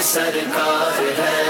سرکار ہے۔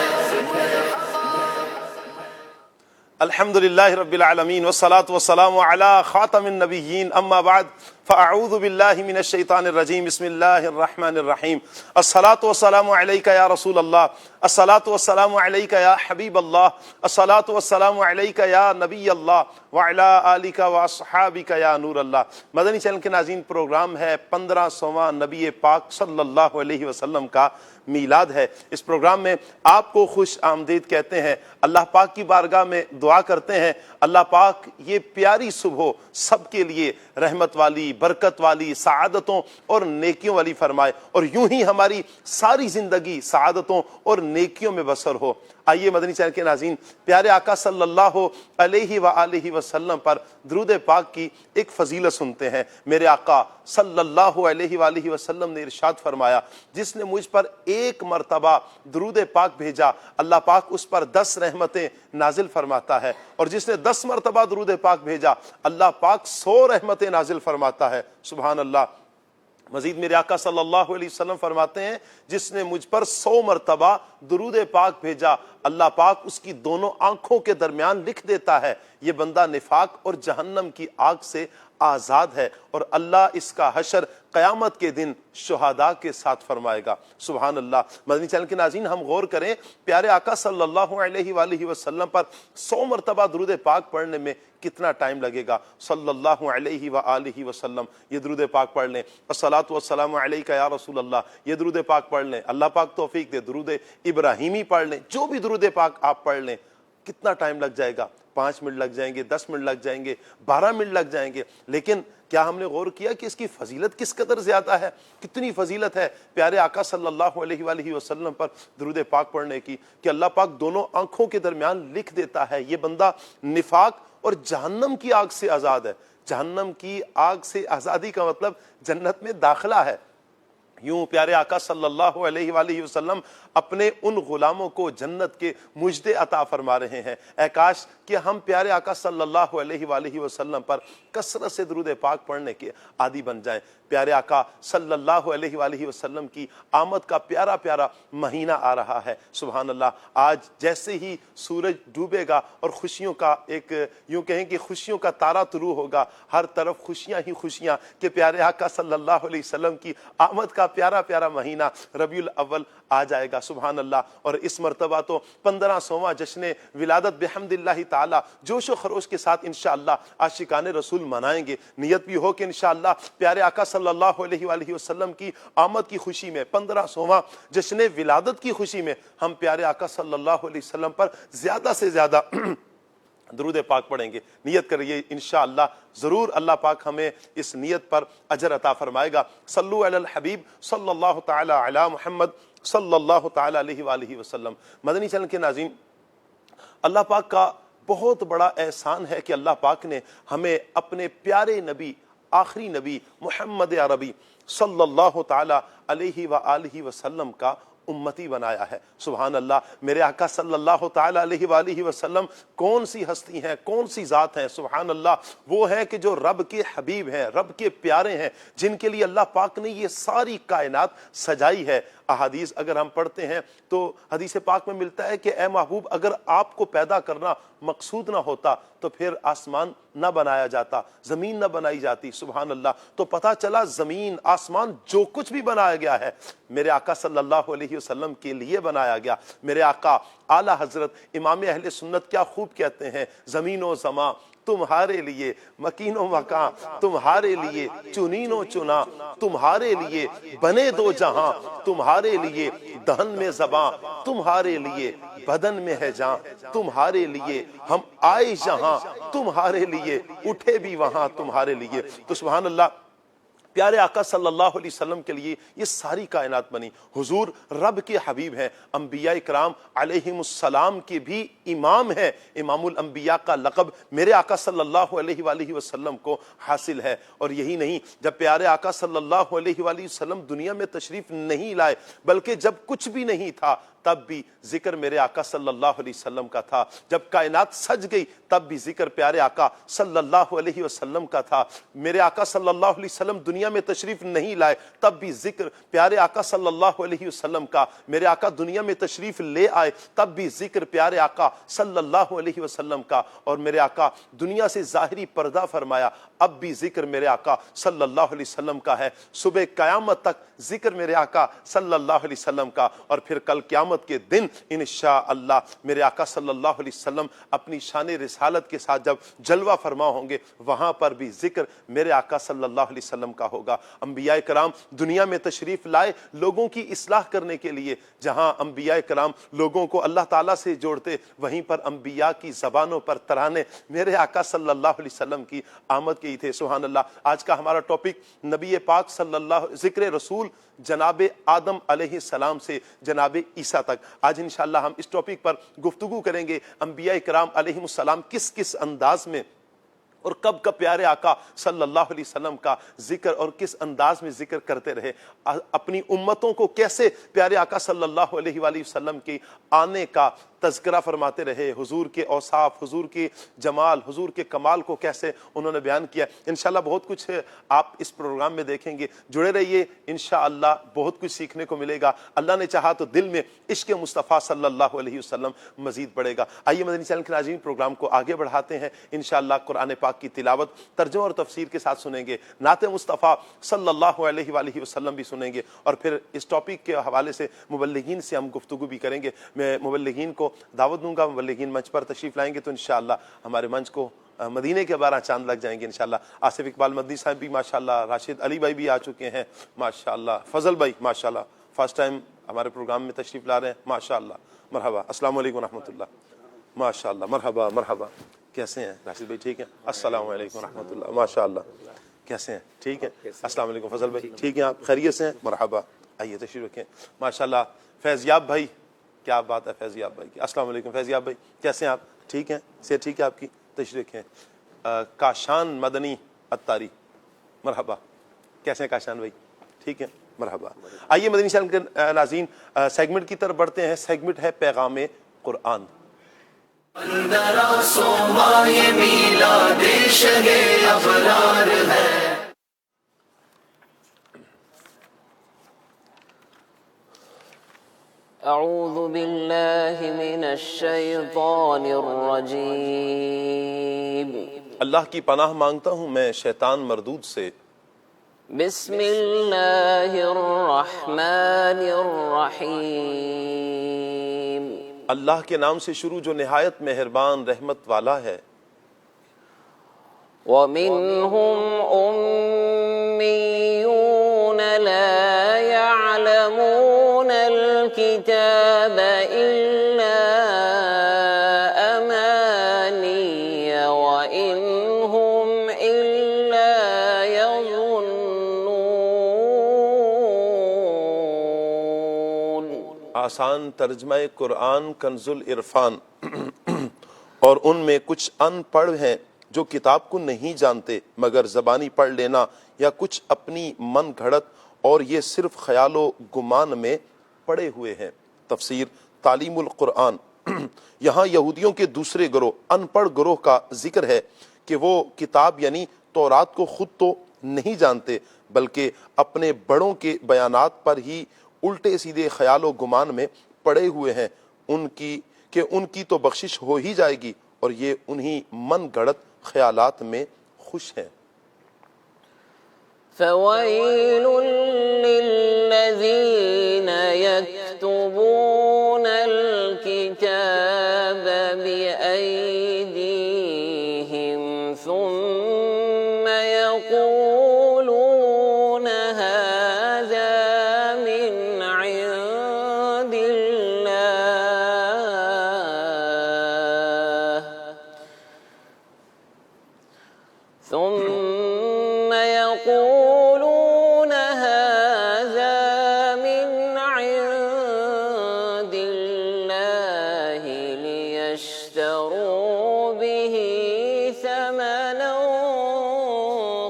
الحمدللہ رب العالمین والصلاة والسلام علی خاتم النبیین اما بعد فاعوذ باللہ من الشیطان الرجیم بسم اللہ الرحمن الرحیم الصلاة والسلام علیکہ یا رسول اللہ الصلاة والسلام علیکہ یا حبیب اللہ الصلاة والسلام علیکہ یا نبی اللہ وعلی آلکہ واصحابکہ یا نور اللہ۔ مدنی چینل کے ناظرین، پروگرام ہے 1500واں نبی پاک صلی اللہ علیہ وسلم کا میلاد ہے۔ اس پروگرام میں آپ کو خوش آمدید کہتے ہیں، اللہ پاک کی بارگاہ میں دعا کرتے ہیں اللہ پاک یہ پیاری صبح سب کے لیے رحمت والی، برکت والی، سعادتوں اور نیکیوں والی فرمائے، اور یوں ہی ہماری ساری زندگی سعادتوں اور نیکیوں میں بسر ہو۔ آئیے مدنی چینل کے ناظرین، پیارے آقا صلی اللہ علیہ وآلہ وسلم پر درود پاک کی ایک فضیلت سنتے ہیں۔ میرے آقا صلی اللہ علیہ وآلہ وسلم نے ارشاد فرمایا، جس نے مجھ پر ایک مرتبہ درود پاک بھیجا اللہ پاک اس پر 10 رحمتیں نازل فرماتا ہے، اور جس نے 10 مرتبہ درود پاک بھیجا اللہ پاک 100 رحمتیں نازل فرماتا ہے۔ سبحان اللہ۔ مزید میرے آقا صلی اللہ علیہ وسلم فرماتے ہیں، جس نے مجھ پر 100 مرتبہ درود پاک بھیجا اللہ پاک اس کی دونوں آنکھوں کے درمیان لکھ دیتا ہے یہ بندہ نفاق اور جہنم کی آگ سے آزاد ہے، اور اللہ اس کا حشر قیامت کے دن شہداء کے ساتھ فرمائے گا۔ سبحان اللہ۔ مدنی چینل کے ناظرین، ہم غور کریں پیارے آقا صلی اللہ علیہ وآلہ وسلم پر 100 مرتبہ درود پاک پڑھنے میں کتنا ٹائم لگے گا۔ صلی اللہ علیہ وآلہ وسلم، یہ درود پاک پڑھ لیں۔ الصلاۃ والسلام علیکہ یا رسول اللہ، یہ درود پاک پڑھ لیں۔ اللہ پاک توفیق دے، درود ابراہیمی پڑھ لیں۔ جو بھی درود پاک آپ پڑھ لیں، کتنا ٹائم لگ جائے گا؟ 5 منٹ لگ جائیں گے، 10 منٹ لگ جائیں گے، 12 منٹ لگ جائیں گے، لیکن کیا ہم نے غور کیا کہ اس کی فضیلت کس قدر زیادہ ہے؟ کتنی فضیلت ہے پیارے آقا صلی اللہ علیہ وآلہ وسلم پر درود پاک پڑھنے کی، کہ اللہ پاک دونوں آنکھوں کے درمیان لکھ دیتا ہے یہ بندہ نفاق اور جہنم کی آگ سے آزاد ہے۔ جہنم کی آگ سے آزادی کا مطلب جنت میں داخلہ ہے۔ یوں پیارے آقا صلی اللہ علیہ وآلہ وسلم اپنے ان غلاموں کو جنت کے مجدے عطا فرما رہے ہیں۔ اے کاش کہ ہم پیارے آقا صلی اللہ علیہ وآلہ وسلم پر کثرت سے درود پاک پڑھنے کے عادی بن جائیں۔ پیارے آقا صلی اللہ علیہ وآلہ وسلم کی آمد کا پیارا پیارا مہینہ آ رہا ہے۔ سبحان اللہ۔ آج جیسے ہی سورج ڈوبے گا اور خوشیوں کا ایک یوں کہیں کہ خوشیوں کا تارا طلوع ہوگا، ہر طرف خوشیاں ہی خوشیاں کہ پیارے آقا صلی اللہ علیہ وسلم کی آمد کا پیارا پیارا مہینہ ربیع الاول آ جائے گا۔ سبحان اللہ۔ اور اس مرتبہ تو 1500واں جشن ولادت بحمد اللہ تعالی جوش و خروش کے ساتھ انشاءاللہ عاشقان رسول منائیں گے۔ نیت بھی ہو کہ انشاءاللہ پیارے آقا صلی اللہ علیہ وآلہ وسلم کی آمد کی خوشی میں، 1500واں جشن ولادت کی خوشی میں ہم پیارے آقا صلی اللہ علیہ وسلم پر زیادہ سے زیادہ درود پاک پڑھیں گے۔ نیت کریے انشاءاللہ ضرور اللہ پاک ہمیں اس نیت پر اجر عطا فرمائے گا۔ صلو علی الحبیب صلی اللہ تعالی علی محمد صلی اللہ تعالی علیہ وآلہ وسلم۔ مدنی چینل کے ناظرین، اللہ پاک کا بہت بڑا احسان ہے کہ اللہ پاک نے ہمیں اپنے پیارے نبی، آخری نبی محمد عربی صلی اللہ تعالی علیہ وآلہ وسلم کا امتی بنایا ہے۔ سبحان اللہ۔ میرے آقا صلی اللہ تعالی علیہ وآلہ وسلم کون سی ہستی ہیں، کون سی ذات ہیں؟ سبحان اللہ۔ وہ ہیں کہ جو رب کے حبیب ہیں، رب کے پیارے ہیں، جن کے لیے اللہ پاک نے یہ ساری کائنات سجائی ہے۔ احادیث اگر ہم پڑھتے ہیں تو حدیث پاک میں ملتا ہے کہ اے محبوب، اگر آپ کو پیدا کرنا مقصود نہ ہوتا تو پھر آسمان نہ بنایا جاتا، زمین نہ بنائی جاتی۔ سبحان اللہ۔ تو پتہ چلا زمین، آسمان، جو کچھ بھی بنایا گیا ہے میرے آقا صلی اللہ علیہ وسلم کے لیے بنایا گیا۔ میرے آقا اعلیٰ حضرت امام اہل سنت کیا خوب کہتے ہیں، زمین و زمان تمہارے لیے، مکین و مکان تمہارے لیے، چنین و چنا تمہارے لیے، بنے دو جہاں تمہارے لیے، دہن میں زباں تمہارے لیے، بدن میں ہے جان تمہارے لیے، ہم آئے جہاں تمہارے لیے، اٹھے بھی وہاں تمہارے لیے۔ تو سبحان اللہ، پیارے آقا صلی اللہ علیہ وسلم کے لیے یہ ساری کائنات بنی۔ حضور رب کے حبیب ہیں، انبیاء کرام علیہم السلام کے بھی امام ہیں۔ امام الانبیاء کا لقب میرے آقا صلی اللہ علیہ وآلہ وسلم کو حاصل ہے۔ اور یہی نہیں، جب پیارے آقا صلی اللہ علیہ وآلہ وسلم دنیا میں تشریف نہیں لائے، بلکہ جب کچھ بھی نہیں تھا تب بھی ذکر میرے آقا صلی اللہ علیہ وسلم کا تھا۔ جب کائنات سج گئی تب بھی ذکر پیارے آقا صلی اللہ علیہ وسلم کا تھا۔ میرے آقا صلی اللہ علیہ وسلم دنیا دنیا میں تشریف نہیں لائے تب بھی ذکر پیارے آقا صلی اللہ علیہ وسلم کا، میرے آقا دنیا میں تشریف لے آئے تب بھی ذکر پیارے آقا صلی اللہ علیہ وسلم کا، اور میرے آقا دنیا سے ظاہری پردہ فرمایا اب بھی ذکر میرے آقا صلی اللہ علیہ وسلم کا ہے، صبح قیامت تک ذکر میرے آقا صلی اللہ علیہ وسلم کا، اور پھر کل قیامت کے دن انشاءاللہ میرے آقا صلی اللہ علیہ وسلم اپنی شان رسالت کے ساتھ جب جلوہ فرما ہوں گے وہاں پر بھی ذکر میرے آقا صلی اللہ علیہ وسلم کا ہوگا۔ انبیاء کرام دنیا میں تشریف لائے لوگوں کی اصلاح کرنے کے لیے، جہاں انبیاء کرام لوگوں کو اللہ تعالیٰ سے جوڑتے وہیں پر انبیاء کی زبانوں پر ترانے میرے آقا صلی اللہ علیہ وسلم کی آمد کی تھے۔ سبحان اللہ۔ آج کا ہمارا ٹاپک نبی پاک صلی اللہ ذکر رسول جناب آدم علیہ السلام سے جناب عیسیٰ تک۔ آج انشاءاللہ ہم اس ٹاپک پر گفتگو کریں گے، انبیاء کرام علیہ السلام کس کس انداز میں اور کب کب پیارے آقا صلی اللہ علیہ وسلم کا ذکر اور کس انداز میں ذکر کرتے رہے، اپنی امتوں کو کیسے پیارے آقا صلی اللہ علیہ وآلہ وسلم کی آنے کا تذکرہ فرماتے رہے، حضور کے اوصاف، حضور کے جمال، حضور کے کمال کو کیسے انہوں نے بیان کیا۔ انشاءاللہ بہت کچھ آپ اس پروگرام میں دیکھیں گے، جڑے رہیے، انشاءاللہ بہت کچھ سیکھنے کو ملے گا۔ اللہ نے چاہا تو دل میں عشق مصطفیٰ صلی اللہ علیہ وسلم مزید بڑھے گا۔ آئیے مدنی چینل کے ناظرین پروگرام کو آگے بڑھاتے ہیں، انشاءاللہ قرآن پاک کی تلاوت ترجمہ اور تفسیر کے ساتھ سنیں گے، نعت مصطفیٰ صلی اللہ علیہ وآلہ وسلم بھی سنیں گے، اور پھر اس ٹاپک کے حوالے سے مبلغین سے ہم گفتگو بھی کریں گے۔ میں مبلغین کو دعوت دوں گا، مبلغین منچ پر تشریف لائیں گے تو انشاءاللہ ہمارے منچ کو مدینے کے 12 چاند لگ جائیں گے انشاءاللہ۔ آصف اقبال مدنی صاحب بھی ماشاءاللہ، راشد علی بھائی بھی آ چکے ہیں ماشاءاللہ، فضل بھائی ماشاءاللہ فرسٹ ٹائم ہمارے پروگرام میں تشریف لا رہے ہیں ماشاءاللہ، مرحبا، السلام علیکم ورحمۃ اللہ، ماشاءاللہ، مرحبا مرحبا، کیسے ہیں راشد بھائی؟ ٹھیک ہے، السلام علیکم ورحمۃ اللہ، ماشاءاللہ، کیسے ہیں؟ ٹھیک ہے، السلام علیکم فضل بھائی، ٹھیک ہیں آپ؟ خیریت سے ہیں؟ مرحبا، آئیے تشریف رکھیں ماشاءاللہ۔ فیضیاب بھائی، کیا بات ہے فیضیاب بھائی کی، السلام علیکم فیضیاب بھائی، کیسے ہیں آپ؟ ٹھیک ہیں، صحت ٹھیک ہے آپ کی؟ تشریف رکھیں۔ کاشان مدنی اتاری، مرحبا، کیسے ہیں کاشان بھائی؟ ٹھیک ہے، مرحبا۔ آئیے مدنی چینل کے ناظرین سیگمنٹ کی طرف بڑھتے ہیں، سیگمنٹ ہے پیغام قرآن۔ اعوذ باللہ من الشیطان الرجیم۔ اللہ کی پناہ مانگتا ہوں میں شیطان مردود سے۔ بسم اللہ الرحمن الرحیم۔ اللہ کے نام سے شروع جو نہایت مہربان رحمت والا ہے۔ وَمِنْهُمْ أُمِّيُّونَ لَا يَعْلَمُونَ الْكِتَابَ إِلَّا أَمَانِيَّ وَإِنْ هُمْ إِلَّا يَظُنُّونَ۔ آسان ترجمہ قرآن کنز العرفان۔ اور ان میں کچھ ان پڑھ ہیں جو کتاب کو نہیں جانتے مگر زبانی پڑھ لینا یا کچھ اپنی من گھڑت، اور یہ صرف خیال و گمان میں پڑے ہوئے ہیں۔ تفسیر تعلیم القرآن۔ یہاں یہودیوں کے دوسرے گروہ ان پڑھ گروہ کا ذکر ہے کہ وہ کتاب یعنی تورات کو خود تو نہیں جانتے بلکہ اپنے بڑوں کے بیانات پر ہی الٹے سیدھے خیال و گمان میں پڑے ہوئے ہیں، ان کی تو بخشش ہو ہی جائے گی اور یہ انہی من گھڑت خیالات میں خوش ہیں۔ فَوَيْلٌ لِّلَّذِينَ يَكْتُبُونَ الْكِتَابَ بِأَيْدِيهِمْ ثُمَّ يَقُولُونَ هَٰذَا مِنْ عِندِ اللَّهِ ثم يقولون هذا من عند الله ليشتروا به ثمنا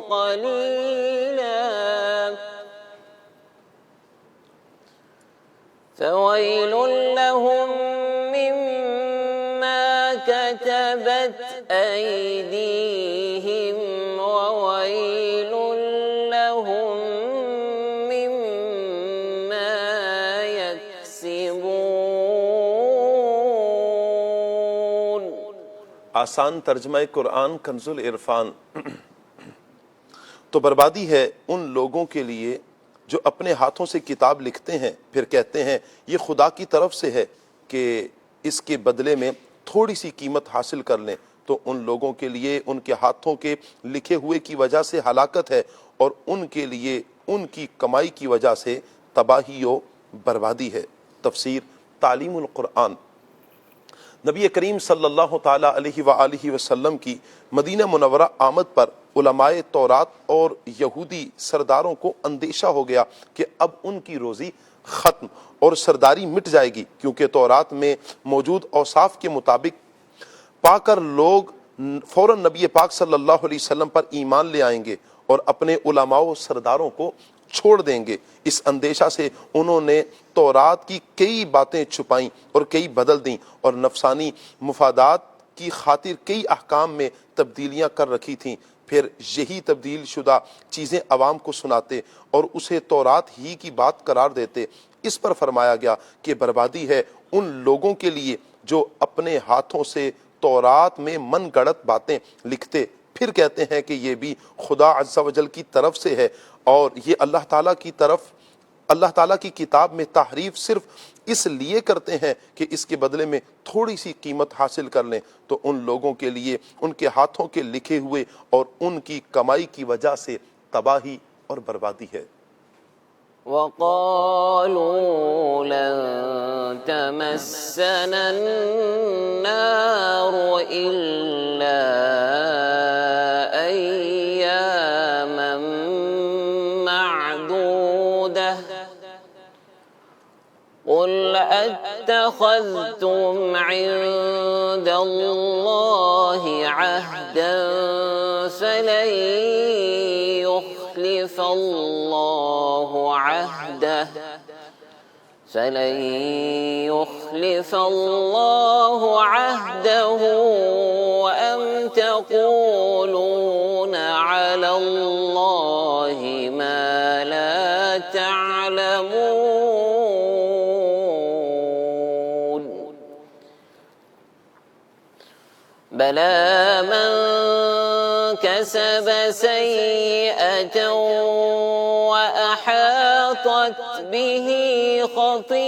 قليلا فويل لهم مما كتبت أيديهم وويل لهم يكسبون. آسان ترجمہ قرآن کنز العرفان۔ تو بربادی ہے ان لوگوں کے لیے جو اپنے ہاتھوں سے کتاب لکھتے ہیں پھر کہتے ہیں یہ خدا کی طرف سے ہے کہ اس کے بدلے میں تھوڑی سی قیمت حاصل کر لیں، تو ان لوگوں کے لیے ان کے ہاتھوں کے لکھے ہوئے کی وجہ سے ہلاکت ہے، اور ان کے لیے ان کی کمائی کی وجہ سے تباہی و بربادی ہے۔ تفسیر تعلیم القرآن۔ نبی کریم صلی اللہ تعالیٰ علیہ وآلہ وسلم کی مدینہ منورہ آمد پر علماء تورات اور یہودی سرداروں کو اندیشہ ہو گیا کہ اب ان کی روزی ختم اور سرداری مٹ جائے گی، کیونکہ تورات میں موجود اوصاف کے مطابق پا کر لوگ فوراً نبی پاک صلی اللہ علیہ وسلم پر ایمان لے آئیں گے اور اپنے علماء و سرداروں کو چھوڑ دیں گے۔ اس اندیشہ سے انہوں نے تورات کی کئی باتیں چھپائیں اور کئی بدل دیں، اور نفسانی مفادات کی خاطر کئی احکام میں تبدیلیاں کر رکھی تھیں، پھر یہی تبدیل شدہ چیزیں عوام کو سناتے اور اسے تورات ہی کی بات قرار دیتے۔ اس پر فرمایا گیا کہ بربادی ہے ان لوگوں کے لیے جو اپنے ہاتھوں سے تورات میں من گڑت باتیں لکھتے پھر کہتے ہیں کہ یہ بھی خدا عز و جل کی طرف سے ہے، اور یہ اللہ تعالیٰ کی کتاب میں تحریف صرف اس لیے کرتے ہیں کہ اس کے بدلے میں تھوڑی سی قیمت حاصل کر لیں، تو ان لوگوں کے لیے ان کے ہاتھوں کے لکھے ہوئے اور ان کی کمائی کی وجہ سے تباہی اور بربادی ہے۔ وقالوا لن تمسنا النار إلا أياما معدودة قل أتخذتم عند الله عهدا فلن يخلف الله عهده أم تقولون على الله ما لا تعلمون بلى من كسب سيئة وأحاطت به خطيئته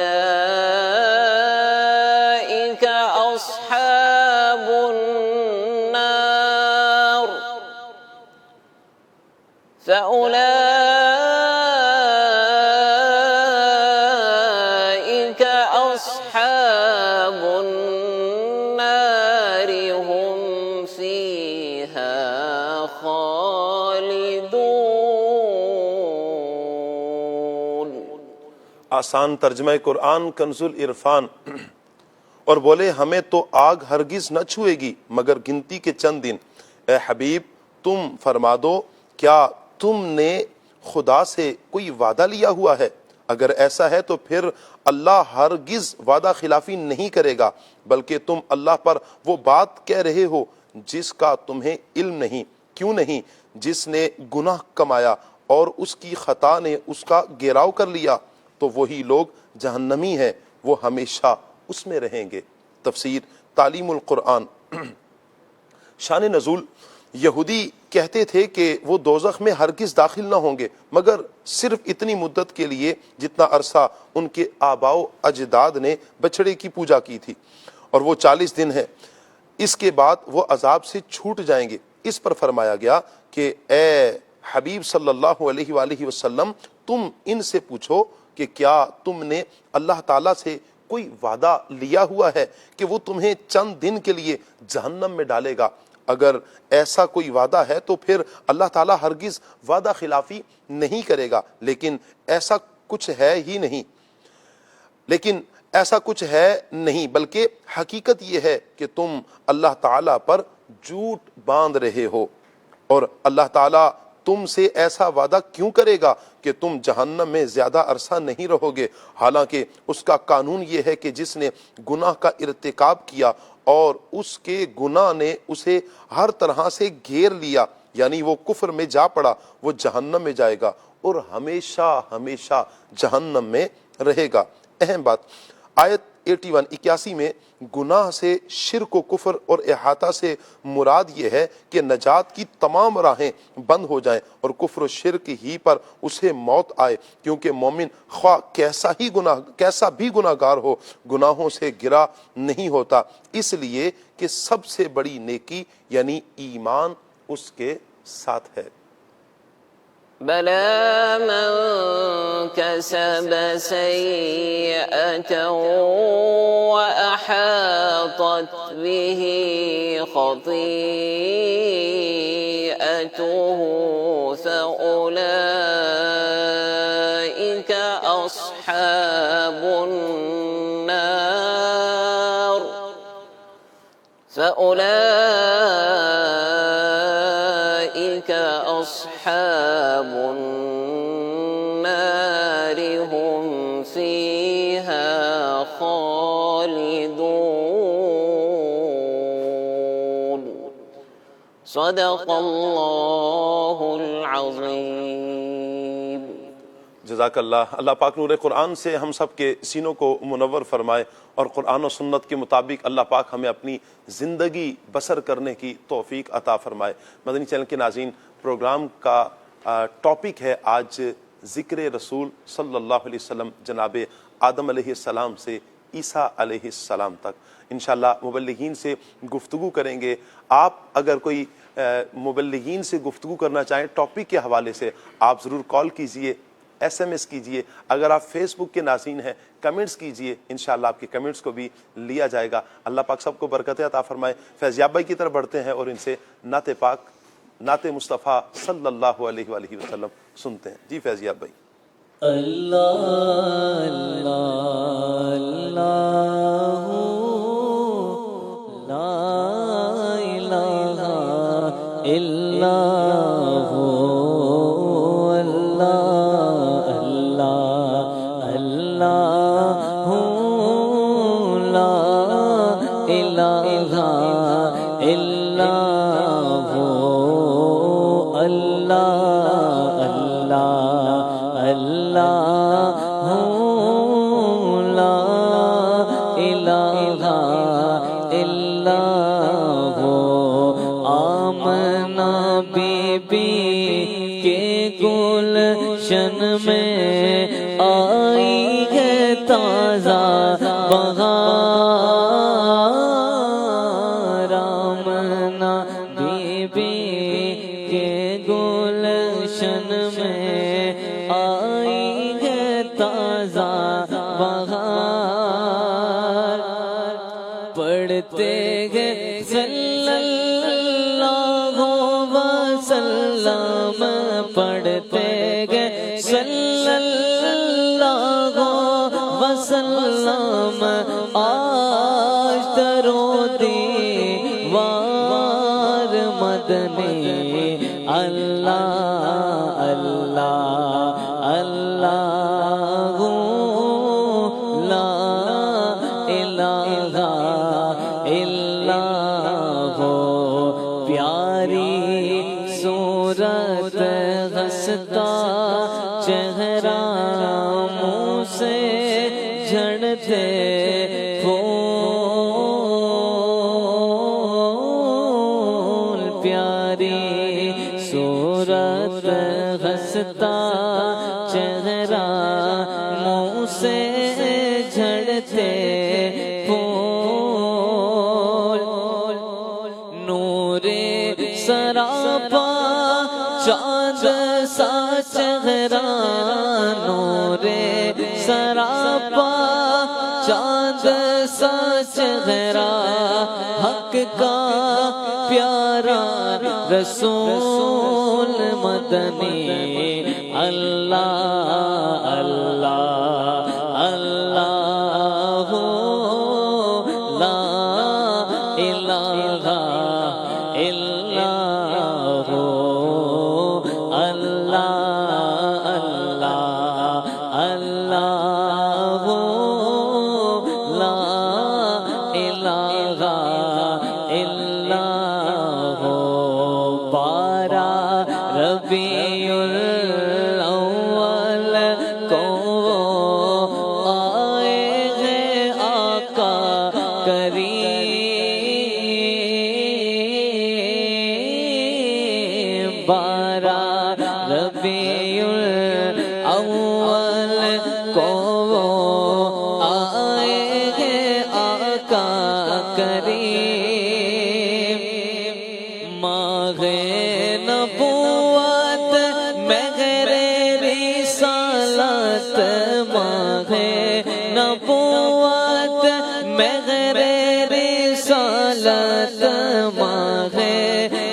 فأولئك أصحاب النار هم فيها خالدون۔ آسان ترجمہ قرآن کنز العرفان۔ اور بولے ہمیں تو آگ ہرگز نہ چھوئے گی مگر گنتی کے چند دن۔ اے حبیب تم فرما دو کیا تم نے خدا سے کوئی وعدہ لیا ہوا ہے؟ اگر ایسا ہے تو پھر اللہ ہرگز وعدہ خلافی نہیں کرے گا، بلکہ تم اللہ پر وہ بات کہہ رہے ہو جس کا تمہیں علم نہیں۔ کیوں نہیں؟ جس نے گناہ کمایا اور اس کی خطا نے اس کا گھیراؤ کر لیا تو وہی لوگ جہنمی ہیں، وہ ہمیشہ اس میں رہیں گے۔ تفسیر تعلیم القرآن۔ شان نزول، یہودی کہتے تھے کہ وہ دوزخ میں ہرگز داخل نہ ہوں گے مگر صرف اتنی مدت کے لیے جتنا عرصہ ان کے آباء و اجداد نے بچڑے کی پوجا کی تھی، اور وہ 40 دن ہے۔ اس کے بعد وہ عذاب سے چھوٹ جائیں گے۔ اس پر فرمایا گیا کہ اے حبیب صلی اللہ علیہ وآلہ وسلم تم ان سے پوچھو کہ کیا تم نے اللہ تعالیٰ سے کوئی وعدہ لیا ہوا ہے کہ وہ تمہیں چند دن کے لیے جہنم میں ڈالے گا؟ اگر ایسا کوئی وعدہ ہے تو پھر اللہ تعالیٰ ہرگز وعدہ خلافی نہیں کرے گا، لیکن ایسا کچھ ہے نہیں بلکہ حقیقت یہ ہے کہ تم اللہ تعالیٰ پر جھوٹ باندھ رہے ہو، اور اللہ تعالیٰ تم سے ایسا وعدہ کیوں کرے گا کہ تم جہنم میں زیادہ عرصہ نہیں رہو گے؟ حالانکہ اس کا قانون یہ ہے کہ جس نے گناہ کا ارتکاب کیا اور اس کے گناہ نے اسے ہر طرح سے گھیر لیا، یعنی وہ کفر میں جا پڑا، وہ جہنم میں جائے گا اور ہمیشہ ہمیشہ جہنم میں رہے گا۔ اہم بات، آیت 81 میں گناہ سے شرک و کفر اور احاطہ سے مراد یہ ہے کہ نجات کی تمام راہیں بند ہو جائیں اور کفر و شرک ہی پر اسے موت آئے، کیونکہ مومن خواہ کیسا بھی گناہ گار ہو، گناہوں سے گرا نہیں ہوتا، اس لیے کہ سب سے بڑی نیکی یعنی ایمان اس کے ساتھ ہے۔ بلى من كسب سيئة وأحاطت به خطيئته فأولئك أصحاب النار أصحاب النار هم فيها خالدون صدق اللہ العظیم۔ جزاک اللہ۔ اللہ پاک نور قرآن سے ہم سب کے سینوں کو منور فرمائے اور قرآن و سنت کے مطابق اللہ پاک ہمیں اپنی زندگی بسر کرنے کی توفیق عطا فرمائے۔ مدنی چینل کے ناظرین، پروگرام کا ٹاپک ہے آج ذکر رسول صلی اللہ علیہ وسلم، جناب آدم علیہ السلام سے عیسیٰ علیہ السلام تک۔ انشاءاللہ مبلغین سے گفتگو کریں گے۔ آپ اگر کوئی مبلغین سے گفتگو کرنا چاہیں ٹاپک کے حوالے سے، آپ ضرور کال کیجئے، SMS کیجئے۔ اگر آپ فیس بک کے ناظرین ہیں، کمنٹس کیجئے، انشاءاللہ آپ کے کمنٹس کو بھی لیا جائے گا۔ اللہ پاک سب کو برکتیں عطا فرمائے۔ فیضیاب بھائی کی طرف بڑھتے ہیں اور ان سے نعت پاک، نعت مصطفیٰ صلی اللہ علیہ وآلہ وسلم سنتے ہیں۔ جی فیضیاب بھائی۔ اللہ اللہ اللہ لا الہ الا ہو، اللہ اللہ اللہ لا الہ الا ہو، اللہ اللہ اللہ لا الہ الا ہو۔ آمنہ بی بی کے گلشن میں آئی ہے تازہ بہار، آمنہ بی بی کے گلشن میں آئی ہے تازہ بہار، پڑھتے گئے صلی اللہ وسلم، پڑھتے گئے صلی اللہ وسلم، آج درو دیوار مدنی، اللہ اللہ اللہ لا الہ الا ہو۔ پیاری صورت ہنستا چہرہ منہ سے جھڑتے پھول، پیاری صورت ہنستا چہرہ منہ سے جھڑتے پھول، نور سراپا چاند سا چہرہ، نور سراپا چاند سا چہرہ، حق کا پیارا رسول مدنی، اللہ اللہ اللہ لا الہ الا ہو، مہر رسالت ماہ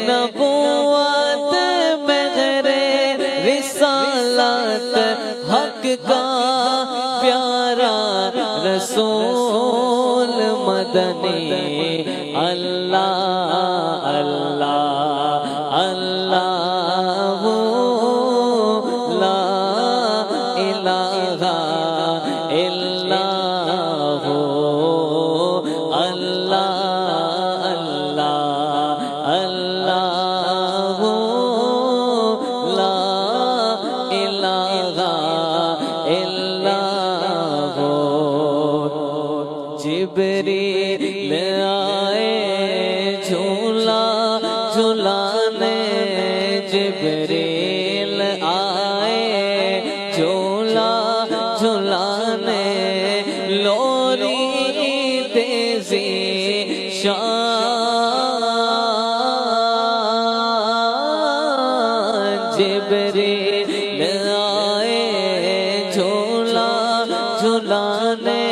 نبوت، مہر رسالت حق کا پیارا رسول مدنی، اللہ اللہ اللہ لا الہ الا ہو، اللہ اللہ اللہ لا الہ الا ہو۔ جبریل آئے جھولا جھولانے، جبریل آئے جھولا جھولانے، لوری تیزی شان، جبریل آئے جھولا جھولانے،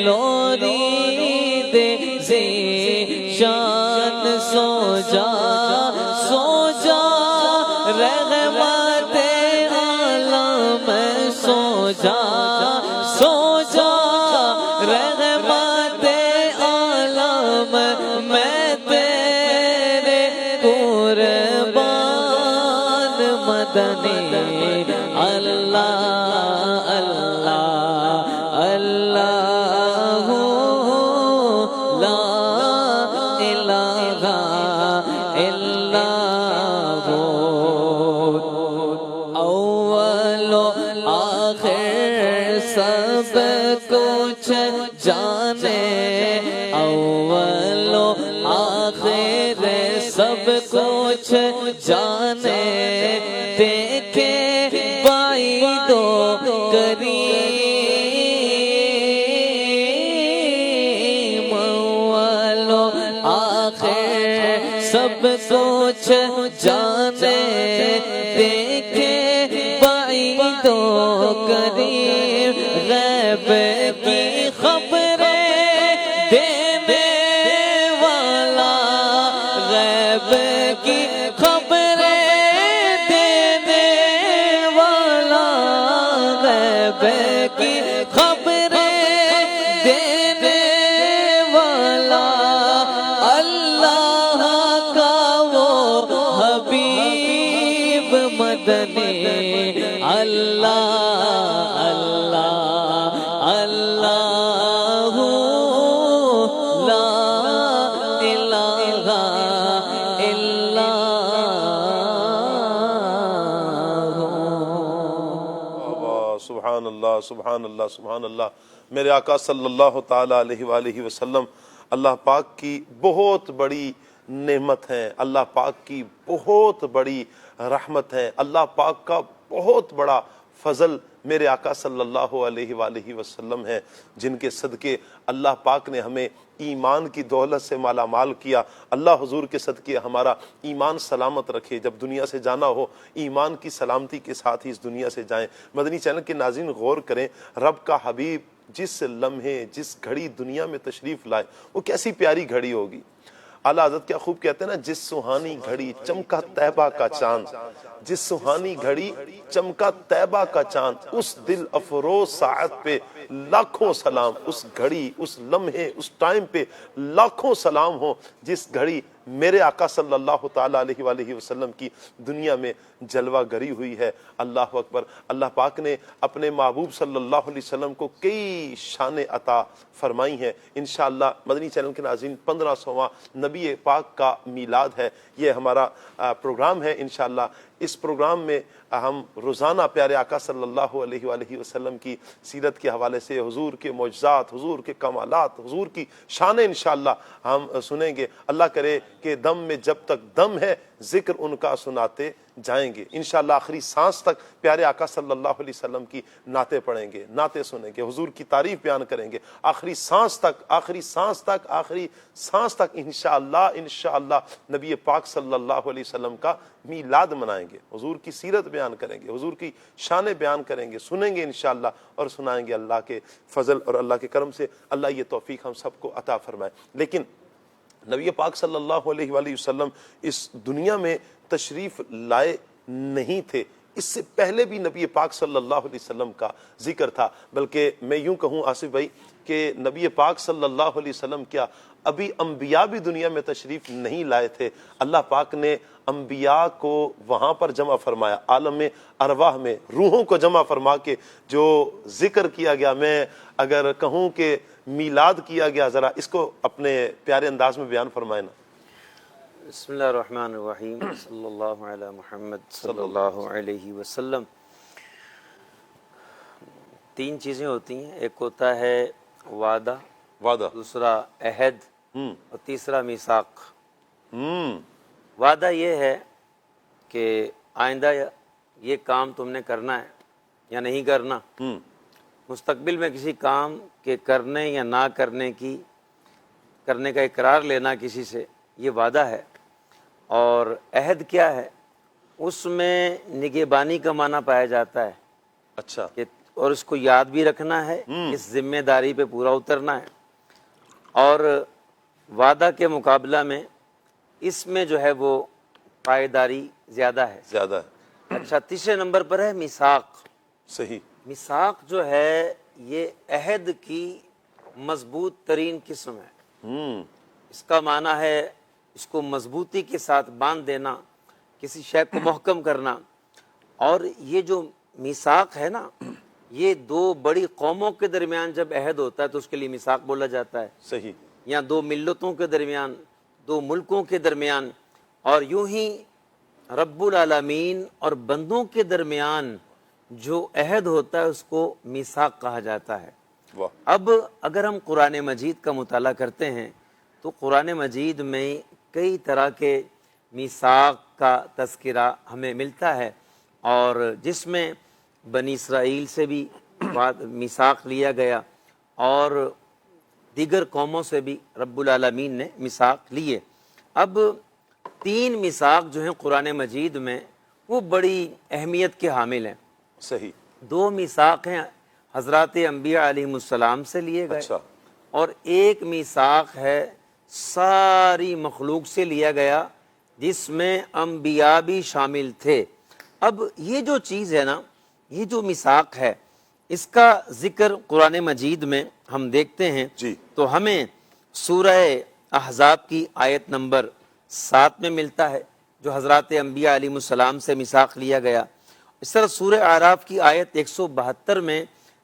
لوری تیزی شان، سو جا سو جا رحمت عالم، سو جا سو جا رحمت عالم، میں تیرے قربان مدنی، اللہ اللہ اللہ لا الہ الا ہو۔ اول و آخر سب کچھ جانے، اول و آخر سب کچھ جانے، دیکھے بعید و قریب، اول و آخر سب کچھ جانے، دیکھے بعید و قریب، غیب کی خبریں دینے والا، غیب کی خبریں دینے والا، غیب کی خبریں دینے والا، اللہ کا وہ حبیب مدنی، اللہ اللہ اللہ لا الہ الا ہو۔ سبحان اللہ سبحان اللہ سبحان اللہ۔ میرے آقا صلی اللہ تعالیٰ علیہ وآلہ وسلم اللہ پاک کی بہت بڑی نعمت ہیں، اللہ پاک کی بہت بڑی رحمت ہے، اللہ پاک کا بہت بڑا فضل میرے آقا صلی اللہ علیہ وآلہ وسلم ہے، جن کے صدقے اللہ پاک نے ہمیں ایمان کی دولت سے مالا مال کیا۔ اللہ حضور کے صدقے ہمارا ایمان سلامت رکھے، جب دنیا سے جانا ہو ایمان کی سلامتی کے ساتھ ہی اس دنیا سے جائیں۔ مدنی چینل کے ناظرین غور کریں، رب کا حبیب جس لمحے جس گھڑی دنیا میں تشریف لائے وہ کیسی پیاری گھڑی ہوگی۔ اعلیٰ حضرت کیا خوب کہتے ہیں نا، جس سہانی گھڑی چمکا طیبہ کا چاند، جس سہانی گھڑی چمکا طیبہ کا چاند، اس دل افروز ساعت پہ لاکھوں سلام، اس گھڑی اس لمحے اس ٹائم پہ لاکھوں سلام ہو جس گھڑی میرے آقا صلی اللہ تعالیٰ علیہ وآلہ وسلم کی دنیا میں جلوہ گری ہوئی ہے۔ اللہ اکبر۔ اللہ پاک نے اپنے محبوب صلی اللہ علیہ وسلم کو کئی شانیں عطا فرمائی ہیں۔ انشاءاللہ مدنی چینل کے ناظرین 1500واں نبی پاک کا میلاد ہے، یہ ہمارا پروگرام ہے۔ انشاءاللہ اس پروگرام میں ہم روزانہ پیارے آقا صلی اللہ علیہ وآلہ وسلم کی سیرت کے حوالے سے حضور کے معجزات، حضور کے کمالات، حضور کی شانیں انشاءاللہ ہم سنیں گے۔ اللہ کرے کہ دم میں جب تک دم ہے ذکر ان کا سناتے جائیں گے انشاءاللہ آخری سانس تک پیارے آقا صلی اللہ علیہ وسلم کی نعتیں پڑھیں گے, نعتیں سنیں گے, حضور کی تعریف بیان کریں گے, آخری سانس تک انشاءاللہ نبی پاک صلی اللہ علیہ وسلم کا میلاد منائیں گے, حضور کی سیرت بیان کریں گے, حضور کی شانیں بیان کریں گے, سنیں گے انشاءاللہ اور سنائیں گے. اللہ کے فضل اور اللہ کے کرم سے اللہ یہ توفیق ہم سب کو عطا فرمائے. لیکن نبی پاک صلی اللہ علیہ وآلہ وسلم اس دنیا میں تشریف لائے نہیں تھے, اس سے پہلے بھی نبی پاک صلی اللہ علیہ وسلم کا ذکر تھا. بلکہ میں یوں کہوں آصف بھائی کہ نبی پاک صلی اللہ علیہ وسلم کیا ابھی انبیاء بھی دنیا میں تشریف نہیں لائے تھے. اللہ پاک نے انبیاء کو وہاں پر جمع فرمایا, عالم ارواح میں روحوں کو جمع فرما کے جو ذکر کیا گیا, میں اگر کہوں کہ میلاد کیا گیا, ذرا اس کو اپنے پیارے انداز میں بیان فرمائیں نا. بسم اللہ الرحمن الرحیم, صلی اللہ علی محمد صلی اللہ علیہ وسلم. تین چیزیں ہوتی ہیں, ایک ہوتا ہے وعدہ, دوسرا عہد اور تیسرا میثاق. وعدہ یہ ہے کہ آئندہ یہ کام تم نے کرنا ہے یا نہیں کرنا, مستقبل میں کسی کام کے کرنے یا نہ کرنے کا اقرار لینا کسی سے, یہ وعدہ ہے. اور عہد کیا ہے, اس میں نگہبانی کا معنی پایا جاتا ہے. اچھا, اور اس کو یاد بھی رکھنا ہے, اس ذمہ داری پہ پورا اترنا ہے. اور وعدہ کے مقابلہ میں اس میں جو ہے وہ پائیداری زیادہ ہے. اچھا, تیسرے نمبر پر ہے میثاق. صحیح. میثاق جو ہے یہ عہد کی مضبوط ترین قسم ہے. اس کا معنی ہے اس کو مضبوطی کے ساتھ باندھ دینا, کسی شے کو محکم کرنا. اور یہ جو میثاق ہے نا, یہ دو بڑی قوموں کے درمیان جب عہد ہوتا ہے تو اس کے لیے میثاق بولا جاتا ہے. صحیح. یا دو ملتوں کے درمیان, دو ملکوں کے درمیان, اور یوں ہی رب العالمین اور بندوں کے درمیان جو عہد ہوتا ہے اس کو میثاق کہا جاتا ہے. اب اگر ہم قرآن مجید کا مطالعہ کرتے ہیں تو قرآن مجید میں کئی طرح کے میثاق کا تذکرہ ہمیں ملتا ہے, اور جس میں بنی اسرائیل سے بھی میثاق لیا گیا اور دیگر قوموں سے بھی رب العالمین نے میثاق لیے. اب تین میثاق جو ہیں قرآن مجید میں وہ بڑی اہمیت کے حامل ہیں. صحیح. دو میثاق ہیں حضرات انبیاء علیہ السلام سے لیے گئے. اچھا. اور ایک میثاق ہے ساری مخلوق سے لیا گیا جس میں انبیاء بھی شامل تھے. اب یہ جو چیز ہے نا, یہ جو میثاق ہے, اس کا ذکر قرآن مجید میں ہم دیکھتے ہیں تو ہمیں سورہ احزاب کی آیت نمبر 7 میں ملتا ہے جو حضرات انبیاء علیہ السلام سے میثاق لیا گیا. اس طرح سورہ اعراف کی آیت 172 میں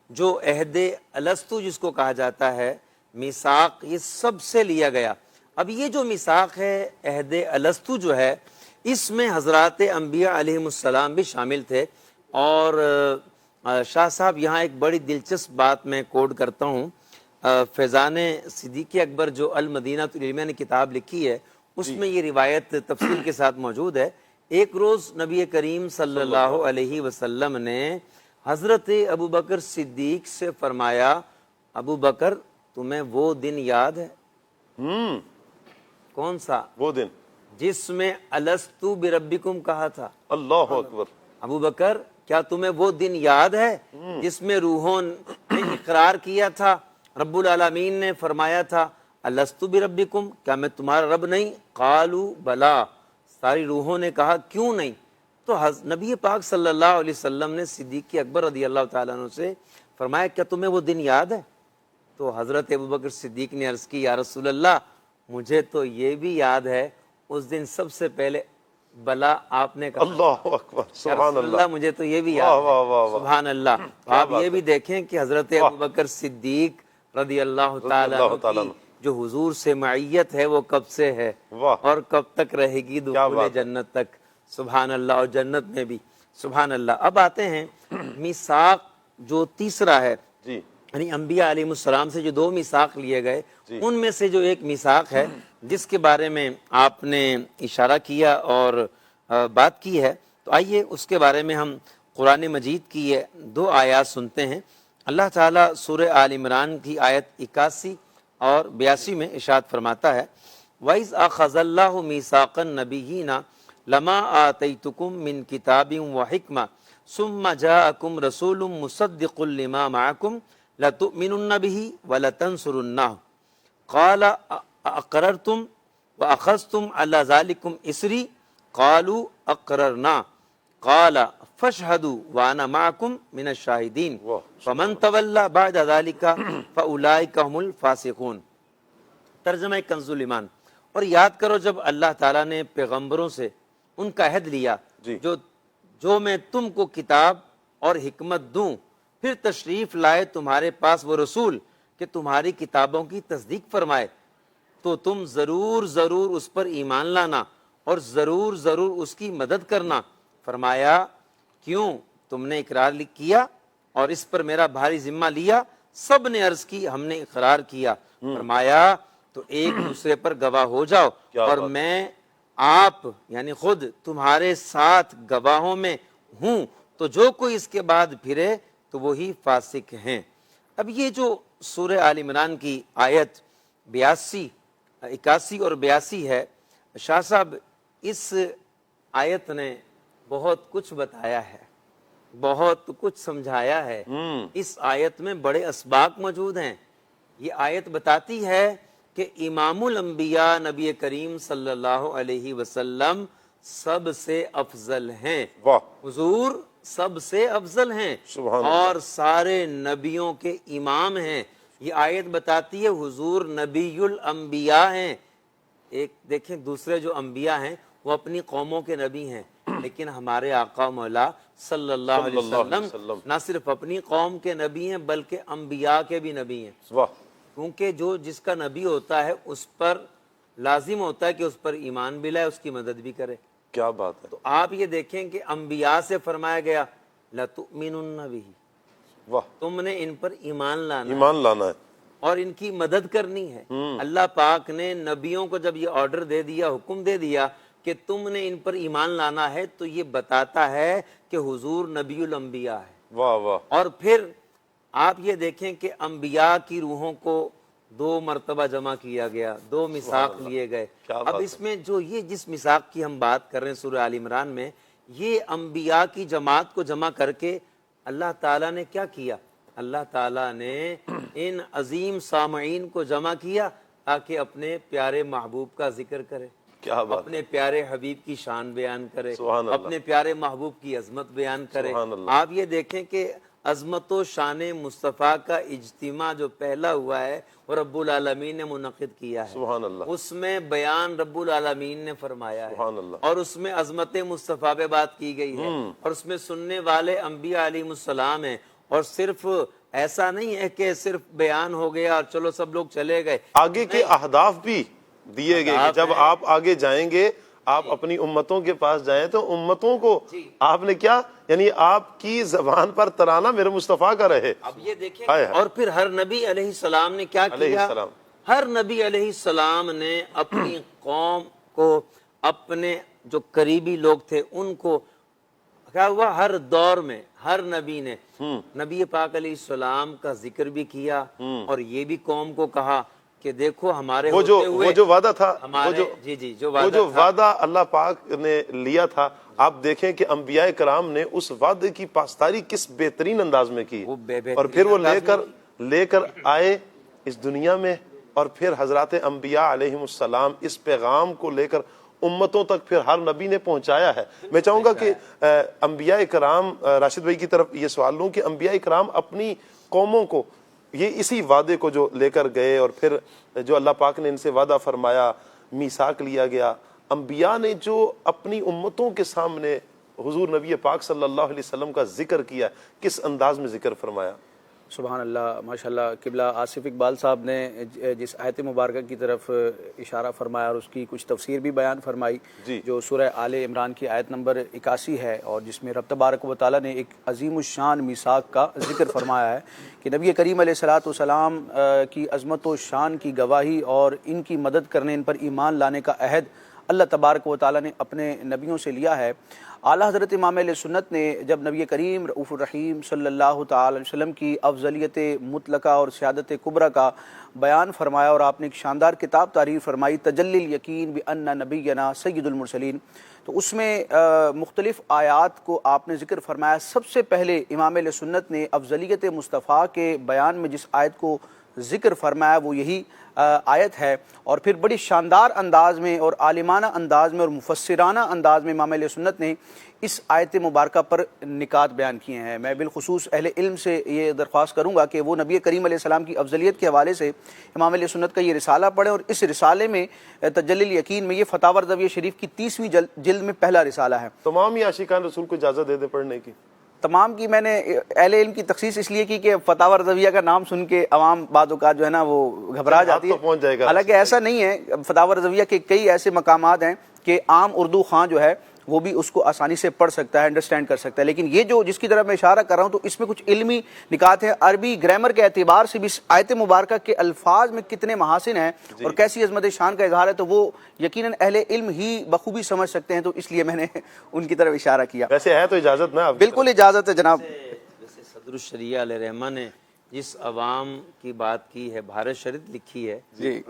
جو عہد الستو جس کو کہا جاتا ہے میثاق, یہ سب سے لیا گیا. اب یہ جو میثاق ہے عہد الستو جو ہے, اس میں حضرات انبیاء علیہ السلام بھی شامل تھے. اور شاہ صاحب یہاں ایک بڑی دلچسپ بات میں کوڈ کرتا ہوں, فیضان صدیق اکبر جو المدینہ العلمیہ نے کتاب لکھی ہے اس میں یہ روایت تفصیل کے ساتھ موجود ہے. ایک روز نبی کریم صلی اللہ علیہ وسلم نے حضرت ابو بکر صدیق سے فرمایا, ابو بکر تمہیں وہ دن یاد ہے؟ کون سا؟ وہ دن جس میں الستو بربکم کہا تھا. اللہ اکبر. ابو بکر کیا تمہیں وہ دن یاد ہے جس میں روحوں نے اقرار کیا تھا, رب العالمین نے فرمایا تھا الستو بربکم, کیا میں تمہارا رب نہیں؟ قالوا بلا, ساری روحوں نے کہا کیوں نہیں. تو نبی پاک صلی اللہ علیہ وسلم نے صدیق اکبر رضی اللہ تعالیٰ عنہ سے فرمایا کیا تمہیں وہ دن یاد ہے؟ تو حضرت ابوبکر صدیق نے عرض کی یا رسول اللہ مجھے تو یہ بھی یاد ہے, اس دن سب سے پہلے بلا آپ نے کہا. اللہ اکبر, سبحان اللہ. مجھے تو یہ بھی یاد ہے. سبحان اللہ. آپ یہ بھی دیکھیں کہ حضرت ابوبکر صدیق رضی اللہ تعالیٰ عنہ جو حضور سے معیت ہے وہ کب سے ہے اور کب تک رہے گی دخول جنت تک. سبحان اللہ. اور جنت میں بھی سبحان اللہ. اب آتے ہیں میثاق جو تیسرا ہے, یعنی انبیاء علیہ السلام سے جو دو میثاق لیے گئے ان میں سے جو ایک میثاق ہے جس کے بارے میں آپ نے اشارہ کیا اور بات کی ہے تو آئیے اس کے بارے میں ہم قرآن مجید کی یہ 2 آیات سنتے ہیں۔ اللہ تعالیٰ سورہ آل عمران کی آیت 81 اور 82 میں ارشاد فرماتا ہے وَإِذْ أَخَذَ اللَّهُ مِيثَاقَ النَّبِيِّينَ لَمَا آتَيْتُكُم مِّن كِتَابٍ وَحِكْمَةٍ ثُمَّ جَاءَكُمْ رَسُولٌ مُّصَدِّقٌ لِّمَا مَعَكُمْ لَتُؤْمِنُنَّ بِهِ وَلَتَنصُرُنَّهُ قَالَ أَأَقْرَرْتُمْ وَأَخَذْتُمْ عَلَى ذَلِكُمْ إِصْرِي قَالُوا أَقْرَرْنَا قَالَ فَاشْهَدُوا وَأَنَا مَعَكُمْ مِنَ الشَّاهِدِينَ فَمَن تَوَلَّىٰ بَعْدَ ذَلِكَ فَأُولَٰئِكَ هُمُ الْفَاسِقُونَ۔ ترجمہ کنز الایمان۔ اور یاد کرو جب اللہ تعالیٰ نے پیغمبروں سے ان کا عہد لیا جو میں تم کو کتاب اور حکمت دوں، پھر تشریف لائے تمہارے پاس وہ رسول کہ تمہاری کتابوں کی تصدیق فرمائے، تو تم ضرور ضرور اس پر ایمان لانا اور ضرور ضرور اس کی مدد کرنا۔ فرمایا کیوں تم نے اقرار کیا اور اس پر میرا بھاری ذمہ لیا؟ سب نے عرض کی ہم نے اقرار کیا۔ فرمایا تو ایک دوسرے پر گواہ ہو جاؤ اور میں آپ یعنی خود تمہارے ساتھ گواہوں میں ہوں، تو جو کوئی اس کے بعد پھرے تو وہی فاسق ہیں۔ اب یہ جو سورہ آل عمران کی آیت 81 اور 82 ہے، شاہ صاحب اس آیت نے بہت کچھ بتایا ہے، بہت کچھ سمجھایا ہے۔ اس آیت میں بڑے اسباق موجود ہیں۔ یہ آیت بتاتی ہے کہ امام الانبیاء نبی کریم صلی اللہ علیہ وسلم سب سے افضل ہیں، حضور سب سے افضل ہیں اور سارے نبیوں کے امام ہیں۔ یہ آیت بتاتی ہے حضور نبی الانبیاء ہیں۔ ایک دیکھیں دوسرے جو انبیاء ہیں وہ اپنی قوموں کے نبی ہیں، لیکن ہمارے آقا مولا صلی اللہ علیہ وسلم نہ صرف اپنی قوم کے نبی ہیں بلکہ انبیاء کے بھی نبی ہیں، کیونکہ جو جس کا نبی ہوتا ہے اس پر لازم ہوتا ہے کہ اس پر ایمان بھی لائے، اس کی مدد بھی کرے۔ کیا بات ہے! تو آپ یہ دیکھیں کہ انبیاء سے فرمایا گیا لَتُؤْمِنُنَّ بِهِ، تم نے ان پر ایمان لانا ہے اور ان کی مدد کرنی ہے۔ اللہ پاک نے نبیوں کو جب یہ آرڈر دے دیا، حکم دے دیا کہ تم نے ان پر ایمان لانا ہے، تو یہ بتاتا ہے کہ حضور نبی الانبیاء ہے۔ اور پھر آپ یہ دیکھیں کہ انبیاء کی روحوں کو 2 مرتبہ جمع کیا گیا، 2 میثاق لیے گئے۔ اب اس میں جو یہ جس میثاق کی ہم بات کر رہے ہیں سورہ آل عمران میں، یہ انبیاء کی جماعت کو جمع کر کے اللہ تعالیٰ نے کیا کیا؟ اللہ تعالیٰ نے ان عظیم سامعین کو جمع کیا تاکہ اپنے پیارے محبوب کا ذکر کرے، اپنے پیارے حبیب کی شان بیان کرے، اپنے پیارے محبوب کی عظمت بیان کرے۔ آپ یہ دیکھیں کہ عظمت و شان مصطفیٰ کا اجتماع جو پہلا ہوا ہے وہ رب العالمین نے منعقد کیا ہے، اس میں بیان رب العالمین نے فرمایا ہے، اور اس میں عظمت مصطفیٰ پہ بات کی گئی ہے، اور اس میں سننے والے انبیاء علیہ السلام ہیں۔ اور صرف ایسا نہیں ہے کہ صرف بیان ہو گیا اور چلو سب لوگ چلے گئے، آگے کے اہداف بھی دیے گئے کہ جب آپ آگے جائیں گے، آپ اپنی امتوں کے پاس جائیں تو امتوں کو آپ نے کیا، یعنی آپ کی زبان پر ترانہ میرے مصطفیٰ کا رہے۔ اب یہ دیکھیں اور پھر ہر نبی علیہ السلام نے کیا کیا؟ ہر نبی علیہ السلام نے اپنی قوم کو، اپنے جو قریبی لوگ تھے ان کو کیا ہوا، ہر دور میں ہر نبی نے نبی پاک علیہ السلام کا ذکر بھی کیا، اور یہ بھی قوم کو کہا کہ دیکھو ہمارے وہ جو وعدہ تھا، وہ جو وعدہ اللہ پاک نے لیا تھا، آپ دیکھیں کہ انبیاء کرام نے اس وعدے کی پاسداری کس بہترین انداز میں کی، اور پھر وہ لے کر آئے اس دنیا میں، اور پھر حضرات انبیاء علیہم السلام اس پیغام کو لے کر امتوں تک پھر ہر نبی نے پہنچایا ہے۔ میں چاہوں گا کہ انبیاء کرام، راشد بھائی کی طرف یہ سوال لوں کہ انبیاء کرام اپنی قوموں کو یہ اسی وعدے کو جو لے کر گئے، اور پھر جو اللہ پاک نے ان سے وعدہ فرمایا، میثاق لیا گیا، انبیاء نے جو اپنی امتوں کے سامنے حضور نبی پاک صلی اللہ علیہ وسلم کا ذکر کیا، کس انداز میں ذکر فرمایا؟ سبحان اللہ، ماشاءاللہ۔ قبلہ آصف اقبال صاحب نے جس آیت مبارکہ کی طرف اشارہ فرمایا اور اس کی کچھ تفسیر بھی بیان فرمائی، جو سورہ آل عمران کی آیت نمبر 81 ہے، اور جس میں رب تبارک و تعالیٰ نے ایک عظیم الشان میثاق کا ذکر فرمایا ہے کہ نبی کریم علیہ الصلوۃ والسلام کی عظمت و شان کی گواہی اور ان کی مدد کرنے، ان پر ایمان لانے کا عہد اللہ تبارک و تعالیٰ نے اپنے نبیوں سے لیا ہے۔ اعلیٰ حضرت امام اہل سنت نے جب نبی کریم رؤوف الرحیم صلی اللہ تعالی علیہ وسلم کی افضلیت مطلقہ اور سیادت کبریٰ کا بیان فرمایا اور آپ نے ایک شاندار کتاب تعریف فرمائی تجلی الیقین بان نبینا سید المرسلین، تو اس میں مختلف آیات کو آپ نے ذکر فرمایا۔ سب سے پہلے امام اہل سنت نے افضلیت مصطفیٰ کے بیان میں جس آیت کو ذکر فرمایا وہ یہی آیت ہے، اور پھر بڑی شاندار انداز میں اور عالمانہ انداز میں اور مفسرانہ انداز میں امام اہل سنت نے اس آیت مبارکہ پر نکات بیان کیے ہیں۔ میں بالخصوص اہل علم سے یہ درخواست کروں گا کہ وہ نبی کریم علیہ السلام کی افضلیت کے حوالے سے امام اہل سنت کا یہ رسالہ پڑھیں، اور اس رسالے میں تجلی الیقین میں یہ فتاوی رضویہ شریف کی 30ویں جلد میں پہلا رسالہ ہے۔ تمام ہی عاشقان رسول کو اجازت دے دیں پڑھنے کی؟ تمام کی میں نے اہل علم کی تخصیص اس لیے کی کہ فتاوی رضویہ کا نام سن کے عوام بعض اوقات جو ہے نا وہ گھبرا جاتی ہے، حالانکہ ایسا نہیں ہے۔ فتاوی رضویہ کے کئی ایسے مقامات ہیں کہ عام اردو خواں جو ہے وہ بھی اس کو آسانی سے پڑھ سکتا ہے، انڈرسٹینڈ کر سکتا ہے، لیکن یہ جو جس کی طرف میں اشارہ کر رہا ہوں تو اس میں کچھ علمی نکات ہیں۔ عربی گرامر کے اعتبار سے بھی اس آیت مبارکہ کے الفاظ میں کتنے محاسن ہیں اور کیسی عظمت شان کا اظہار ہے تو وہ یقیناً اہل علم ہی بخوبی سمجھ سکتے ہیں، تو اس لیے میں نے ان کی طرف اشارہ کیا۔ ویسے ہے تو اجازت نا؟ بالکل اجازت ہے جناب۔ جیسے صدر الشریعہ علیہ رحمہ نے جس عوام کی بات کی ہے، بھارت شریعت لکھی ہے،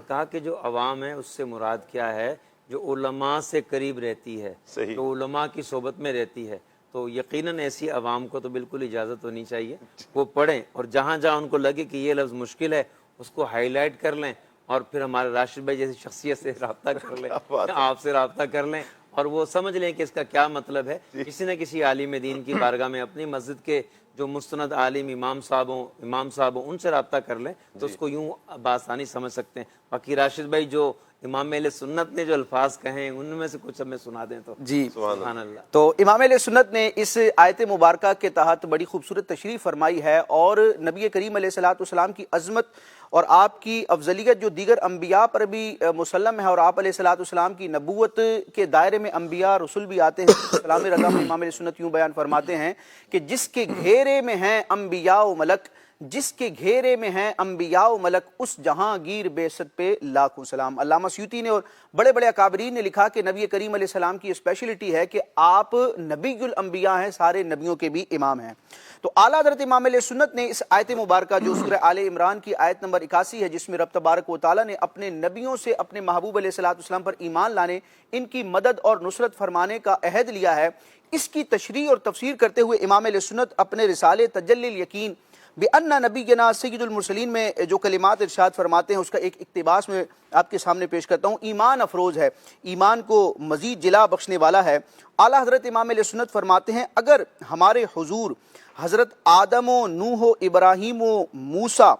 کہا کہ جو عوام ہے اس سے مراد کیا ہے؟ جو علماء سے قریب رہتی ہے، جو علماء کی صحبت میں رہتی ہے، تو یقیناً ایسی عوام کو تو بالکل اجازت ہونی چاہیے وہ پڑھیں، اور جہاں جہاں ان کو لگے کہ یہ لفظ مشکل ہے اس کو ہائی لائٹ کر لیں، اور پھر ہمارے راشد بھائی جیسی شخصیت سے رابطہ کر لیں، آپ سے رابطہ کر لیں اور وہ سمجھ لیں کہ اس کا کیا مطلب ہے۔ کسی نہ کسی عالم دین کی بارگاہ میں اپنی مسجد کے جو مستند عالم امام صاحب ہوں ان سے رابطہ کر لیں تو اس کو یوں بآسانی سمجھ سکتے ہیں۔ باقی راشد بھائی جو امام اہل سنت نے جو الفاظ کہیں ان میں سے کچھ ہمیں سنا دیں تو جی سبحان اللہ۔ تو امام اہل سنت نے اس آیت مبارکہ کے تحت بڑی خوبصورت تشریح فرمائی ہے، اور نبی کریم علیہ الصلوۃ والسلام کی عظمت اور آپ کی افضلیت جو دیگر انبیاء پر بھی مسلم ہے، اور آپ علیہ الصلوۃ والسلام کی نبوت کے دائرے میں انبیاء رسول بھی آتے ہیں۔ سلام رضا میں امام اہل سنت یوں بیان فرماتے ہیں کہ جس کے گھیرے میں ہیں انبیاء و ملک، جس کے گھیرے میں ہیں انبیاء و ملک، اس جہانگیر بیست پہ لاکھوں سلام۔ علامہ سیوطی نے اور بڑے بڑے اکابرین نے لکھا کہ نبی کریم علیہ السلام کی اسپیشلٹی ہے کہ آپ نبی الانبیاء ہیں، سارے نبیوں کے بھی امام ہیں۔ تو اعلیٰ حضرت امام علیہ سنت نے اس آیت مبارکہ جو سورہ آل عمران کی آیت نمبر 81 ہے، جس میں رب تبارک و تعالیٰ نے اپنے نبیوں سے اپنے محبوب علیہ الصلوۃ والسلام پر ایمان لانے، ان کی مدد اور نصرت فرمانے کا عہد لیا ہے، اس کی تشریح اور تفسیر کرتے ہوئے امام علیہ سنت اپنے رسالے تجلی الیقین بأن نبینا سید المرسلین میں جو کلمات ارشاد فرماتے ہیں اس کا ایک اقتباس میں آپ کے سامنے پیش کرتا ہوں۔ ایمان افروز ہے، ایمان کو مزید جلا بخشنے والا ہے۔ اعلیٰ حضرت امام علیہ سنت فرماتے ہیں اگر ہمارے حضور حضرت آدم و نوح و ابراہیم و موسیٰ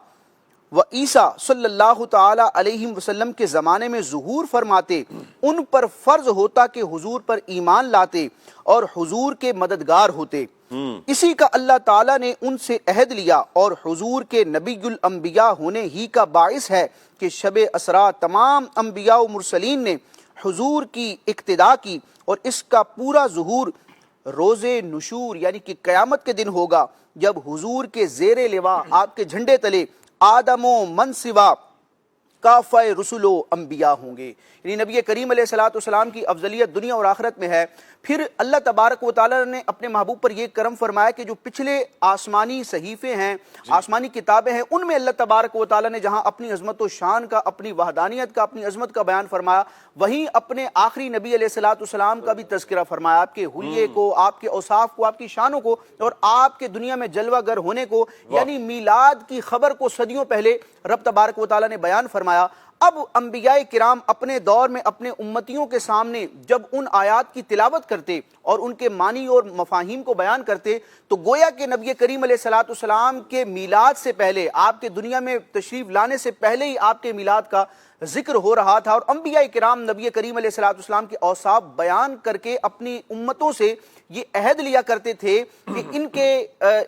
و عیسیٰ صلی اللہ تعالی علیہ وسلم کے زمانے میں ظہور فرماتے، ان پر فرض ہوتا کہ حضور پر ایمان لاتے اور حضور کے مددگار ہوتے۔ اسی کا اللہ تعالیٰ نے ان سے عہد لیا، اور حضور کے نبی الانبیاء ہونے ہی کا باعث ہے کہ شب اسرا تمام انبیاء و مرسلین نے حضور کی اقتداء کی، اور اس کا پورا ظہور روز نشور یعنی کہ قیامت کے دن ہوگا، جب حضور کے زیر لواء آپ کے جھنڈے تلے آدم و من سوا کافہ رسول و انبیاء ہوں گے۔ یعنی نبی کریم علیہ الصلوۃ والسلام کی افضلیت دنیا اور آخرت میں ہے۔ پھر اللہ تبارک و تعالیٰ نے اپنے محبوب پر یہ کرم فرمایا کہ جو پچھلے آسمانی صحیفے ہیں، آسمانی کتابیں ہیں، ان میں اللہ تبارک و تعالیٰ نے جہاں اپنی عظمت و شان کا، اپنی وحدانیت کا، اپنی عظمت کا بیان فرمایا، وہیں اپنے آخری نبی علیہ الصلوۃ والسلام کا بھی تذکرہ فرمایا، آپ کے حلیے کو، آپ کے اوصاف کو، آپ کی شانوں کو، اور آپ کے دنیا میں جلوہ گر ہونے کو، یعنی میلاد کی خبر کو صدیوں پہلے رب تبارک و تعالیٰ نے بیان فرمایا۔ اب انبیاء کرام اپنے دور میں اپنے امتیوں کے سامنے جب ان آیات کی تلاوت کرتے اور ان کے معنی اور مفاہیم کو بیان کرتے تو گویا کہ نبی کریم علیہ الصلوۃ والسلام کے میلاد سے پہلے، آپ کے دنیا میں تشریف لانے سے پہلے ہی آپ کے میلاد کا ذکر ہو رہا تھا، اور انبیاء کرام نبی کریم علیہ الصلوۃ والسلام کے اوصاف بیان کر کے اپنی امتوں سے یہ عہد لیا کرتے تھے کہ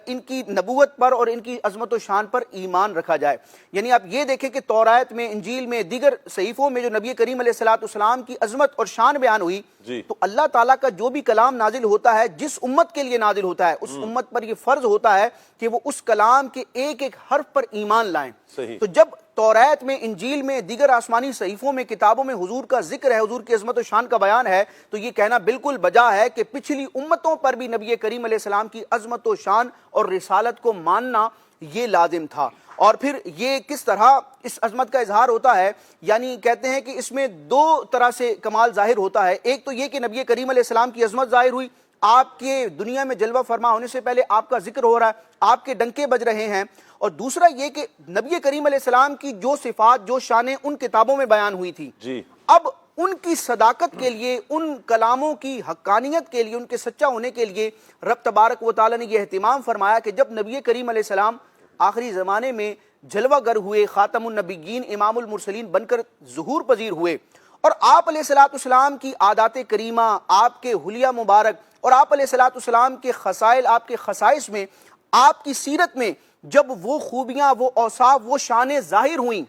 ان کی نبوت پر اور ان کی عظمت و شان پر ایمان رکھا جائے۔ یعنی آپ یہ دیکھیں کہ تورات میں، انجیل میں میں دیگر صحیفوں میں جو نبی کریم علیہ الصلوۃ والسلام کی عظمت اور شان بیان ہوئی تو اللہ تعالیٰ کا جو بھی کلام نازل ہوتا ہے جس امت کے لیے نازل ہوتا ہے اس امت پر یہ فرض ہوتا ہے کہ وہ اس کلام کے ایک ایک حرف پر ایمان لائیں. تو جب توریت میں، انجیل میں، دیگر آسمانی صحیفوں میں، کتابوں میں حضور کا ذکر ہے، حضور کی عظمت و شان کا بیان ہے، تو یہ کہنا بالکل بجا ہے کہ پچھلی امتوں پر بھی نبی کریم علیہ السلام کی عظمت و شان اور رسالت کو ماننا یہ لازم تھا. اور پھر یہ کس طرح اس عظمت کا اظہار ہوتا ہے، یعنی کہتے ہیں کہ اس میں دو طرح سے کمال ظاہر ہوتا ہے. ایک تو یہ کہ نبی کریم علیہ السلام کی عظمت ظاہر ہوئی، آپ کے دنیا میں جلوہ فرما ہونے سے پہلے آپ کا ذکر ہو رہا ہے، آپ کے ڈنکے بج رہے ہیں. اور دوسرا یہ کہ نبی کریم علیہ السلام کی جو صفات، جو شانیں ان کتابوں میں بیان ہوئی تھی، اب ان کی صداقت کے لیے، ان کلاموں کی حقانیت کے لیے، ان کے سچا ہونے کے لیے رب تبارک و تعالیٰ نے یہ اہتمام فرمایا کہ جب نبی کریم علیہ السلام آخری زمانے میں جلوہ گر ہوئے، خاتم النبیین، امام المرسلین بن کر ظہور پذیر ہوئے، اور آپ علیہ الصلوۃ والسلام کی عادات کریمہ، آپ کے حلیہ مبارک اور آپ علیہ الصلوۃ والسلام کے خصائل، آپ کے خصائص میں، آپ کی سیرت میں جب وہ خوبیاں، وہ اوصاف، وہ شانیں ظاہر ہوئیں،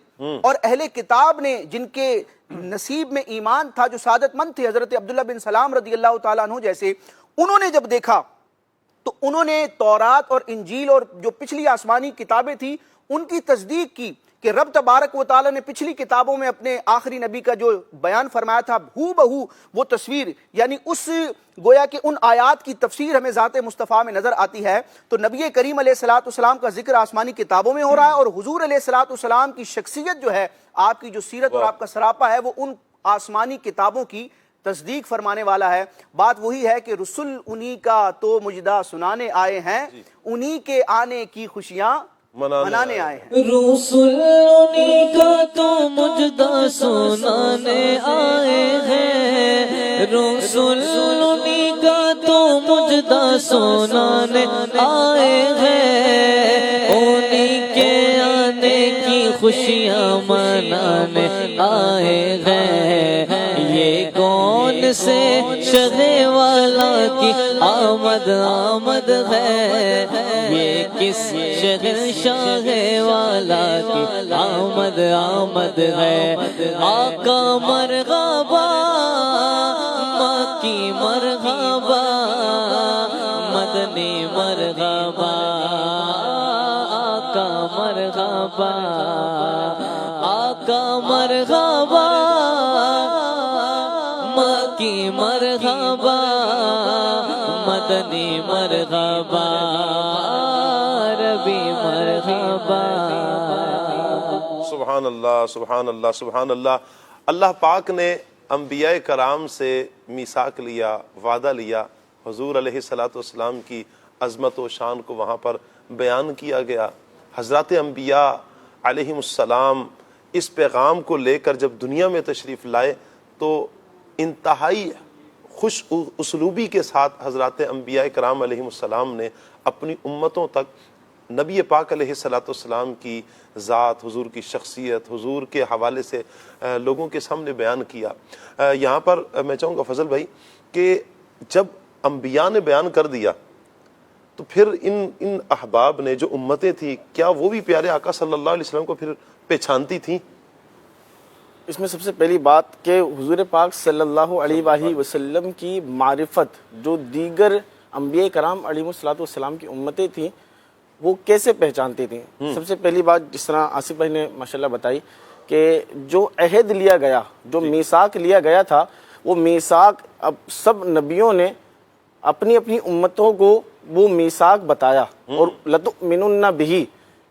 اور اہل کتاب نے جن کے نصیب میں ایمان تھا، جو سعادت مند تھے، حضرت عبداللہ بن سلام رضی اللہ تعالیٰ عنہ جیسے، انہوں نے جب دیکھا تو انہوں نے تورات اور انجیل اور جو پچھلی آسمانی کتابیں تھیں ان کی تصدیق کی کہ رب تبارک و تعالیٰ نے پچھلی کتابوں میں اپنے آخری نبی کا جو بیان فرمایا تھا ہو بہو وہ تصویر، یعنی اس گویا کہ ان آیات کی تفسیر ہمیں ذات مصطفیٰ میں نظر آتی ہے. تو نبی کریم علیہ الصلوۃ والسلام کا ذکر آسمانی کتابوں میں ہو رہا ہے، اور حضور علیہ الصلوۃ والسلام کی شخصیت جو ہے، آپ کی جو سیرت اور آپ کا سراپا ہے، وہ ان آسمانی کتابوں کی تصدیق فرمانے والا ہے. بات وہی ہے کہ رسول انہی کا تو مجدہ سنانے آئے ہیں، انہی کے آنے کی خوشیاں منانے آئے ہیں. رسول انہی کا تو مجدہ سنانے آئے ہیں، رسول انہی کا تو مجدہ سنانے آئے ہیں، انہی کے آنے کی خوشیاں منانے آئے ہیں. یہ کون سے شہے والا کی آمد آمد ہے، یہ کس شہر شاہ والا کی آمد آمد ہے. آقا مرحبا، ماں کی مرحبا، مدنی مرحبا، آقا مرحبا، آقا مرحبا، ماں کی مرحبا، مدنی مرحبا، ربی مرحبا. سبحان اللہ، سبحان اللہ، سبحان اللہ. اللہ پاک نے انبیاء کرام سے میثاق لیا، وعدہ لیا، حضور علیہ الصلوۃ والسلام کی عظمت و شان کو وہاں پر بیان کیا گیا. حضرات انبیاء علیہم السلام اس پیغام کو لے کر جب دنیا میں تشریف لائے تو انتہائی خوش اسلوبی کے ساتھ حضرات انبیاء کرام علیہم السلام نے اپنی امتوں تک نبی پاک علیہ الصلوۃ والسلام کی ذات، حضور کی شخصیت، حضور کے حوالے سے لوگوں کے سامنے بیان کیا. یہاں پر میں چاہوں گا فضل بھائی کہ جب انبیاء نے بیان کر دیا تو پھر ان احباب نے، جو امتیں تھیں، کیا وہ بھی پیارے آقا صلی اللہ علیہ وسلم کو پھر پہچانتی تھیں؟ اس میں سب سے پہلی بات کہ حضور پاک صلی اللہ علیہ وآلہ وسلم کی معرفت جو دیگر انبیاء کرام علیہ الصلوۃ والسلام کی امتیں تھیں وہ کیسے پہچانتی تھیں. سب سے پہلی بات جس طرح آصف بھائی نے ماشاءاللہ بتائی کہ جو عہد لیا گیا، جو میثاق لیا گیا تھا، وہ میثاق اب سب نبیوں نے اپنی اپنی امتوں کو وہ میثاق بتایا، اور لَتُؤْمِنُنَّ بِهِ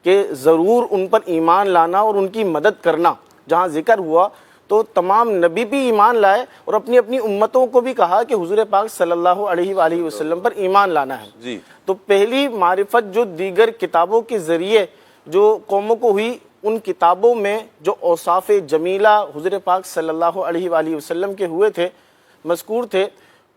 کہ ضرور ان پر ایمان لانا اور ان کی مدد کرنا. جہاں ذکر ہوا تو تمام نبی بھی ایمان لائے اور اپنی اپنی امتوں کو بھی کہا کہ حضور پاک صلی اللہ علیہ وآلہ وسلم پر ایمان لانا ہے. تو پہلی معرفت جو دیگر کتابوں کے ذریعے جو قوموں کو ہوئی، ان کتابوں میں جو اوصاف جمیلہ حضور پاک صلی اللہ علیہ وآلہ وسلم کے ہوئے تھے، مذکور تھے،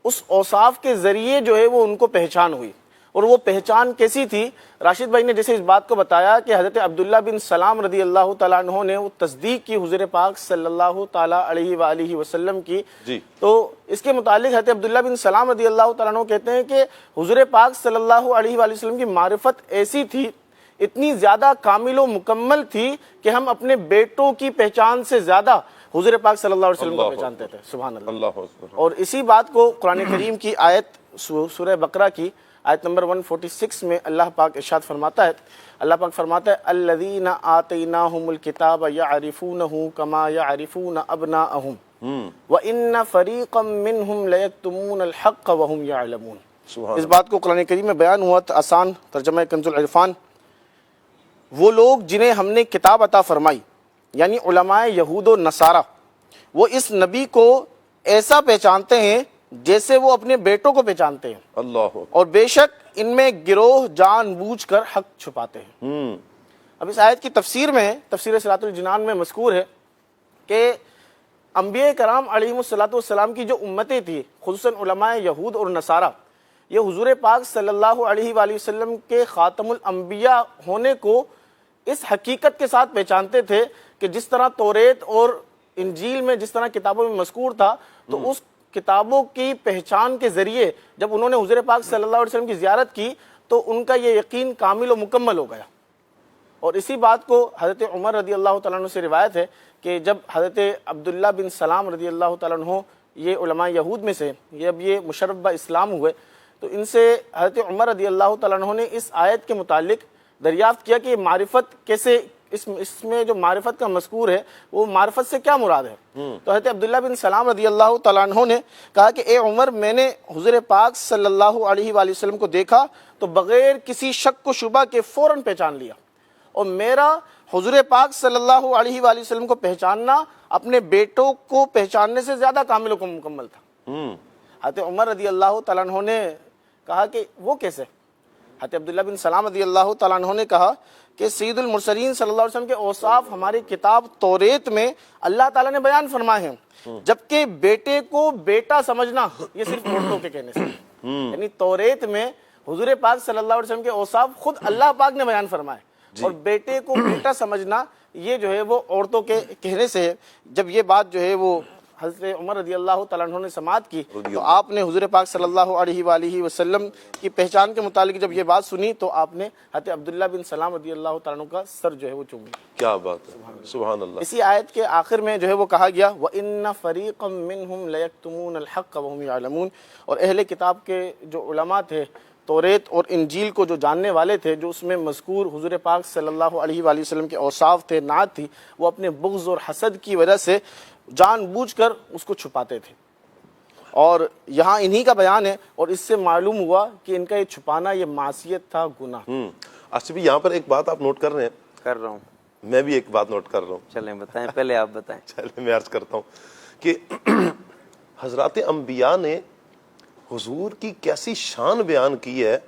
اس اوصاف کے ذریعے جو ہے وہ ان کو پہچان ہوئی. اور وہ پہچان کیسی تھی؟ راشد بھائی نے جیسے اس بات کو بتایا کہ حضرت عبداللہ بن سلام رضی اللہ تعالیٰ عنہ نے وہ تصدیق کی حضور پاک صلی اللہ تعالیٰ علیہ وآلہ وسلم کی. تو اس کے متعلق حضرت عبداللہ بن سلام رضی اللہ تعالیٰ عنہ کہتے ہیں کہ حضور پاک صلی اللہ علیہ وآلہ وسلم کی معرفت ایسی تھی، اتنی زیادہ کامل و مکمل تھی کہ ہم اپنے بیٹوں کی پہچان سے زیادہ حضور پاک صلی اللہ علیہ وسلم کو پہچانتے تھے. سبحان اللہ. اللہ اکبر. اور اسی بات کو قرآن کریم کی آیت سورہ بقرہ کی آیت نمبر 146 میں اللہ پاک ارشاد فرماتا ہے. اللہ پاک فرماتا ہے الذین آتیناہم الکتاب یعرفونہ کما یعرفون ابناءہم وَإِنَّ فَرِيقًا مِّنْهُمْ لَيَكْتُمُونَ الْحَقَّ وَهُمْ يَعْلَمُونَ. اس بات کو قرآن کریم میں بیان ہوا تھا. آسان ترجمہ کنز العرفان. وہ لوگ جنہیں ہم نے کتاب عطا فرمائی یعنی علماء یہود و نصارہ، وہ اس نبی کو ایسا پہچانتے ہیں جیسے وہ اپنے بیٹوں کو پہچانتے ہیں، اللہ اور بے شک ان میں گروہ جان بوجھ کر حق چھپاتے ہیں. اب اس آیت کی تفسیر میں تفسیر صراط الجنان میں مذکور ہے کہ انبیاء کرام علیہم الصلوۃ والسلام کی جو امتیں تھیں، خصوصاً علماء یہود اور نصارہ، یہ حضور پاک صلی اللہ علیہ وآلہ وسلم کے خاتم الانبیاء ہونے کو اس حقیقت کے ساتھ پہچانتے تھے کہ جس طرح توریت اور انجیل میں جس طرح کتابوں میں مذکور تھا، تو اس کتابوں کی پہچان کے ذریعے جب انہوں نے حضور پاک صلی اللہ علیہ وسلم کی زیارت کی تو ان کا یہ یقین کامل و مکمل ہو گیا. اور اسی بات کو حضرت عمر رضی اللہ تعالیٰ عنہ سے روایت ہے کہ جب حضرت عبداللہ بن سلام رضی اللہ تعالیٰ عنہ یہ علماء یہود میں سے جب یہ مشرف با اسلام ہوئے تو ان سے حضرت عمر رضی اللہ تعالیٰ عنہ نے اس آیت کے متعلق دریافت کیا کہ معرفت کیسے، اس میں جو معرفت کا مذکور ہے وہ معرفت سے کیا مراد ہے. تو حضرت عبداللہ بن سلام رضی اللہ تعالیٰ عنہ نے کہا کہ اے عمر، میں نے حضور پاک صلی اللہ علیہ وآلہ وسلم کو دیکھا تو بغیر کسی شک و شبہ کے فوراً پہچان لیا، اور میرا حضور پاک صلی اللہ علیہ وآلہ وسلم کو پہچاننا اپنے بیٹوں کو پہچاننے سے زیادہ کامل و مکمل تھا. حضرت عمر رضی اللہ تعالیٰ عنہ نے کہا کہ وہ کیسے؟ حضرت عبداللہ بن سلام رضی اللہ تعالیٰ عنہ نے کہا کہ سید المرسلین صلی اللہ علیہ وسلم کے اوصاف ہماری کتاب توریت میں اللہ تعالیٰ نے بیان فرمائے ہیں، جبکہ بیٹے کو بیٹا سمجھنا یہ صرف عورتوں کے کہنے سے. یعنی توریت میں حضور پاک صلی اللہ علیہ وسلم کے اوصاف خود اللہ پاک نے بیان فرمائے، اور بیٹے کو بیٹا سمجھنا یہ جو ہے وہ عورتوں کے کہنے سے ہے. جب یہ بات جو ہے وہ حضرت عمر رضی اللہ تعالیٰ عنہ نے سماعت کی تو آپ نے حضور پاک صلی اللہ علیہ وآلہ وسلم کی پہچان کے متعلق جب یہ بات سنی تو آپ نے حضرت عبداللہ بن سلام رضی اللہ تعالیٰ عنہ کا سر جو ہے وہ چوم لیا. کیا بات ہے، سبحان اللہ. اسی آیت کے آخر میں جو ہے وہ کہا گیا وَإِنَّ فَرِيقًا مِّنْهُمْ لَيَكْتُمُونَ الْحَقَّ وَهُمْ يَعْلَمُونَ. اور اہل کتاب کے جو علماء تھے، توریت اور انجیل کو جو جاننے والے تھے، جو اس میں مذکور حضور پاک صلی اللہ علیہ وآلہ وسلم کے اوصاف تھے، نعت تھی، وہ اپنے بغض اور حسد کی وجہ سے جان بوجھ کر اس کو چھپاتے تھے. اور یہاں انہی کا بیان ہے، اور اس سے معلوم ہوا کہ ان کا یہ چھپانا یہ معصیت تھا، گناہ. اچھا بھی یہاں پر ایک بات آپ نوٹ کر رہے ہیں؟ کر رہا ہوں. میں بھی ایک بات نوٹ کر رہا ہوں. چلیں بتائیں، پہلے آپ بتائیں. چلیں میں عرض کرتا ہوں کہ حضرات انبیاء نے حضور کی کیسی شان بیان کی ہے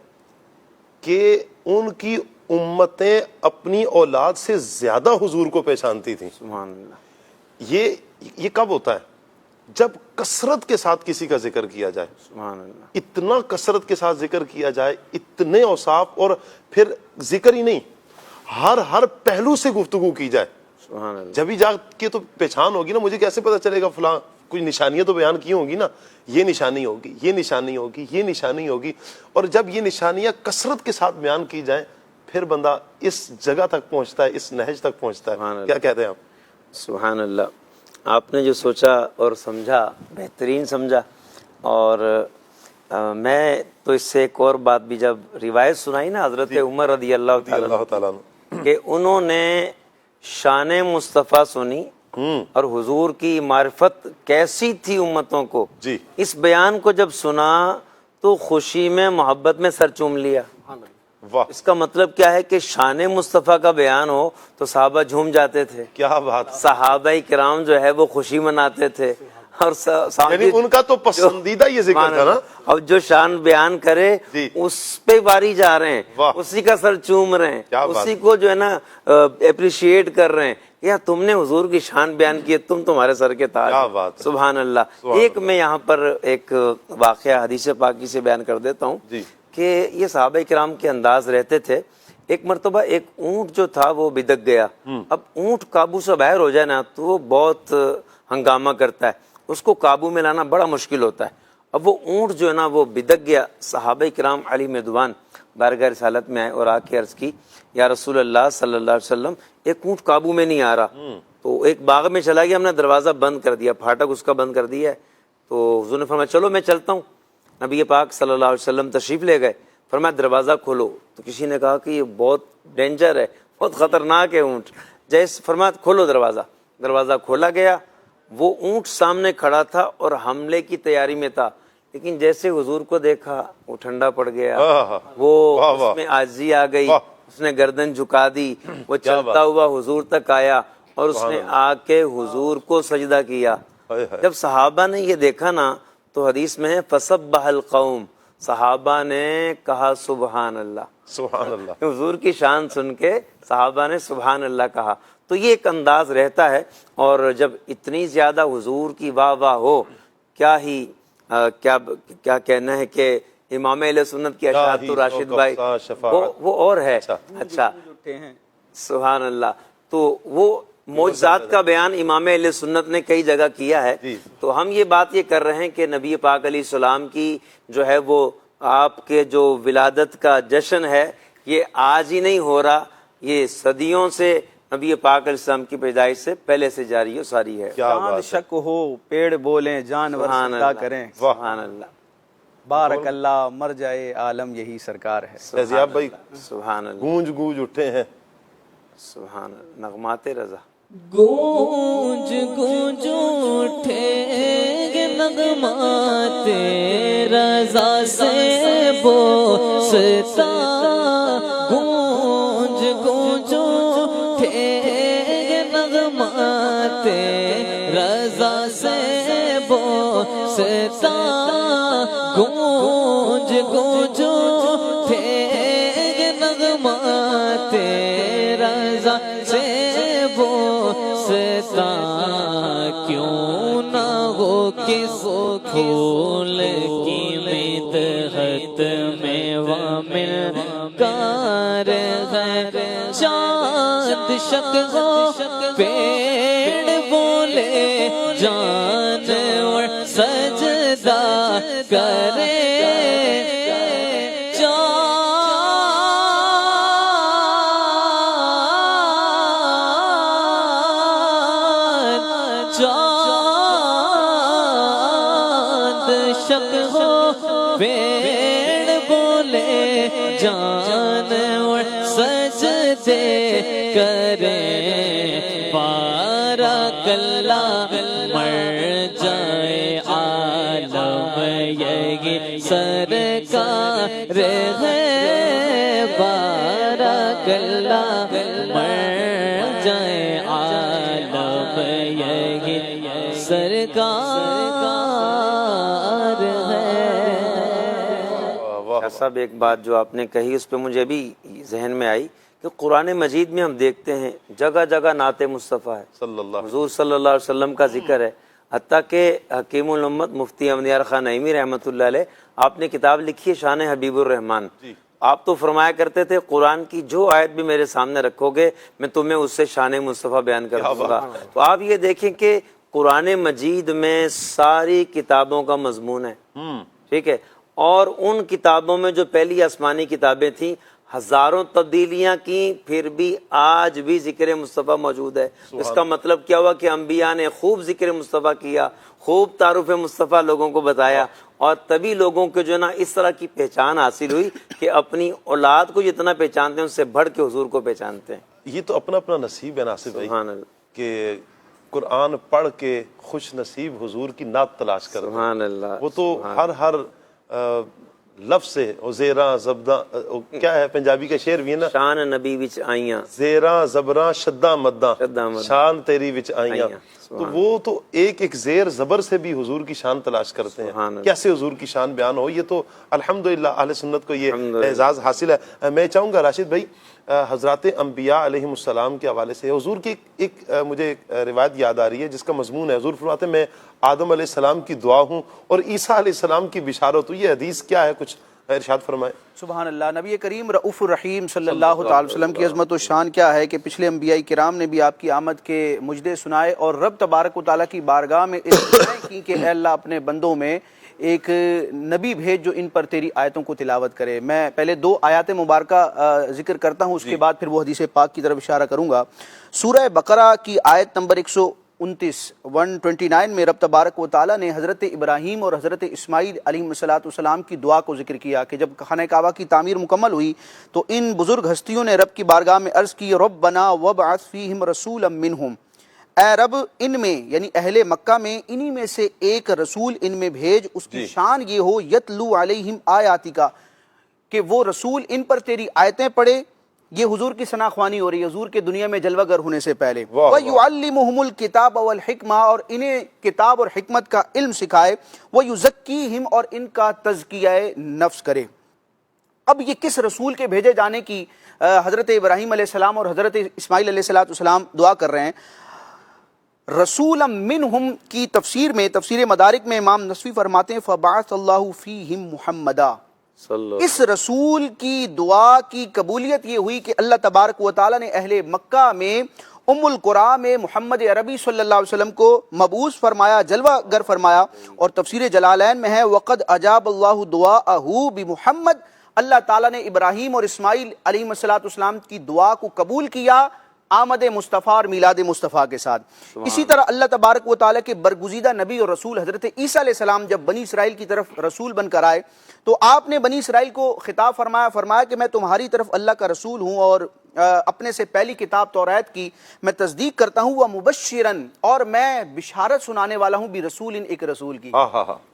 کہ ان کی امتیں اپنی اولاد سے زیادہ حضور کو پہچانتی تھیں. سبحان اللہ. یہ کب ہوتا ہے؟ جب کثرت کے ساتھ کسی کا ذکر کیا جائے. سبحان اللہ. اتنا کثرت کے ساتھ ذکر کیا جائے، اتنے اوصاف، اور پھر ذکر ہی نہیں، ہر پہلو سے گفتگو کی جائے. سبحان اللہ. جبھی جا کے تو پہچان ہوگی نا. مجھے کیسے پتا چلے گا فلاں؟ کچھ نشانیاں تو بیان کی ہوں گی نا، یہ نشانی ہوگی، یہ نشانی ہوگی، یہ نشانی ہوگی. اور جب یہ نشانیاں کثرت کے ساتھ بیان کی جائیں پھر بندہ اس جگہ تک پہنچتا ہے، اس نہج تک پہنچتا ہے. کیا کہتے ہیں آپ؟ سبحان اللہ. آپ نے جو سوچا اور سمجھا بہترین سمجھا. اور میں تو اس سے ایک اور بات بھی جب روایت سنائی نا حضرت عمر رضی اللہ تعالیٰ کہ انہوں نے شان مصطفیٰ سنی اور حضور کی معرفت کیسی تھی امتوں کو، جی اس بیان کو جب سنا تو خوشی میں محبت میں سر چوم لیا. واہ، اس کا مطلب کیا ہے کہ شان مصطفیٰ کا بیان ہو تو صحابہ جھوم جاتے تھے. کیا بات. صحابہ کرام جو ہے وہ خوشی مناتے تھے، اور یعنی ان کا تو پسندیدہ یہ ذکر تھا نا. اب جو شان بیان کرے اس پہ باری جا رہے ہیں، اسی کا سر چوم رہے ہیں، اسی کو جو ہے نا اپریشیٹ کر رہے ہیں. یا تم نے حضور کی شان بیان کی، تمہارے سر کے تاج. سبحان اللہ. ایک میں یہاں پر ایک واقعہ حدیث پاکی سے بیان کر دیتا ہوں کہ یہ صحابہ کرام کے انداز رہتے تھے. ایک مرتبہ ایک اونٹ جو تھا وہ بدک گیا. اب اونٹ قابو سے باہر ہو جائے نا تو وہ بہت ہنگامہ کرتا ہے، اس کو قابو میں لانا بڑا مشکل ہوتا ہے. اب وہ اونٹ جو ہے نا وہ بدک گیا. صحابہ کرام علی مردوان بارگاہ رسالت میں آئے اور آ کے عرض کی یا رسول اللہ صلی اللہ علیہ وسلم ایک اونٹ قابو میں نہیں آ رہا. تو ایک باغ میں چلا گیا, ہم نے دروازہ بند کر دیا, پھاٹک اس کا بند کر دیا ہے. تو حضور نے فرمایا چلو میں چلتا ہوں. نبی پاک صلی اللہ علیہ وسلم تشریف لے گئے, فرمایا دروازہ کھولو. تو کسی نے کہا کہ یہ بہت ڈینجر ہے, بہت خطرناک ہے اونٹ. جیسے فرمایا کھولو دروازہ. دروازہ کھولا گیا, وہ اونٹ سامنے کھڑا تھا اور حملے کی تیاری میں تھا, لیکن جیسے حضور کو دیکھا وہ ٹھنڈا پڑ گیا, وہ اس میں عاجزی آ گئی, اس نے گردن جھکا دی, وہ چلتا ہوا حضور تک آیا اور اس نے آ کے حضور کو سجدہ کیا. جب صحابہ نے یہ دیکھا نا تو حدیث میں ہے فسبح القوم, صحابہ نے کہا سبحان اللہ. سبحان اللہ. حضور کی شان سن کے صحابہ نے سبحان اللہ کہا. تو یہ ایک انداز رہتا ہے, اور جب اتنی زیادہ حضور کی واہ واہ ہو, کیا ہی کیا کہنا ہے کہ امام اہل سنت کی اشاعت تو راشد بھائی وہ اور ہے. اچھا سبحان اللہ. تو وہ معجزات کا بیان امام اہل سنت نے کئی جگہ کیا ہے. تو ہم یہ بات یہ کر رہے ہیں کہ نبی پاک علیہ السلام کی جو ہے وہ آپ کے جو ولادت کا جشن ہے یہ آج ہی نہیں ہو رہا, یہ صدیوں سے نبی پاک علیہ السلام کی پیدائش سے پہلے سے جاری و ساری ہے. چاند شک ہو پیڑ بولیں جانور صدا کریں, سبحان اللہ, بارک اللہ, مر جائے عالم یہی سرکار ہے. فیضیاب بھائی سبحان اللہ, گونج گونج اٹھے ہیں. سبحان اللہ. نغمات رضا. گونج گونج اٹھے گے نغمات رضا سے بوستا, گونج گونج اٹھے گے نغمات رضا سے بوستا, گونج گونج اٹھے گے نغمات رضا سے بوستا, کیوں نہ ہو کس پھول کی مدحت میں وامل کار ہے. چاند شک ہو پیڑ بولے جانور سجدہ کرے, شک ہو پیڑ بولے جانور سجدے کریں, بارک اللہ مر جائے عالم یہی سرکار ہے, بارک اللہ مر جائے عالم یہی سرکار ہے. صاحب ایک بات جو آپ نے کہی اس پہ مجھے بھی ذہن میں آئی کہ قرآن مجید میں ہم دیکھتے ہیں جگہ جگہ نعت مصطفیٰ ہے, صلی اللہ حضور صلی اللہ علیہ وسلم کا ذکر ہے. حتیٰ کہ حکیم الامت مفتی احمد یار خان نعیمی رحمۃ اللہ علیہ, آپ نے کتاب لکھی ہے شان حبیب الرحمان. آپ تو فرمایا کرتے تھے قرآن کی جو آیت بھی میرے سامنے رکھو گے میں تمہیں اس سے شان مصطفیٰ بیان کر دوں گا. تو آپ یہ دیکھیں کہ قرآن مجید میں ساری کتابوں کا مضمون ہے, ٹھیک ہے, اور ان کتابوں میں جو پہلی آسمانی کتابیں تھیں ہزاروں تبدیلیاں کی, پھر بھی آج بھی ذکر مصطفیٰ موجود ہے. اس کا مطلب کیا ہوا کہ انبیاء نے خوب ذکر مصطفیٰ کیا, خوب تعارف مصطفیٰ لوگوں کو بتایا, اور تبھی لوگوں کو جو ہے نا اس طرح کی پہچان حاصل ہوئی کہ اپنی اولاد کو جتنا پہچانتے ہیں اس سے بڑھ کے حضور کو پہچانتے ہیں. یہ تو اپنا اپنا نصیب ہے ناصر بھائی سبحان اللہ, کہ قرآن پڑھ کے خوش نصیب حضور کی نعت تلاش کر. سبحان اللہ. وہ تو ہر لفظ سے زیراں زبداں, کیا ہے پنجابی کا شعر بھی ہے نا, شان نبی وچ آئیاں زیراں زبراں شداں مداں شان تیری وچ آئیاں. تو وہ تو ایک ایک زیر زبر سے بھی حضور کی شان تلاش کرتے ہیں, کیسے حضور کی شان بیان ہو. یہ تو الحمدللہ اہل سنت کو یہ اعزاز حاصل ہے. میں چاہوں گا راشد بھائی حضرات انبیاء علیہم السلام کے حوالے سے حضور کی ایک مجھے روایت یاد آ رہی ہے جس کا مضمون ہے, حضور فرماتے ہیں میں آدم علیہ السلام کی دعا ہوں اور عیسیٰ علیہ السلام کی بشارت ہوں. یہ حدیث کیا ہے, کچھ ارشاد فرمائیں۔ سبحان اللہ۔ نبی کریم رؤوف الرحیم صلی اللہ تعالی وسلم کی عظمت و شان کیا ہے کہ پچھلے انبیاء کرام نے بھی آپ کی آمد کے مجدے سنائے اور رب تبارک و تعالیٰ کی بارگاہ میں دعائیں کی کہ اے اللہ اپنے بندوں میں ایک نبی بھیج جو ان پر تیری آیتوں کو تلاوت کرے۔ میں پہلے 2 آیات مبارکہ ذکر کرتا ہوں، اس کے بعد پھر وہ حدیث پاک کی طرف اشارہ کروں گا۔ سورہ بقرہ کی آیت نمبر 129 میں رب تبارک و تعالیٰ نے حضرت ابراہیم اور حضرت اسماعیل علیہ السلام کی دعا کو ذکر کیا کہ جب خانہ کعبہ کی تعمیر مکمل ہوئی تو ان بزرگ ہستیوں نے رب کی بارگاہ میں عرض کی ربنا وابعث فیہم رسولا منہم، اے رب ان میں یعنی اہل مکہ میں انہی میں سے ایک رسول ان میں بھیج، اس کی شان یہ ہو یتلو علیہم آیاتکا کہ وہ رسول ان پر تیری آیتیں پڑھے۔ یہ حضور کی ثناخوانی ہو رہی ہے حضور کے دنیا میں جلوہ گر ہونے سے پہلے۔ وَيُعَلِّمُهُمُ الْكِتَابَ وَالْحِکْمَةَ اور انہیں کتاب اور حکمت کا علم سکھائے، وَيُزَكِّيهِمْ اور ان کا تزکیہ نفس کرے۔ اب یہ کس رسول کے بھیجے جانے کی حضرت ابراہیم علیہ السلام اور حضرت اسماعیل علیہ السلام دعا کر رہے ہیں؟ رسولا منہم کی تفسیر میں تفسیر مدارک میں امام نصفی فرماتے ہیں فبعث اللہ فیہم محمدا، اس رسول کی دعا کی قبولیت یہ ہوئی کہ اللہ تبارک و تعالیٰ نے اہل مکہ میں ام القریٰ میں محمد عربی صلی اللہ علیہ وسلم کو مبعوث فرمایا، جلوہ گر فرمایا۔ اور تفسیر جلالین میں ہے وقد اجاب اللہ دعاءہ بمحمد، اللہ تعالیٰ نے ابراہیم اور اسماعیل علیہ السلام کی دعا کو قبول کیا آمد مصطفیٰ اور میلاد مصطفیٰ کے ساتھ۔ اسی طرح اللہ تبارک و تعالیٰ کے برگزیدہ نبی اور رسول حضرت عیسیٰ علیہ السلام جب بنی اسرائیل کی طرف رسول بن کر آئے تو آپ نے بنی اسرائیل کو خطاب فرمایا کہ میں تمہاری طرف اللہ کا رسول ہوں اور اپنے سے پہلی کتاب توریت کی میں تصدیق کرتا ہوں، ومبشراً اور میں بشارت سنانے والا ہوں برسول ایک رسول کی۔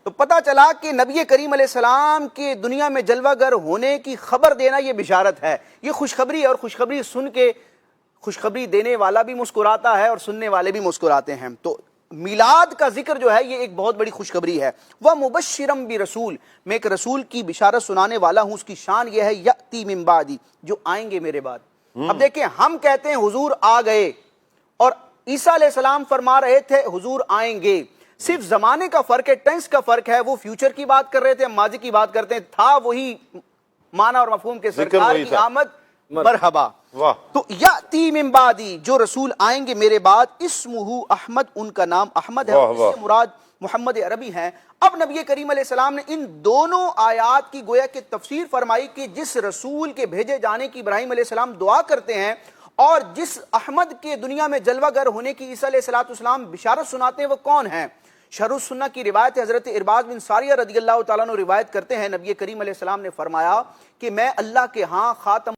تو پتہ چلا کہ نبی کریم علیہ السلام کے دنیا میں جلوہ گر ہونے کی خبر دینا یہ بشارت ہے، یہ خوشخبری ہے، اور خوشخبری سن کے خوشخبری دینے والا بھی مسکراتا ہے اور سننے والے بھی مسکراتے ہیں۔ تو میلاد کا ذکر جو ہے یہ ایک بہت بڑی خوشخبری ہے۔ وَمُبَشِّرًا بِرَسُول، میں ایک رسول کی بشارت سنانے والا ہوں، اس کی شان یہ ہے یأتی من بعدی، جو آئیں گے میرے بعد۔ اب دیکھیں ہم کہتے ہیں حضور آ گئے اور عیسیٰ علیہ السلام فرما رہے تھے حضور آئیں گے، صرف زمانے کا فرق ہے، ٹینس کا فرق ہے۔ وہ فیوچر کی بات کر رہے تھے، ہم ماضی کی بات کرتے ہیں، تھا وہی معنی اور مفہوم کے سرکار کی آمد مرحبا۔ تو یاتی من بعدی، جو رسول آئیں گے میرے بعد، اسمہ احمد، ان کا نام احمد ہے، اس سے مراد محمد عربی ہیں۔ اب نبی کریم علیہ السلام نے ان دونوں آیات کی گویا کہ تفسیر فرمائی کہ جس رسول کے بھیجے جانے کی ابراہیم علیہ السلام دعا کرتے ہیں اور جس احمد کے دنیا میں جلوہ گر ہونے کی عیسیٰ علیہ السلام بشارت سناتے ہیں وہ کون ہیں؟ شرح السنہ کی روایت ہے، حضرت ارباز بن ساریہ رضی اللہ تعالیٰ عنہ روایت کرتے ہیں نبی کریم علیہ السلام نے فرمایا کہ میں اللہ کے ہاں خاتم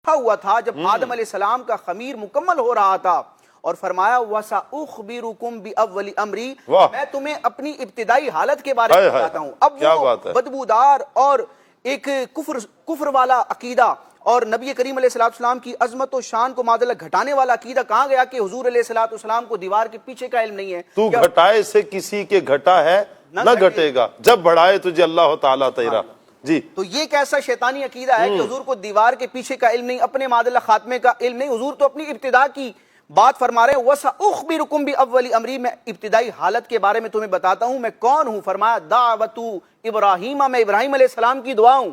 ہوا تھا جب آدم علیہ السلام کا خمیر مکمل ہو رہا تھا، اور فرمایا وَسَأُخْبِرُكُمْ بِأَوَّلِ أَمْرِي، میں تمہیں اپنی ابتدائی حالت کے بارے میں بتاتا ہوں۔ اب وہ بدبودار اور ایک کفر والا عقیدہ اور نبی کریم علیہ السلام کی عظمت و شان کو معاذ اللہ گھٹانے والا عقیدہ کہاں گیا کہ حضور علیہ السلام کو دیوار کے پیچھے کا علم نہیں ہے۔ تو گھٹائے سے کسی کے گھٹا ہے نہ گھٹے گا، جب بڑھائے تجھے اللہ تعالیٰ تیرا۔ جی تو یہ کیسا شیطانی عقیدہ ہے کہ حضور کو دیوار کے پیچھے کا علم نہیں، اپنے معاذ اللہ خاتمے کا علم نہیں، حضور تو اپنی ابتدا کی بات فرما رہے ہیں وَسَأُخْبِرُكُمْ بِأَوَّلِ أَمْرِي، میں ابتدائی حالت کے بارے میں تمہیں بتاتا ہوں میں کون ہوں۔ فرمایا دعوت ابراہیم، میں ابراہیم علیہ السلام کی دعا ہوں،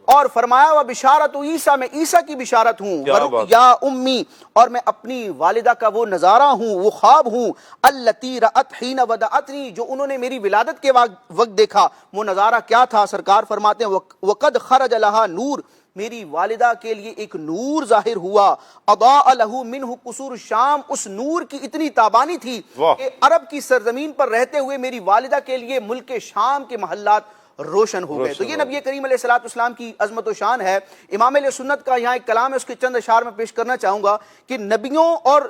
اور فرمایا وبشارت عیسیٰ، میں عیسیٰ کی بشارت ہوں، یا امی، اور میں اپنی والدہ کا وہ نظارہ ہوں، وہ خواب ہوں، التی رأت حین ودعتنی، جو انہوں نے میری ولادت کے وقت دیکھا۔ وہ نظارہ کیا تھا؟ سرکار فرماتے ہیں وقد خرج لہا نور، میری والدہ کے لیے ایک نور ظاہر ہوا، اضاء لہ منہ قصور الشام، اس نور کی اتنی تابانی تھی کہ عرب کی سرزمین پر رہتے ہوئے میری والدہ کے لیے ملک شام کے محلات روشن ہو گئے۔ تو یہ نبی کریم علیہ السلام کی عظمت و شان ہے۔ امام علیہ سنت کا یہاں ایک کلام ہے، اس کے چند اشعار میں پیش کرنا چاہوں گا کہ نبیوں اور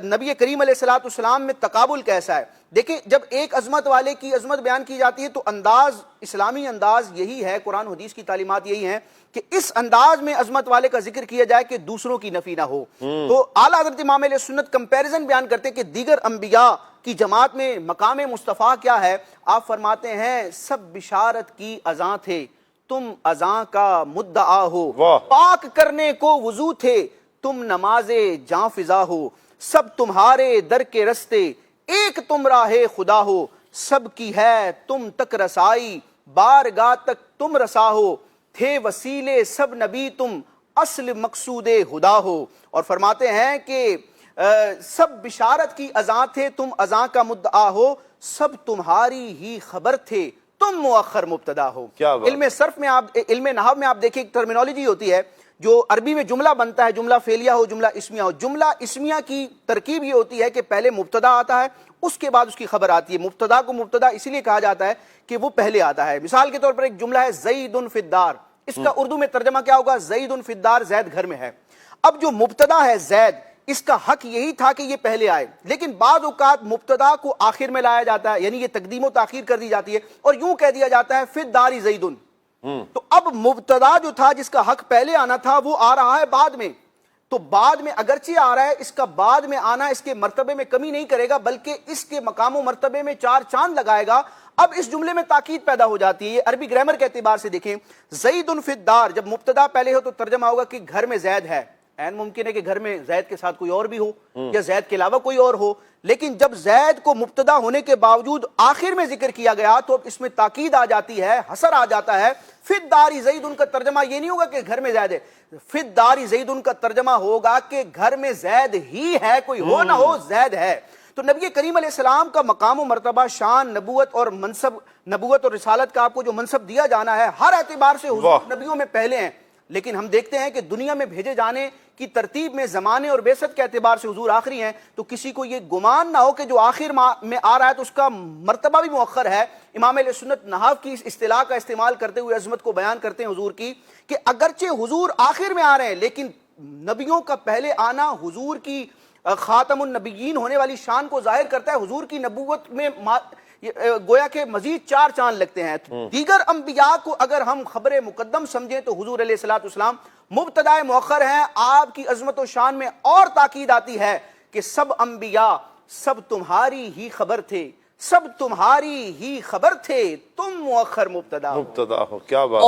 نبی کریم علیہ السلام میں تقابل کیسا ہے۔ دیکھیں جب ایک عظمت والے کی عظمت بیان کی جاتی ہے تو انداز، اسلامی انداز یہی ہے، قرآن حدیث کی تعلیمات یہی ہیں کہ اس انداز میں عظمت والے کا ذکر کیا جائے کہ دوسروں کی نفی نہ ہو۔ تو اعلیٰ حضرت امام علیہ سنت کمپیریزن بیان کرتے ہیں کہ دیگر انبیاء کی جماعت میں مقام مصطفیٰ کیا ہے۔ آپ فرماتے ہیں سب بشارت کی اذاں تھے، تم اذاں کا مدعا ہو، پاک کرنے کو وضو تھے، تم نماز جاں فضا ہو، سب تمہارے در کے رستے، ایک تم راہ خدا ہو، سب کی ہے تم تک رسائی، بارگاہ تک تم رسا ہو، تھے وسیلے سب نبی تم اصل مقصود خدا ہو. اور فرماتے ہیں کہ سب بشارت کی اذاں تھے، تم اذاں کا مدعا ہو، سب تمہاری ہی خبر تھے، تم مؤخر مبتدا ہو. علم صرف میں علم نحو میں آپ دیکھیں ایک ٹرمینالوجی ہوتی ہے، جو عربی میں جملہ بنتا ہے، جملہ فعلیہ ہو، جملہ اسمیہ ہو. جملہ اسمیہ کی ترکیب یہ ہوتی ہے کہ پہلے مبتدا آتا ہے، اس کے بعد اس کی خبر آتی ہے. مبتدا کو مبتدا اسی لیے کہا جاتا ہے کہ وہ پہلے آتا ہے. مثال کے طور پر ایک جملہ ہے زید فی الدار، اس کا اردو میں ترجمہ کیا ہوگا؟ زید فی الدار، زید گھر میں ہے. اب جو مبتدا ہے زید، اس کا حق یہی تھا کہ یہ پہلے آئے، لیکن بعض اوقات مبتدا کو آخر میں لایا جاتا ہے، یعنی یہ تقدیم و تاخیر کر دی جاتی ہے اور یوں کہہ دیا جاتا ہے فی الدار زید. تو اب مبتدا جو تھا جس کا حق پہلے آنا تھا وہ آ رہا ہے بعد میں. تو بعد میں اگرچہ آ رہا ہے، اس کا بعد میں آنا اس کے مرتبے میں کمی نہیں کرے گا، بلکہ اس کے مقام و مرتبے میں 4 چاند لگائے گا. اب اس جملے میں تاکید پیدا ہو جاتی ہے. یہ عربی گرامر کے اعتبار سے دیکھیں، زید فی الدار، جب مبتدا پہلے ہو تو ترجمہ ہوگا کہ گھر میں زید ہے. این ممکن ہے کہ گھر میں زید کے ساتھ کوئی اور بھی ہو یا زید کے علاوہ کوئی اور ہو، لیکن جب زید کو مبتدا ہونے کے باوجود آخر میں ذکر کیا گیا تو اب اس میں تاکید آ جاتی ہے، حصر آ جاتا ہے. فی الدار زید، ان کا ترجمہ یہ نہیں ہوگا کہ گھر میں زید ہے، فی الدار زید ان کا ترجمہ ہوگا کہ گھر میں زید ہی ہے، کوئی ہو نہ ہو زید ہے. تو نبی کریم علیہ السلام کا مقام و مرتبہ، شان، نبوت اور منصب، نبوت اور رسالت کا آپ کو جو منصب دیا جانا ہے، ہر اعتبار سے حضور نبیوں میں پہلے ہیں. لیکن ہم دیکھتے ہیں کہ دنیا میں بھیجے جانے کی ترتیب میں زمانے اور بعثت کے اعتبار سے حضور آخری ہیں. تو کسی کو یہ گمان نہ ہو کہ جو آخر میں آ رہا ہے تو اس کا مرتبہ بھی مؤخر ہے. امام اہل سنت نحو کی اس اصطلاح کا استعمال کرتے ہوئے عظمت کو بیان کرتے ہیں حضور کی، کہ اگرچہ حضور آخر میں آ رہے ہیں لیکن نبیوں کا پہلے آنا حضور کی خاتم النبیین ہونے والی شان کو ظاہر کرتا ہے. حضور کی نبوت میں گویا کہ مزید 4 چاند لگتے ہیں. دیگر انبیاء کو اگر ہم خبر مقدم سمجھیں تو حضور علیہ الصلوۃ والسلام مبتدائے مؤخر ہیں. آپ کی عظمت و شان میں اور تاکید آتی ہے کہ سب انبیاء سب تمہاری ہی خبر تھے، سب تمہاری ہی خبر تھے، تم مؤخر مبتدا ہو. کیا بات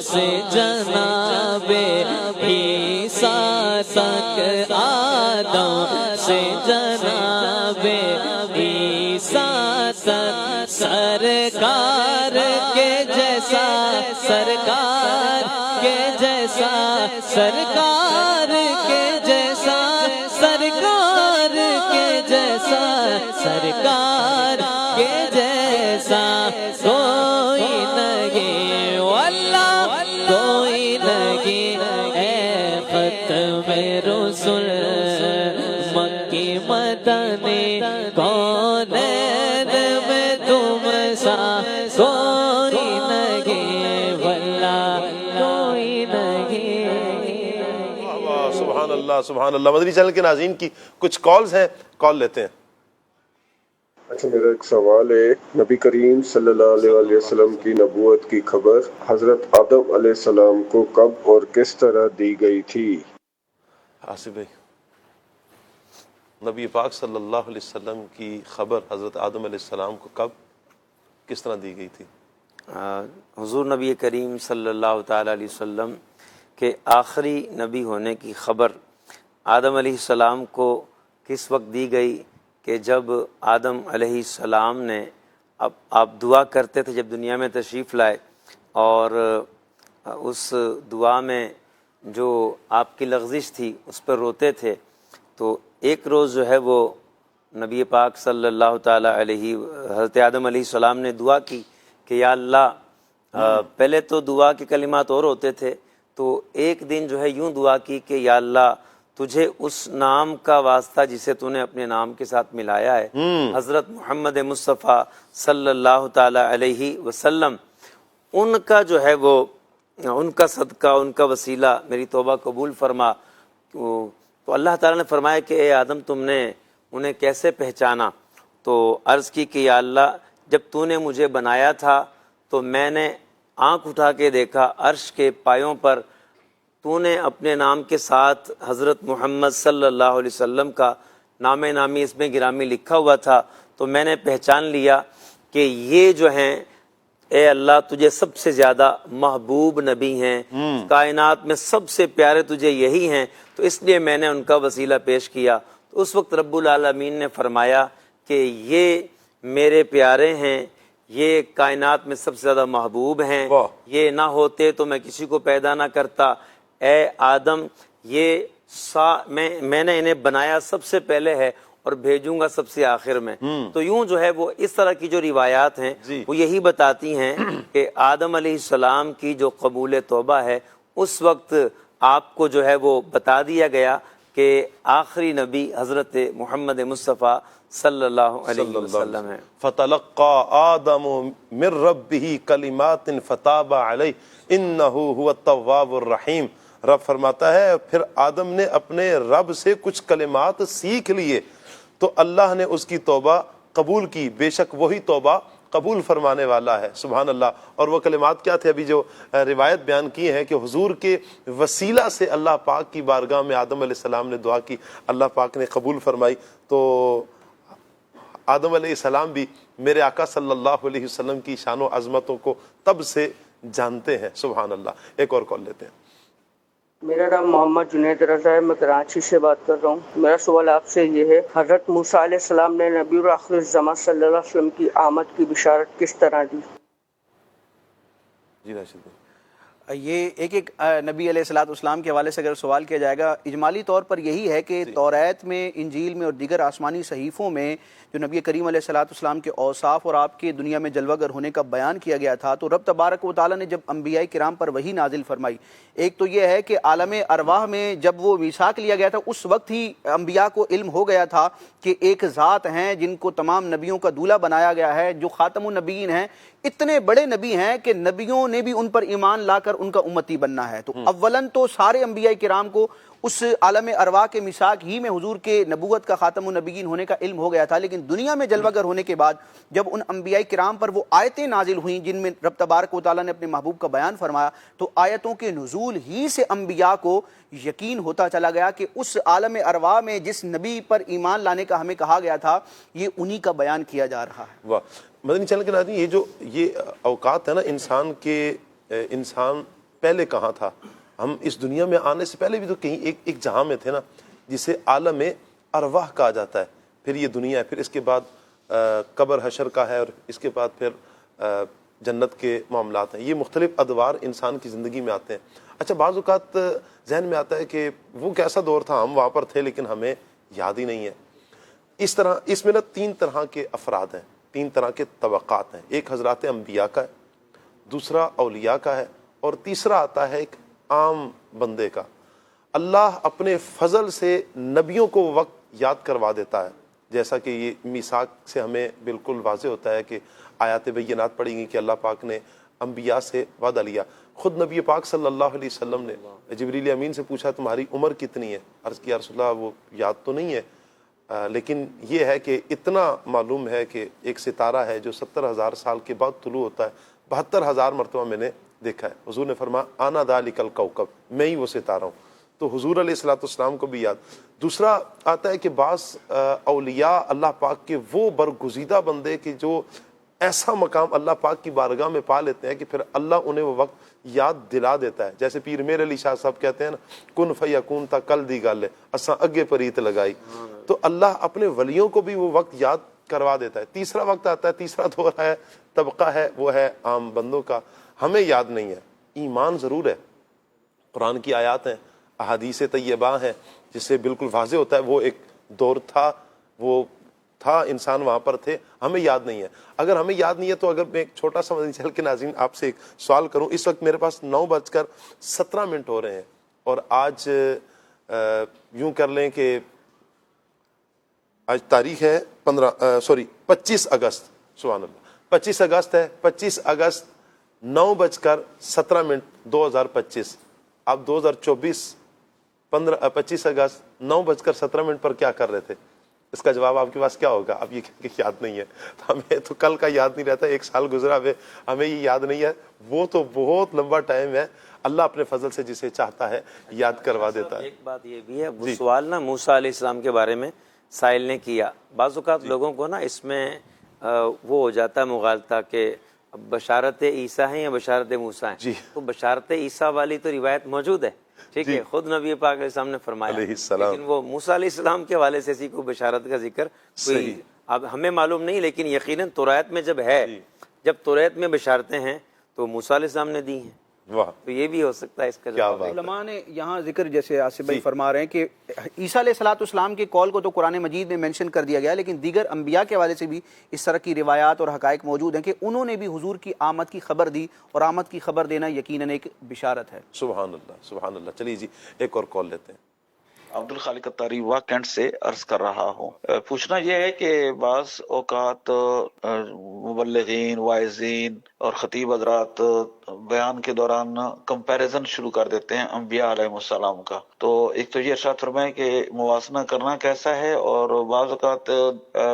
سے جناب عیسیٰ تک، آدم سے جناب عیسیٰ تک، سرکار کے جیسا، سرکار کے جیسا، سرکار کے جیسا، سرکار کے جیسا، سرکار کے جیسا کوئی نہیں، واللہ کوئی نہیں. اے ختم رسول مکی مدنی، کونین میں تم سا کوئی نہیں، واللہ کوئی نہیں. سبحان اللہ سبحان اللہ. مدنی چینل کے ناظرین کی کچھ کالز ہیں، کال لیتے ہیں. اچھا، میرا ایک سوال ہے، نبی کریم صلی اللہ علیہ وسلم کی نبوت کی خبر حضرت آدم علیہ السلام کو کب اور کس طرح دی گئی تھی؟ آصف بھائی، نبی پاک صلی اللہ علیہ وسلم کی خبر حضرت آدم علیہ السلام کو کب کس طرح دی گئی تھی؟ حضور نبی کریم صلی اللہ تعالی علیہ وسلم کے آخری نبی ہونے کی خبر آدم علیہ السلام کو کس وقت دی گئی کہ جب آدم علیہ السلام نے اب آپ دعا کرتے تھے جب دنیا میں تشریف لائے، اور اس دعا میں جو آپ کی لغزش تھی اس پر روتے تھے، تو ایک روز جو ہے وہ نبی پاک صلی اللہ تعالی علیہ حضرت آدم علیہ السلام نے دعا کی کہ یا اللہ، پہلے تو دعا کے کلمات اور ہوتے تھے، تو ایک دن جو ہے یوں دعا کی کہ یا اللہ تجھے اس نام کا واسطہ جسے تو نے اپنے نام کے ساتھ ملایا ہے، حضرت محمد مصطفیٰ صلی اللہ تعالی علیہ وسلم، ان کا جو ہے وہ ان کا صدقہ، ان کا وسیلہ میری توبہ قبول فرما۔ تو اللہ تعالیٰ نے فرمایا کہ اے آدم تم نے انہیں کیسے پہچانا؟ تو عرض کی کہ یا اللہ جب تو نے مجھے بنایا تھا تو میں نے آنکھ اٹھا کے دیکھا عرش کے پایوں پر تو نے اپنے نام کے ساتھ حضرت محمد صلی اللہ علیہ وسلم کا نام نامی اس میں گرامی لکھا ہوا تھا، تو میں نے پہچان لیا کہ یہ جو ہیں اے اللہ تجھے سب سے زیادہ محبوب نبی ہیں، کائنات میں سب سے پیارے تجھے یہی ہیں، تو اس لیے میں نے ان کا وسیلہ پیش کیا۔ تو اس وقت رب العالمین نے فرمایا کہ یہ میرے پیارے ہیں، یہ کائنات میں سب سے زیادہ محبوب ہیں، یہ نہ ہوتے تو میں کسی کو پیدا نہ کرتا۔ اے آدم یہ میں نے انہیں بنایا سب سے پہلے ہے اور بھیجوں گا سب سے آخر میں۔ تو یوں جو ہے وہ اس طرح کی جو روایات ہیں وہ یہی بتاتی ہیں کہ آدم علیہ السلام کی جو قبول توبہ ہے اس وقت آپ کو جو ہے وہ بتا دیا گیا کہ آخری نبی حضرت محمد مصطفیٰ صلی اللہ علیہ وسلم ہے۔ فَتَلَقَّى آدَمُ مِن رَبِّهِ كَلِمَاتٍ فَتَابَ عَلَيْهِ إِنَّهُ هُوَ التَّوَّابُ الرَّحِيمُ۔ رب فرماتا ہے پھر آدم نے اپنے رب سے کچھ کلمات سیکھ لیے تو اللہ نے اس کی توبہ قبول کی، بے شک وہی توبہ قبول فرمانے والا ہے۔ سبحان اللہ۔ اور وہ کلمات کیا تھے؟ ابھی جو روایت بیان کی ہے کہ حضور کے وسیلہ سے اللہ پاک کی بارگاہ میں آدم علیہ السلام نے دعا کی، اللہ پاک نے قبول فرمائی۔ تو آدم علیہ السلام بھی میرے آقا صلی اللہ علیہ وسلم کی شان و عظمتوں کو تب سے جانتے ہیں۔ سبحان اللہ۔ ایک اور کال لیتے ہیں۔ میرا نام محمد جنید رضا ہے، میں کراچی سے بات کر رہا ہوں۔ میرا سوال آپ سے یہ ہے، حضرت موسیٰ علیہ السلام نے نبی الآخر الزمان صلی اللہ علیہ وسلم کی آمد کی بشارت کس طرح دی؟ جی راشد بھائی۔ یہ ایک نبی علیہ الصلوۃ والسلام کے حوالے سے اگر سوال کیا جائے گا، اجمالی طور پر یہی ہے کہ توریت میں، انجیل میں اور دیگر آسمانی صحیفوں میں جو نبی کریم علیہ الصلوۃ والسلام کے اوصاف اور آپ کے دنیا میں جلوہ گر ہونے کا بیان کیا گیا تھا، تو رب تبارک و تعالیٰ نے جب انبیاء کرام پر وحی نازل فرمائی، ایک تو یہ ہے کہ عالم ارواح میں جب وہ میثاق لیا گیا تھا اس وقت ہی انبیاء کو علم ہو گیا تھا کہ ایک ذات ہیں جن کو تمام نبیوں کا دولہ بنایا گیا ہے، جو خاتم النبیین ہیں، اتنے بڑے نبی ہیں کہ نبیوں نے بھی ان پر ایمان لا کر ان کا امتی بننا ہے۔ تو اولاً تو سارے انبیاء کرام کو اس عالم ارواح کے میثاق ہی میں حضور کے نبوت کا خاتم النبیین ہونے کا علم ہو گیا تھا، لیکن دنیا میں جلوہ گر ہونے کے بعد جب ان انبیاء کرام پر وہ آیتیں نازل ہوئیں جن میں رب تبارک و تعالیٰ نے اپنے محبوب کا بیان فرمایا، تو آیتوں کے نزول ہی سے انبیاء کو یقین ہوتا چلا گیا کہ اس عالم ارواح میں جس نبی پر ایمان لانے کا ہمیں کہا گیا تھا یہ انہی کا بیان کیا جا رہا ہے۔ واہ۔ مدنی چینل کے ناظرین، یہ اوقات ہے نا انسان پہلے کہاں تھا؟ ہم اس دنیا میں آنے سے پہلے بھی تو کہیں ایک جہاں میں تھے نا، جسے عالم ارواح کہا جاتا ہے، پھر یہ دنیا ہے، پھر اس کے بعد قبر حشر کا ہے، اور اس کے بعد پھر جنت کے معاملات ہیں۔ یہ مختلف ادوار انسان کی زندگی میں آتے ہیں۔ اچھا، بعض اوقات ذہن میں آتا ہے کہ وہ کیسا دور تھا، ہم وہاں پر تھے لیکن ہمیں یاد ہی نہیں ہے۔ اس طرح اس میں نا تین طرح کے افراد ہیں، تین طرح کے طبقات ہیں۔ ایک حضرات انبیاء کا ہے، دوسرا اولیاء کا ہے، اور تیسرا آتا ہے ایک عام بندے کا۔ اللہ اپنے فضل سے نبیوں کو وقت یاد کروا دیتا ہے، جیسا کہ یہ میثاق سے ہمیں بالکل واضح ہوتا ہے کہ آیات بینات پڑھی گئی کہ اللہ پاک نے انبیاء سے وعدہ لیا۔ خود نبی پاک صلی اللہ علیہ وسلم نے جبریل امین سے پوچھا تمہاری عمر کتنی ہے؟ عرض کیا رسول اللہ وہ یاد تو نہیں ہے، لیکن یہ ہے کہ اتنا معلوم ہے کہ ایک ستارہ ہے جو 70,000 سال کے بعد طلوع ہوتا ہے، 72,000 مرتبہ میں نے دیکھا ہے۔ حضور نے فرمایا آنا ذالک الکوکب، میں ہی وہ ستارہ ہوں۔ تو حضور علیہ الصلوۃ والسلام کو بھی یاد۔ دوسرا آتا ہے کہ بعض اولیاء اللہ پاک کے وہ برگزیدہ بندے کہ جو ایسا مقام اللہ پاک کی بارگاہ میں پا لیتے ہیں کہ پھر اللہ انہیں وہ وقت یاد دلا دیتا ہے، جیسے پیر میر علی شاہ صاحب کہتے ہیں نا، کن فیکون تا کل دی گل ہے اساں اگے پریت لگائی۔ تو اللہ اپنے ولیوں کو بھی وہ وقت یاد کروا دیتا ہے. تیسرا وقت آتا ہے, تیسرا دور ہے, طبقہ ہے, وہ ہے عام بندوں کا. ہمیں یاد نہیں ہے, ایمان ضرور ہے, قرآن کی آیات ہیں, احادیث طیبہ ہیں جس سے بالکل واضح ہوتا ہے وہ ایک دور تھا, وہ تھا, انسان وہاں پر تھے, ہمیں یاد نہیں ہے. اگر ہمیں یاد نہیں ہے تو اگر میں ایک چھوٹا سا مدنی چینل کے ناظرین آپ سے ایک سوال کروں, اس وقت میرے پاس 9:17 ہو رہے ہیں اور آج یوں کر لیں کہ آج تاریخ ہے 25 اگست, سبحان اللہ, 25 اگست ہے. 25 اگست 9:17 2025. آپ 2024 25 اگست 9:17 پر کیا کر رہے تھے؟ اس کا جواب آپ کے پاس کیا ہوگا؟ اب یہ کہ یاد نہیں ہے. ہمیں تو کل کا یاد نہیں رہتا, ایک سال گزرا ہوئے ہمیں یہ یاد نہیں ہے. وہ تو بہت لمبا ٹائم ہے, اللہ اپنے فضل سے جسے چاہتا ہے یاد کروا دیتا ہے. ایک بات یہ بھی ہے, وہ سوال نا موسیٰ علیہ السلام کے بارے میں سائل نے کیا. بعض اوقات لوگوں کو نا اس میں وہ ہو جاتا ہے مغالطہ کہ بشارت عیسیٰ ہیں یا بشارت موسیٰ ہیں. تو بشارت عیسیٰ والی تو روایت موجود ہے, ٹھیک ہے, خود نبی پاک علیہ السلام نے فرمایا, لیکن وہ موسیٰ علیہ السلام کے حوالے سے اسی کو بشارت کا ذکر کوئی اب ہمیں معلوم نہیں, لیکن یقیناً توریت میں جب ہے, جب توریت میں بشارتیں ہیں تو موسیٰ علیہ السلام نے دی ہیں. تو یہ بھی ہو سکتا ہے اس کا جواب. علماء نے یہاں ذکر, جیسے آصف بھائی فرما رہے ہیں کہ عیسیٰ علیہ السلام کے قول کو تو قرآن مجید میں مینشن کر دیا گیا, لیکن دیگر انبیاء کے حوالے سے بھی اس طرح کی روایات اور حقائق موجود ہیں کہ انہوں نے بھی حضور کی آمد کی خبر دی, اور آمد کی خبر دینا یقیناً ایک بشارت ہے. سبحان اللہ, سبحان اللہ. چلیے جی ایک اور کال لیتے ہیں. عبد الخالق اتاری وا کینٹ سے عرض کر رہا ہوں. پوچھنا یہ ہے کہ بعض اوقات مبلغین, واعظین اور خطیب حضرات بیان کے دوران کمپیریزن شروع کر دیتے ہیں انبیاء علیہ السلام کا. تو ایک تو یہ ارشاد فرمائیں کہ موازنہ کرنا کیسا ہے, اور بعض اوقات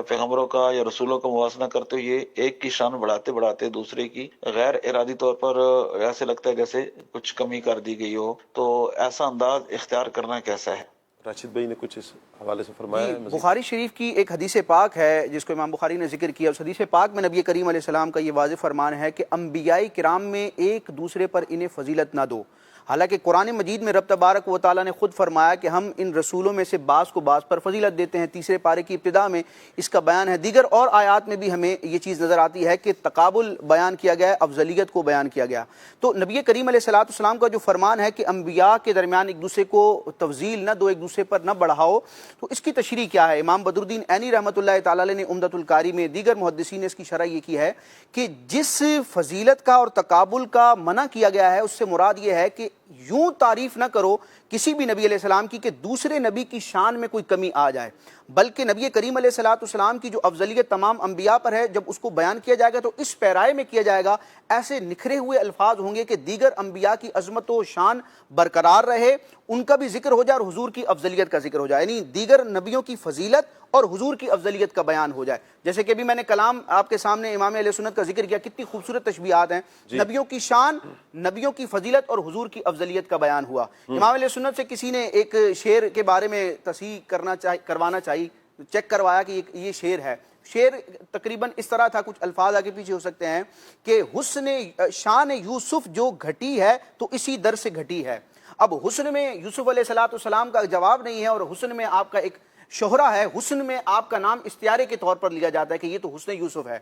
پیغمبروں کا یا رسولوں کا موازنہ کرتے ہوئے ایک کی شان بڑھاتے بڑھاتے دوسرے کی غیر ارادی طور پر ایسے لگتا ہے جیسے کچھ کمی کر دی گئی ہو, تو ایسا انداز اختیار کرنا کیسا ہے؟ راشد بھائی نے کچھ اس حوالے سے فرمایا ہے. بخاری شریف کی ایک حدیث پاک ہے جس کو امام بخاری نے ذکر کیا. اس حدیث پاک میں نبی کریم علیہ السلام کا یہ واضح فرمان ہے کہ انبیاء کرام میں ایک دوسرے پر انہیں فضیلت نہ دو. حالانکہ قرآن مجید میں رب تبارک و تعالیٰ نے خود فرمایا کہ ہم ان رسولوں میں سے بعض کو بعض پر فضیلت دیتے ہیں. تیسرے پارے کی ابتدا میں اس کا بیان ہے. دیگر اور آیات میں بھی ہمیں یہ چیز نظر آتی ہے کہ تقابل بیان کیا گیا ہے, افضلیت کو بیان کیا گیا. تو نبی کریم علیہ السلام کا جو فرمان ہے کہ انبیاء کے درمیان ایک دوسرے کو تفضیل نہ دو, ایک دوسرے پر نہ بڑھاؤ, تو اس کی تشریح کیا ہے؟ امام بدر الدین عینی رحمۃ اللہ تعالیٰ علیہ نے عمدۃ القاری میں, دیگر محدثین نے اس کی شرح یہ کی ہے کہ جس فضیلت کا اور تقابل کا منع کیا گیا ہے اس سے مراد یہ ہے کہ یوں تعریف نہ کرو کسی بھی نبی علیہ السلام کی کہ دوسرے نبی کی شان میں کوئی کمی آ جائے, بلکہ نبی کریم علیہ السلام کی جو افضلیت تمام انبیاء پر ہے جب اس کو بیان کیا جائے گا تو اس پیرائے میں کیا جائے گا, ایسے نکھرے ہوئے الفاظ ہوں گے کہ دیگر انبیاء کی عظمت و شان برقرار رہے, ان کا بھی ذکر ہو جائے اور حضور کی افضلیت کا ذکر ہو جائے, یعنی دیگر نبیوں کی فضیلت اور حضور کی افضلیت کا بیان ہو جائے. جیسے کہ ابھی میں نے کلام آپ کے سامنے امام علیہ سنت کا ذکر کیا, کتنی خوبصورت تشبیہات ہیں. نبیوں کی شان, نبیوں کی فضیلت اور حضور کی افضلیت کا بیان ہوا. امام علیہ سنت سے کسی نے ایک شعر کے بارے میں تصحیح کروانا چاہیے, چیک کروایا کہ یہ شعر ہے. شعر تقریباً اس طرح تھا, کچھ الفاظ آگے پیچھے ہو سکتے ہیں, کہ حسن شان یوسف جو گھٹی ہے تو اسی در سے گھٹی ہے. اب حسن میں یوسف علیہ السلام کا جواب نہیں ہے, اور حسن میں آپ کا ایک شہرہ ہے, حسن میں آپ کا نام استعارے کے طور پر لیا جاتا ہے کہ یہ تو حسن یوسف ہے.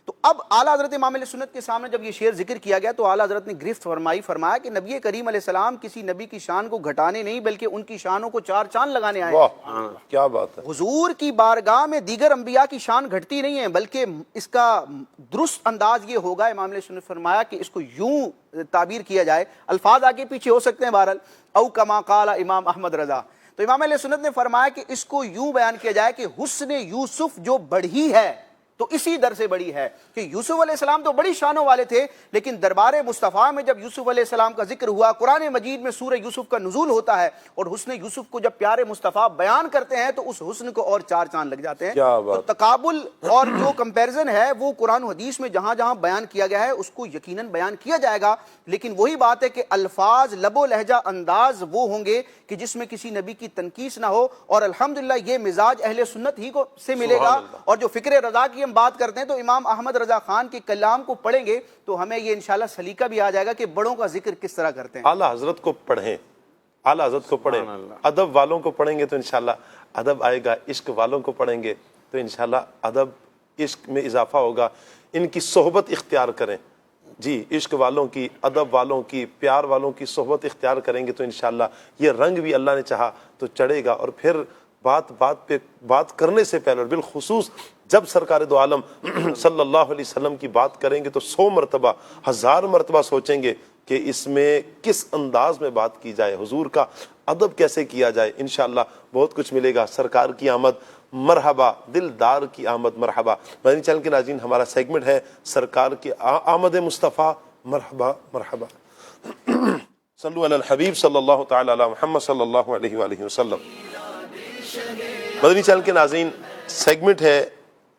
تو اب اعلیٰ حضرت امام علیہ سنت کے سامنے جب یہ شعر ذکر کیا گیا تو اعلیٰ حضرت نے گرفت فرمایا کہ نبی کریم علیہ السلام کسی نبی کی شان کو گھٹانے نہیں بلکہ ان کی شانوں کو چار چاند لگانے آئے. واہ کیا بات ہے. حضور کی بارگاہ میں دیگر انبیاء کی شان گھٹتی نہیں ہے, بلکہ اس کا درست انداز یہ ہوگا, امام علیہ سنت فرمایا کہ اس کو یوں تعبیر کیا جائے, الفاظ آگے پیچھے ہو سکتے ہیں بہرحال, او کما قال امام احمد رضا. تو امام علیہ سنت نے فرمایا کہ اس کو یوں بیان کیا جائے کہ حسن یوسف جو بڑھی ہے تو اسی در سے بڑی ہے, کہ یوسف علیہ السلام تو بڑی شانوں والے تھے, لیکن دربار مصطفیٰ میں جب یوسف علیہ السلام کا ذکر ہوا, قرآن مجید میں سورہ یوسف کا نزول ہوتا ہے, اور حسن یوسف کو جب پیارے مصطفیٰ بیان کرتے ہیں تو اس حسن کو اور چار چاند لگ جاتے ہیں. تو تقابل اور جو کمپیرزن ہے وہ قرآن و حدیث میں جہاں جہاں بیان کیا گیا ہے اس کو یقیناً بیان کیا جائے گا, لیکن وہی بات ہے کہ الفاظ, لب و لہجہ, انداز وہ ہوں گے کہ جس میں کسی نبی کی تنقیص نہ ہو, اور الحمدللہ یہ مزاج اہل سنت ہی کو سے ملے گا. اور جو فکر رضا کی ہم بات کرتے ہیں تو امام احمد رضا خان کے کلام کو پڑھیں گے تو ہمیں یہ انشاءاللہ سلیقہ بھی آ جائے گا کہ بڑوں کا ذکر کس طرح کرتے ہیں. اعلیٰ حضرت کو پڑھیں, اعلیٰ حضرت کو پڑھیں, ادب والوں کو پڑھیں گے تو انشاءاللہ ادب آئے گا, عشق والوں کو پڑھیں گے تو انشاءاللہ ادب عشق میں اضافہ ہوگا. ان کی صحبت اختیار کریں جی, عشق والوں کی, ادب والوں کی, پیار والوں کی صحبت اختیار کریں گے تو انشاءاللہ یہ رنگ بھی اللہ نے چاہا تو چڑھے گا. اور پھر بات پہ بات کرنے سے پہلے اور بالخصوص جب سرکار دو عالم صلی اللہ علیہ وسلم کی بات کریں گے تو 100 مرتبہ 1000 مرتبہ سوچیں گے کہ اس میں کس انداز میں بات کی جائے, حضور کا ادب کیسے کیا جائے. انشاءاللہ بہت کچھ ملے گا. سرکار کی آمد مرحبا, دلدار کی آمد مرحبا. مدنی چینل کے ناظرین, ہمارا سیگمنٹ ہے سرکار کی آمد مصطفیٰ مرحبا مرحبا. صلو علی الحبیب صلی اللہ تعالی علی محمد صلی اللہ علیہ وآلہ وسلم. مدنی چینل کے ناظرین, سیگمنٹ ہے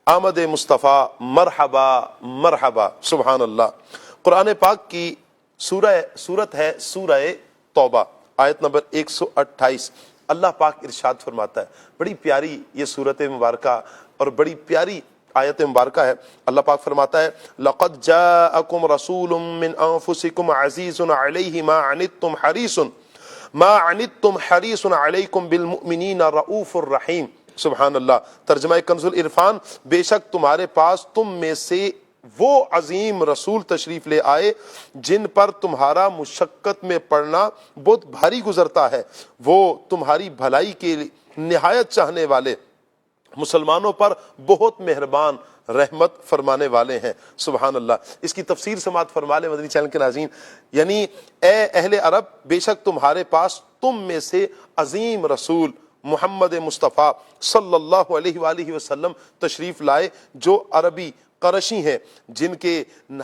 آمد مصطفیٰ مرحبا مرحبا. سبحان اللہ. قرآن پاک کی سورت ہے سورہ توبہ, آیت نمبر 128. اللہ پاک ارشاد فرماتا ہے, بڑی پیاری یہ سورت مبارکہ اور بڑی پیاری آیت مبارکہ ہے. اللہ پاک فرماتا ہے لَقَدْ جَاءَكُمْ رَسُولٌ مِّنْ أَنفُسِكُمْ عَزِيزٌ عَلَيْهِ مَا عَنِتُّمْ حَرِيصٌ عَلَيْكُمْ بِالْمُؤْمِنِينَ رَؤُوفٌ رَحِيمٌ. سبحان اللہ. ترجمہ کنز العرفان, بے شک تمہارے پاس تم میں سے وہ عظیم رسول تشریف لے آئے جن پر تمہارا مشقت میں پڑنا بہت بھاری گزرتا ہے, وہ تمہاری بھلائی کے نہایت چاہنے والے, مسلمانوں پر بہت مہربان, رحمت فرمانے والے ہیں. سبحان اللہ. اس کی تفسیر سماعت فرما لیں مدنی چینل کے ناظرین. یعنی اے اہل عرب, بے شک تمہارے پاس تم میں سے عظیم رسول محمد مصطفیٰ صلی اللہ علیہ وآلہ وسلم تشریف لائے جو عربی قرشی ہیں, جن کے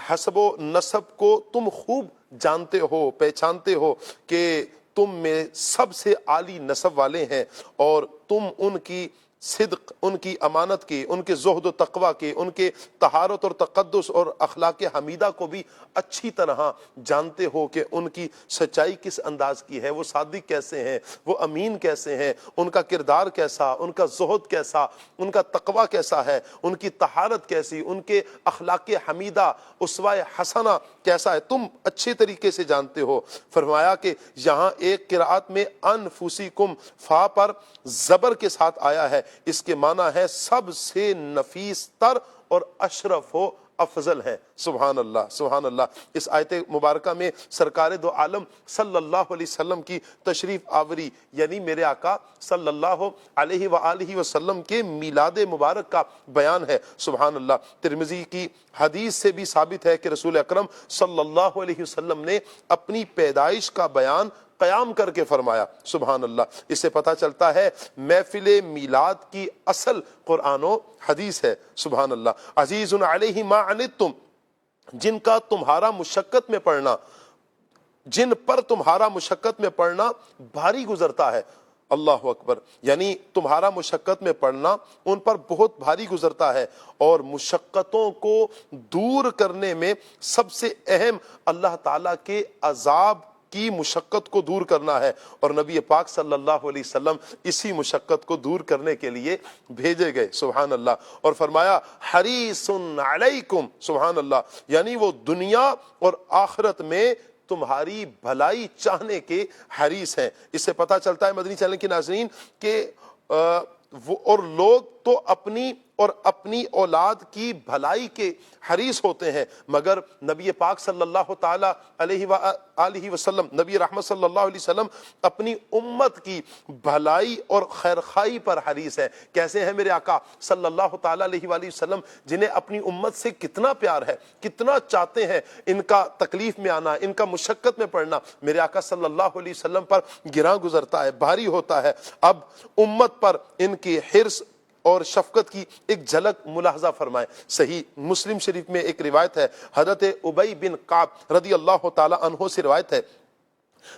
حسب و نسب کو تم خوب جانتے ہو, پہچانتے ہو کہ تم میں سب سے عالی نسب والے ہیں, اور تم ان کی صدق, ان کی امانت کے, ان کے زہد و تقوی کے, ان کے طہارت اور تقدس اور اخلاق حمیدہ کو بھی اچھی طرح جانتے ہو کہ ان کی سچائی کس انداز کی ہے, وہ صادق کیسے ہیں, وہ امین کیسے ہیں, ان کا کردار کیسا, ان کا زہد کیسا, ان کا تقوی کیسا ہے, ان کی طہارت کیسی, ان کے اخلاق حمیدہ اسوہ حسنہ کیسا ہے, تم اچھے طریقے سے جانتے ہو. فرمایا کہ یہاں ایک قرآت میں انفسکم فا پر زبر کے ساتھ آیا ہے, اس کے معنی ہے سب سے نفیس تر اور اشرف و افضل ہے. سبحان اللہ سبحان اللہ. اس آیت مبارکہ میں سرکار دو عالم صلی اللہ علیہ وسلم کی تشریف آوری یعنی میرے آقا صلی اللہ علیہ وآلہ وسلم کے میلاد مبارک کا بیان ہے. سبحان اللہ. ترمذی کی حدیث سے بھی ثابت ہے کہ رسول اکرم صلی اللہ علیہ وسلم نے اپنی پیدائش کا بیان قیام کر کے فرمایا. سبحان اللہ. اس سے پتہ چلتا ہے محفل میلاد کی اصل قرآن و حدیث ہے. سبحان اللہ. عزیز علیہ ما عنتم, جن کا تمہارا مشقت میں پڑنا, جن پر تمہارا مشقت میں پڑنا بھاری گزرتا ہے. اللہ اکبر. یعنی تمہارا مشقت میں پڑنا ان پر بہت بھاری گزرتا ہے, اور مشقتوں کو دور کرنے میں سب سے اہم اللہ تعالیٰ کے عذاب کی مشقت کو دور کرنا ہے, اور نبی پاک صلی اللہ علیہ وسلم اسی مشقت کو دور کرنے کے لیے بھیجے گئے. سبحان اللہ. اور فرمایا حریص علیکم. سبحان اللہ. یعنی وہ دنیا اور آخرت میں تمہاری بھلائی چاہنے کے حریص ہیں. اس سے پتہ چلتا ہے مدنی چینل کے ناظرین کہ وہ اور لوگ تو اپنی اور اپنی اولاد کی بھلائی کے حریص ہوتے ہیں, مگر نبی پاک صلی اللہ تعالی علیہ وآلہ وسلم, نبی رحمت صلی اللہ علیہ وسلم اپنی امت کی بھلائی اور خیرخواہی پر حریص ہے. کیسے ہیں میرے آقا صلی اللہ تعالی علیہ وآلہ وسلم, جنہیں اپنی امت سے کتنا پیار ہے, کتنا چاہتے ہیں ان کا تکلیف میں آنا, ان کا مشقت میں پڑنا میرے آقا صلی اللہ علیہ وسلم پر گراں گزرتا ہے, بھاری ہوتا ہے. اب امت پر ان کی حرص اور شفقت کی ایک جھلک ملاحظہ فرمائیں. صحیح مسلم شریف میں ایک روایت ہے, حضرت ابی بن کعب رضی اللہ تعالی عنہ سے روایت ہے,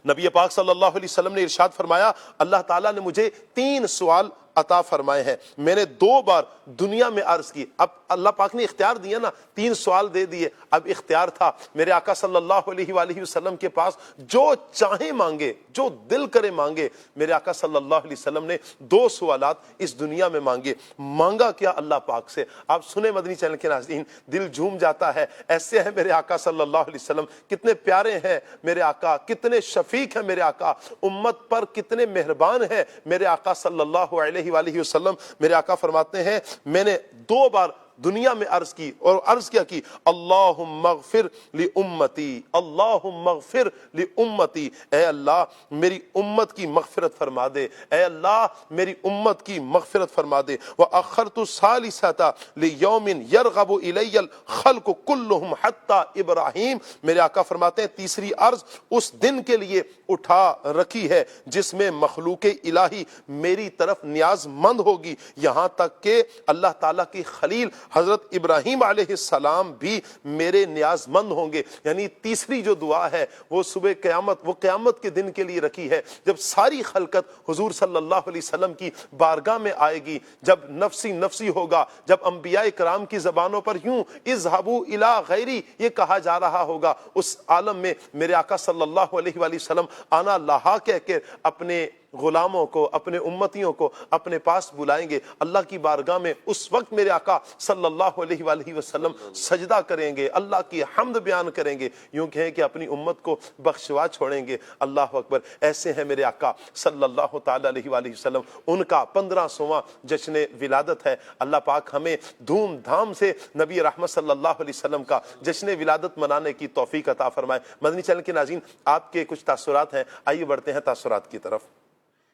نبی پاک صلی اللہ علیہ وسلم نے ارشاد فرمایا اللہ تعالیٰ نے مجھے 3 سوال عطا فرمائے ہیں, میں نے 2 بار دنیا میں عرض کی. اب اللہ پاک نے اختیار دیا نا, 3 سوال دے دیے, اب اختیار تھا میرے آقا صلی اللہ علیہ وآلہ وسلم کے پاس, جو چاہیں مانگے, جو دل کرے مانگے. میرے آقا صلی اللہ علیہ وسلم نے 2 سوالات اس دنیا میں مانگے. مانگا کیا اللہ پاک سے؟ آپ سنیں مدنی چینل کے ناظرین, دل جھوم جاتا ہے. ایسے ہیں میرے آقا صلی اللہ علیہ وسلم, کتنے پیارے ہیں میرے آقا, کتنے شفیق ہیں میرے آقا, امت پر کتنے مہربان ہیں میرے آقا صلی اللہ علیہ وآلہ وسلم. میرے آقا فرماتے ہیں میں نے 2 بار دنیا میں عرض کی اور عرض کیا کی اللہم اغفر لی امتی، اللہم اغفر لی امتی، اے اللہ میری امت کی مغفرت فرما دے، اے اللہ میری امت کی مغفرت فرما دے۔ وَأَخَّرْتُ الثَّالِثَةَ لِيَوْمٍ يَرْغَبُ إِلَيَّ الْخَلْقُ كُلُّهُمْ حَتَّى ابراہیم، میرے آقا فرماتے ہیں تیسری عرض اس دن کے لیے اٹھا رکھی ہے جس میں مخلوق الہی میری طرف نیاز مند ہوگی، یہاں تک کہ اللہ تعالیٰ کی خلیل حضرت ابراہیم علیہ السلام بھی میرے نیاز مند ہوں گے۔ یعنی تیسری جو دعا ہے وہ صبح قیامت، وہ قیامت کے دن کے لیے رکھی ہے، جب ساری خلقت حضور صلی اللہ علیہ وسلم کی بارگاہ میں آئے گی، جب نفسی نفسی ہوگا، جب انبیاء کرام کی زبانوں پر یوں اذهبوا الی غیری یہ کہا جا رہا ہوگا، اس عالم میں میرے آقا صلی اللہ علیہ وآلہ وسلم آنا لہا کہہ کے اپنے غلاموں کو، اپنے امتیوں کو اپنے پاس بلائیں گے، اللہ کی بارگاہ میں اس وقت میرے آقا صلی اللہ علیہ وآلہ وسلم سجدہ کریں گے، اللہ کی حمد بیان کریں گے، یوں کہیں کہ اپنی امت کو بخشوا چھوڑیں گے۔ اللہ اکبر، ایسے ہیں میرے آقا صلی اللہ تعالی علیہ وآلہ وسلم، ان کا 1500واں جشن ولادت ہے۔ اللہ پاک ہمیں دھوم دھام سے نبی رحمت صلی اللہ علیہ وسلم کا جشن ولادت منانے کی توفیق عطا فرمائے۔ مدنی چینل کے ناظرین، آپ کے کچھ تاثرات ہیں، آئیے بڑھتے ہیں تاثرات کی طرف۔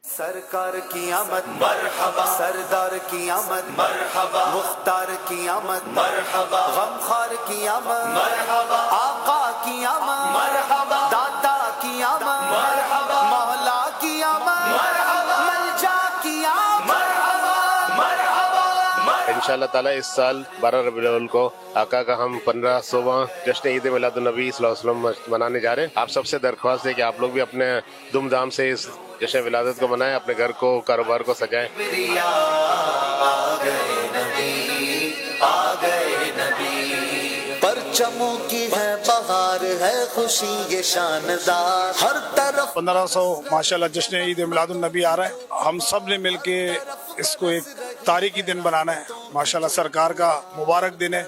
سرکار کی آمد مرحبا، سردار کی آمد مرحبا، مختار کی آمد مرحبا، غمخوار کی آمد مرحبا، آقا کی آمد مرحبا، داتا کی آمد مرحبا، مولا کی آمد مرحبا، ملجا کی آمد مرحبا مرحبا۔ انشاءاللہ تعالیٰ اس سال 12 ربیع الاول کو آقا کا ہم 1500واں جشن عید میلاد النبی صلی اللہ علیہ وسلم منانے جا رہے ہیں۔ آپ سب سے درخواست ہے کہ آپ لوگ بھی اپنے دھوم دھام سے اس جشن ولادت کو منائیں، اپنے گھر کو، کاروبار کو سجائیں۔ پرچموں کی ہے بہار، ہے خوشی یہ شاندار، ہر طرف 1500 ماشاءاللہ جشن عید میلاد النبی آ رہا ہے، ہم سب نے مل کے اس کو ایک تاریخی دن بنانا ہے۔ ماشاءاللہ سرکار کا مبارک دن ہے،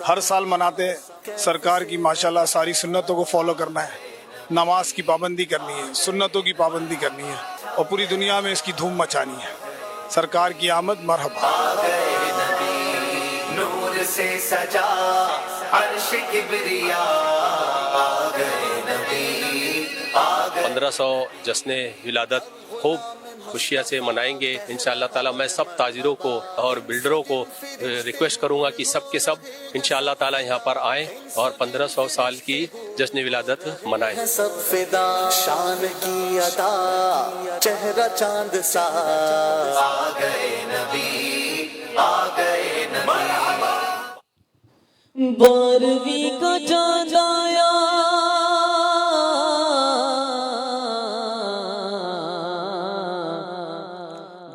ہر سال مناتے ہیں۔ سرکار کی ماشاءاللہ ساری سنتوں کو فالو کرنا ہے، نماز کی پابندی کرنی ہے، سنتوں کی پابندی کرنی ہے، اور پوری دنیا میں اس کی دھوم مچانی ہے۔ سرکار کی آمد مرحبا۔ نور سے سجا عرش کبریا، آ گئے نبی، آ گئے۔ 1500 جشن ولادت خوب خوشیاں سے منائیں گے انشاءاللہ تعالیٰ۔ میں سب تاجروں کو اور بلڈروں کو ریکویسٹ کروں گا کہ سب کے سب انشاءاللہ تعالیٰ یہاں پر آئیں اور 1500 سال کی جشن ولادت منائیں۔ سب فدا شان کی ادا، چہرہ چاند سا، آ گئے نبی، آ گئے نبی۔ 12ویں کا چاند آیا،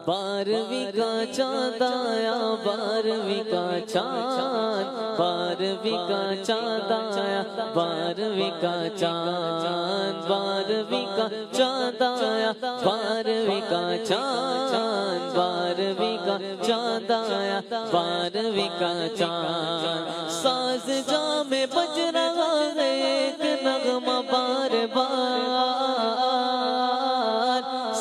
12ویں کا چاند آیا، 12ویں کا چاند، 12ویں کا چاند آیا، 12ویں کا چاند، 12ویں کا چاند آیا، 12ویں کا چاند، 12ویں کا چاند آیا، 12ویں کا چاند۔ ساز جام بج رہا ہے ایک نغمہ بار بار،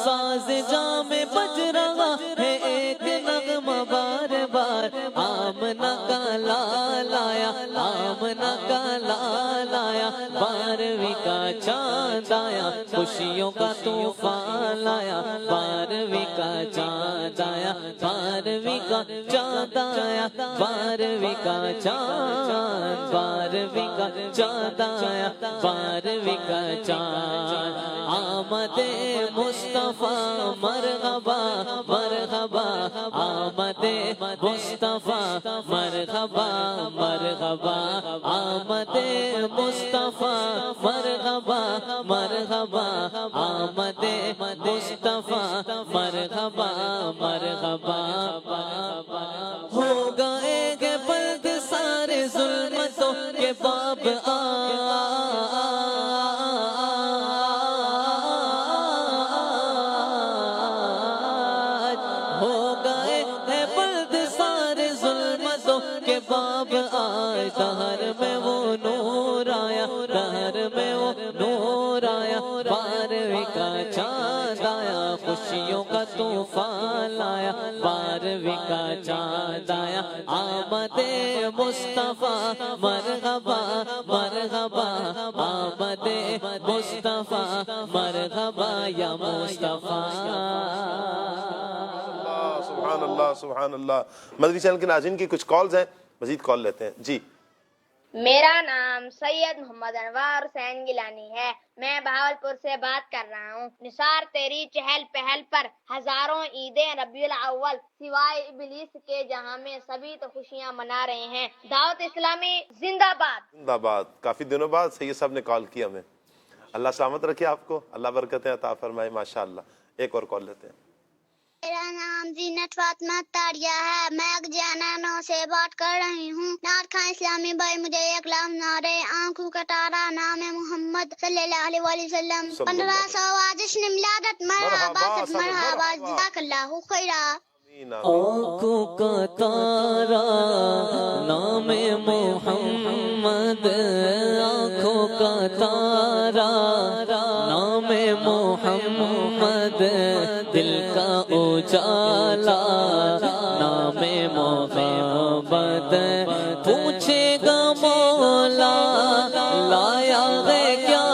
ساز جام بج رہا ہے ایک نغمہ بار بار۔ آمنہ کا لال آیا، آمنہ کا لال آیا، 12ویں کا چاند آیا، خوشیوں کا طوفان آیا، 12ویں کا چاند آیا، 12ویں کا چاند آیا، 12ویں کا چاند، 12ویں کا چاند آیا، 12ویں کا چاند۔ آمد مصطفیٰ مرحبا مرحبا، آمد مصطفیٰ مرحبا مرحبا، آمد مصطفیٰ مرحبا مرحبا، آمد مصطفیٰ مرحبا مرحبا۔ ہو گئے گے بلد سارے ظلمتوں کے باب دہر میں وہ نور آیا، دہر میں وہ نور آیا، 12ویں کا چاند آیا، خوشیوں کا طوفان آیا، 12ویں کا چاند آیا آمد مصطفیٰ مرحبا مرحبا آمد مصطفیٰ مرحبا یا مصطفیٰ. سبحان اللہ سبحان اللہ. مدنی چینل کے ناظرین کی کچھ کالز ہیں, مزید کال لیتے ہیں. جی میرا نام سید محمد انوار حسین گیلانی ہے. میں بہاولپور سے بات کر رہا ہوں. نثار تیری چہل پہل پر ہزاروں عیدیں ربیع الاول سوائے ابلیس کے جہاں میں سبھی تو خوشیاں منا رہے ہیں. دعوت اسلامی زندہ باد. زندہ باد. کافی دنوں بعد سید صاحب نے کال کیا ہمیں. اللہ سلامت رکھے آپ کو, اللہ برکتیں عطا فرمائے. ماشاء اللہ. ایک اور کال لیتے ہیں. میرا نام زینت فاطمہ تاریہ ہے. میں اگجانانوں سے بات کر رہی ہوں. نعت خواں اسلامی بھائی مجھے ایک لام نعرے آنکھوں کا تارا نام محمد صلی اللہ علیہ وآلہ وسلم 1500 جشن میلادت مرحبا مرحبا جزاک اللہ خیرا. آنکھوں کا تارا نام محمد آنکھوں کا تارا نام محمد دل کا اجالا نام محمد پوچھے گا مولا لایا ہے کیا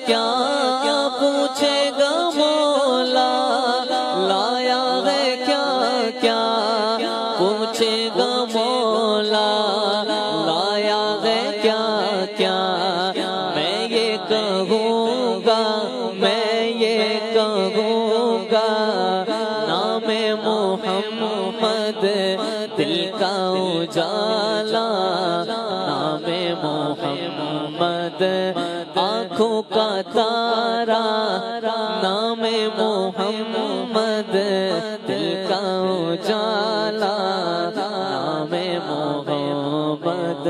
کیا پوچھے گا مولا لایا ہے کیا پوچھے گا مولا لایا ہے کیا میں یہ کہوں گا میں یہ کہوں گا نام محمد دل کا اجالا نام محمد آنکھوں کا تارا نام محمد دل کا اجالا نام محمد.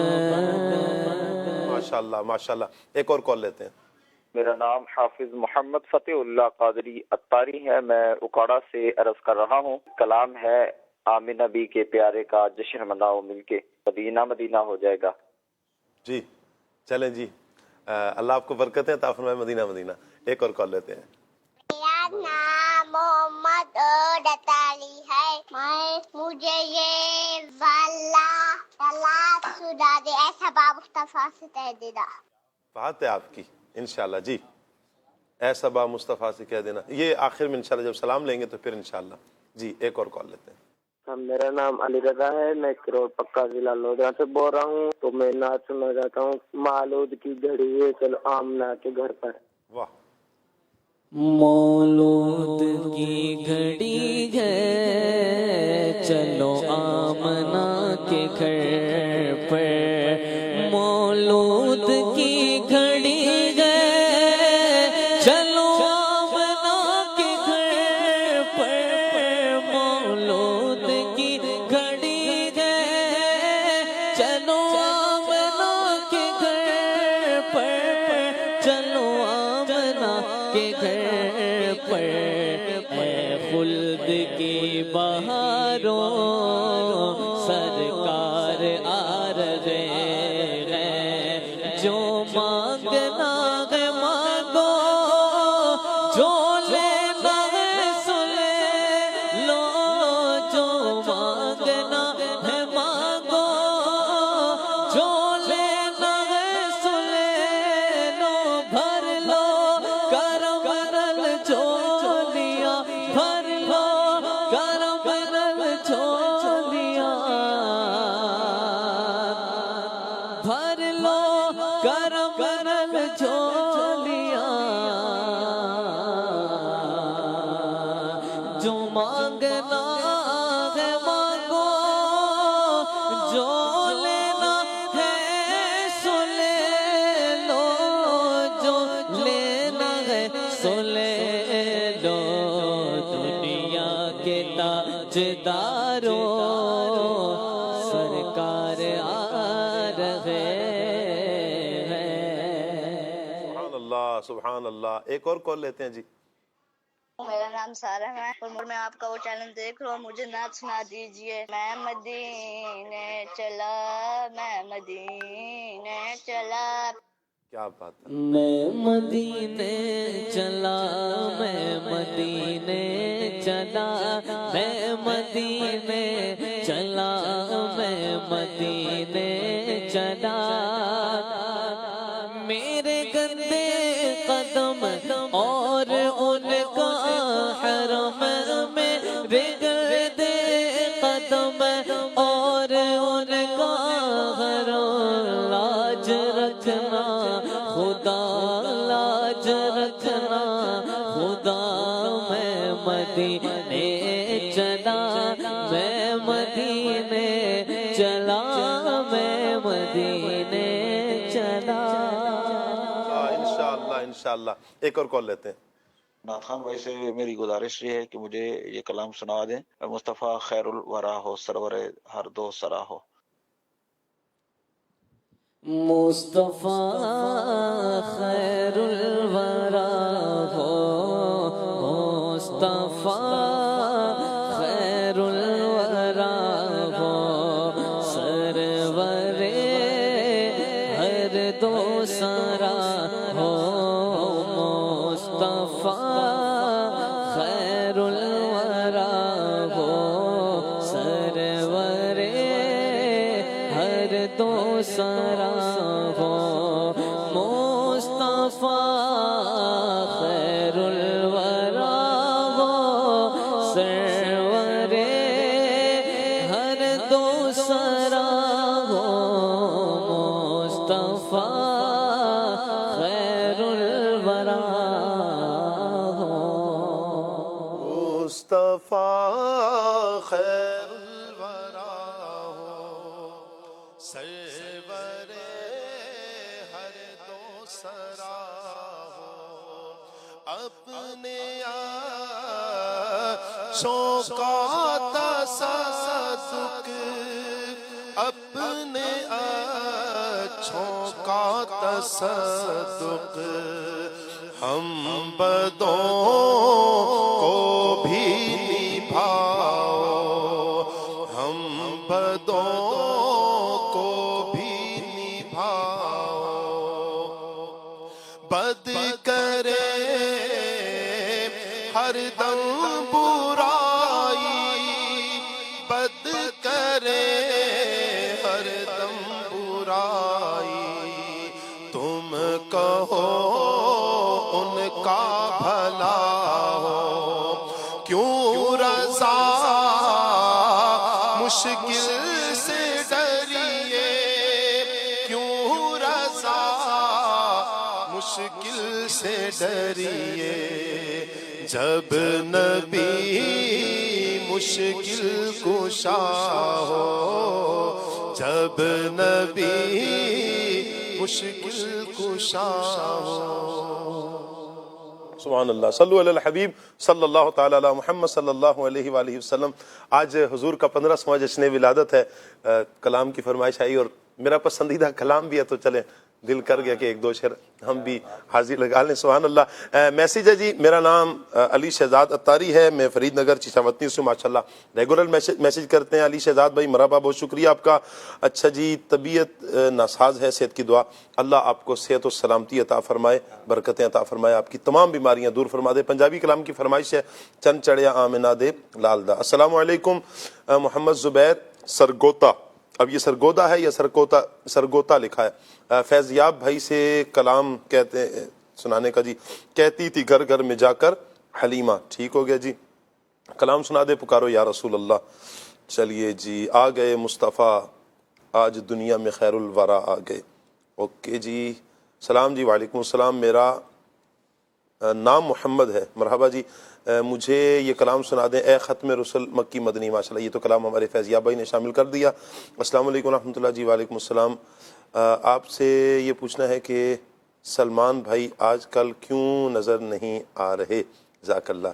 ماشاءاللہ ماشاءاللہ. ایک اور کال لیتے ہیں. میرا نام حافظ محمد فتح اللہ قادری اتاری ہے. میں اکاڑا سے عرض کر رہا ہوں. کلام ہے آمن نبی کے پیارے کا جشن مناؤ مل کے مدینہ مدینہ ہو جائے گا. جی چلیں جی, اللہ آپ کو برکتیں عطا فرمائے. مدینہ مدینہ. ایک اور کال لیتے ہیں. میرا نام محمد اتاری ہے. مجھے یہ والا طلاق سنا دے ایسا باب مصطفیٰ سے کہہ دینا. بات ہے آپ کی انشاءاللہ. جی ایسا با مصطفیٰ سے کہہ دینا. یہ آخر میں انشاءاللہ جب سلام لیں گے تو پھر انشاءاللہ. جی ایک اور کال لیتے ہیں. میرا نام علی رضا ہے. میں کروڑ پکا ضلع لودھا سے بول رہا ہوں. تو میں نعت سننا چاہتا ہوں. مولود کی گھڑی ہے چلو آمنہ کے گھر پر. واہ. مولود کی گھڑی ہے چلو آمنہ کے گھر پر. مولود کی گھڑی ہے چلو آمنہ کے گھر پر. مولود کی گھڑی ہے چلو آمنہ کے گھر پر. چلو آمنہ کے گھر پر. اے خلد کی بہاروں سرکار آ رہے ہیں. جو مانگنا ہے مانگو جو لینا ہے سو لے لو. جو مانگنا ہے مانگو جو لینا ہے سو لے لو. بھر لو کرم رل جھولیاں بھر لو کرم رل جھولیاں بھر لو کرم رل جھولیاں. جو مانگنا ہے مانگو جو لینا ہے سو لے لو. جو لینا ہے سو لے لو. دنیا کے تاجداروں سرکار آ رہے ہیں. سبحان اللہ سبحان اللہ. ایک اور کال لیتے ہیں. جی میرا نام سارہ ہے اور میں آپ کا وہ چینل دیکھ رہا ہوں. مجھے نعت سنا دیجئے. میں مدینے چلا میں مدینے چلا. کیا بات ہے. میں مدینے چلا، میں مدینے چلا، میں مدینے چلا، میں مدینے چلا، میرے گندے قدم اور ان کا حرم، میرے گندے قدم اور ان کا حرم، لاج رکھنا خدا، لاج رکھنا خدا، میں مدینے چلا، میں مدینے چلا، میں مدینے چلا. انشاءاللہ ایک اور کال لیتے ہیں. نعت خان بھائی سے میری گزارش یہ ہے کہ مجھے یہ کلام سنا دیں. مصطفیٰ خیر الورا ہو، سرور ہر دو سرا ہو. مصطفیٰ خیر الورا ہو، مصطفیٰ خیر الورا ہو، سرور ہر دو سرا ہو، مصطفیٰ خیر الورا ہو، سرور ہر دو سرا ہو، مصطفیٰ خیر الورا ہو، سرور ہر دو سرا ہو، مصطفیٰ خیر الورا ہو. مصطفیٰ خیر الورا ہو، سرور ہر دو سرا ہو، اپنے آنچھوں کا تصدق، اپنے آنچھوں کا تصدق، ہم بدوں کو بھی نبھاؤ، ہم بدوں کو بھی نبھاؤ، بد کرے ہر دم برائی، بد کرے ہر دم برائی، تم کہو ان کا بھلا ہو، کیوں رضا مشکل سے ڈریے، کیوں رضا مشکل سے ڈریے، جب نبی مشکل کشا ہو، جب نبی مشکل کشا ہو. سبحان اللہ. صلو علی الحبیب صلی اللہ تعالی علی محمد صلی اللہ علیہ وآلہ وسلم. آج حضور کا 15واں جشن ولادت ہے. کلام کی فرمائش آئی اور میرا پسندیدہ کلام بھی ہے، تو چلیں دل کر گیا کہ ایک دو شعر ہم بھی حاضر لگا لیں. سبحان اللہ. میسیج ہے جی، میرا نام علی شہزاد اتاری ہے، میں فرید نگر چشاوطنی سے. ماشاءاللہ ریگولر میسیج کرتے ہیں علی شہزاد بھائی. مرحبا، بہت شکریہ آپ کا. اچھا جی، طبیعت ناساز ہے، صحت کی دعا، اللہ آپ کو صحت و سلامتی عطا فرمائے، برکتیں عطا فرمائے، آپ کی تمام بیماریاں دور فرما دے. پنجابی کلام کی فرمائش ہے، چند چڑیا آمنہ دے لال دا. السلام علیکم. محمد زبیر سرگوتا، اب یہ سرگودا ہے یا سرگوتا لکھا ہے. فیضیاب بھائی سے کلام کہتے سنانے کا جی. کہتی تھی گھر گھر میں جا کر حلیمہ، ٹھیک ہو گیا جی. کلام سنا دے پکارو یا رسول اللہ. چلیے جی، آ گئے مصطفیٰ آج دنیا میں خیر الورا آ گئے. اوکے جی. سلام جی. وعلیکم السلام. میرا نام محمد ہے. مرحبا جی. مجھے یہ کلام سنا دیں، اے ختم رسل مکی مدنی. ماشاءاللہ یہ تو کلام ہمارے فیضیاب بھائی نے شامل کر دیا. السلام علیکم ورحمۃ اللہ جی. وعلیکم السلام. آپ سے یہ پوچھنا ہے کہ سلمان بھائی آج کل کیوں نظر نہیں آ رہے؟ جزاک اللہ.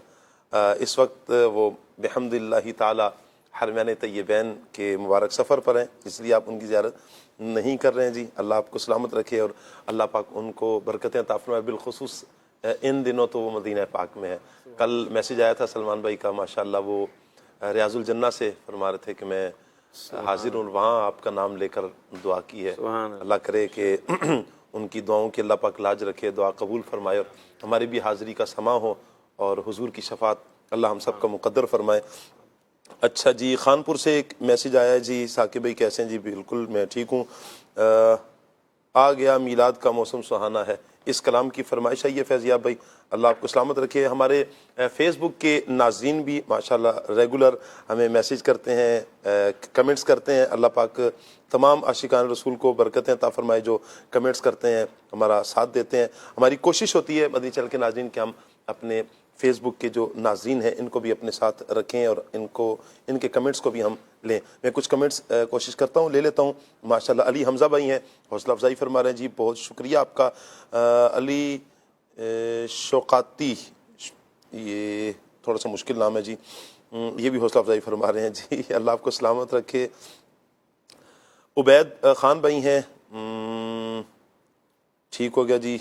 اس وقت وہ بحمد اللہ تعالی حرمین طیبین کے مبارک سفر پر ہیں، اس لیے آپ ان کی زیارت نہیں کر رہے ہیں جی. اللہ آپ کو سلامت رکھے اور اللہ پاک ان کو برکتیں عطا فرمائے. بالخصوص ان دنوں تو وہ مدینہ پاک میں ہے. کل میسیج آیا تھا سلمان بھائی کا، ماشاءاللہ وہ ریاض الجنہ سے فرما رہے تھے کہ میں حاضر ہوں، وہاں آپ کا نام لے کر دعا کی ہے. اللہ کرے کہ ان کی دعاؤں کی اللہ پاک لاج رکھے, دعا قبول فرمائے, اور ہماری بھی حاضری کا سما ہو اور حضور کی شفاعت اللہ ہم سب کا مقدر فرمائے. اچھا جی, خانپور سے ایک میسیج آیا ہے جی, ثاقب بھائی کیسے ہیں؟ جی بالکل میں ٹھیک ہوں. آ گیا میلاد کا موسم سہانا ہے, اس کلام کی فرمائش ہے یہ فیضیاب بھائی, اللہ آپ کو سلامت رکھے. ہمارے فیس بک کے ناظرین بھی ماشاءاللہ ریگولر ہمیں میسیج کرتے ہیں, کمنٹس کرتے ہیں. اللہ پاک تمام عاشقان رسول کو برکتیں عطا فرمائے جو کمنٹس کرتے ہیں, ہمارا ساتھ دیتے ہیں. ہماری کوشش ہوتی ہے مدنی چینل کے ناظرین کہ ہم اپنے فیس بک کے جو ناظرین ہیں ان کو بھی اپنے ساتھ رکھیں اور ان کے کمنٹس کو بھی ہم لیں. میں کچھ کمنٹس کوشش کرتا ہوں, لے لیتا ہوں. ماشاءاللہ علی حمزہ بھائی ہیں, حوصلہ افزائی فرما رہے ہیں جی, بہت شکریہ آپ کا. علی شوقاتی, یہ تھوڑا سا مشکل نام ہے جی, یہ بھی حوصلہ افزائی فرما رہے ہیں جی, اللہ آپ کو سلامت رکھے. عبید خان بھائی ہیں, ٹھیک ہو گیا جی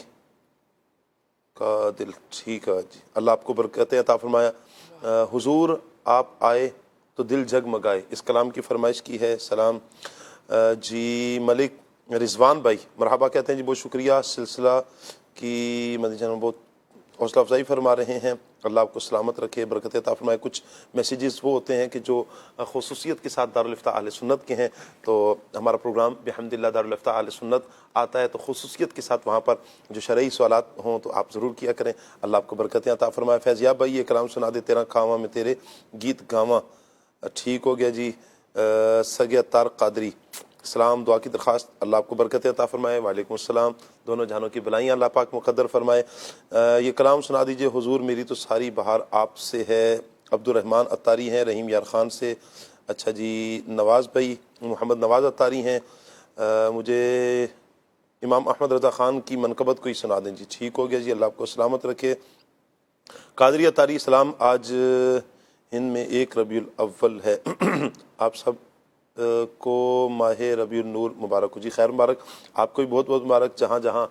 کا دل, ٹھیک ہے جی, اللہ آپ کو برکتیں عطا فرمایا. حضور آپ آئے تو دل جگمگائے, اس کلام کی فرمائش کی ہے. سلام جی. ملک رضوان بھائی مرحبا کہتے ہیں جی, بہت شکریہ. سلسلہ کی مدنی چینل بہت حوصلہ افزائی فرما رہے ہیں, اللہ آپ کو سلامت رکھے, برکت عطا فرمائے. کچھ میسیجز وہ ہوتے ہیں کہ جو خصوصیت کے ساتھ دارالفتہ اہل سنت کے ہیں, تو ہمارا پروگرام بحمدللہ دارالفتہ اہل سنت آتا ہے, تو خصوصیت کے ساتھ وہاں پر جو شرعی سوالات ہوں تو آپ ضرور کیا کریں. اللہ آپ کو برکتیں عطا فرمائے. فیضیاب بھائی یہ کلام سنا دے, تیرا کھاواں میں تیرے گیت گاواں, ٹھیک ہو گیا جی. سگے اتار قادری, سلام, دعا کی درخواست, اللہ آپ کو برکتیں عطا فرمائے. وعلیکم السلام, دونوں جہانوں کی بلائیاں اللہ پاک مقدر فرمائے. یہ کلام سنا دیجئے. حضور میری تو ساری بہار آپ سے ہے. عبد الرحمن اتاری ہیں رحیم یار خان سے. اچھا جی. نواز بھائی محمد نواز اتاری ہیں, مجھے امام احمد رضا خان کی منقبت کو ہی سنا دیں جی, ٹھیک ہو گیا جی, اللہ آپ کو سلامت رکھے. قادری اتاری, سلام, آج ہند میں 1 ربیع الاول ہے, آپ سب کو ماہ ربیع النور مبارک ہو جی. خیر مبارک, آپ کو بھی بہت بہت مبارک. جہاں جہاں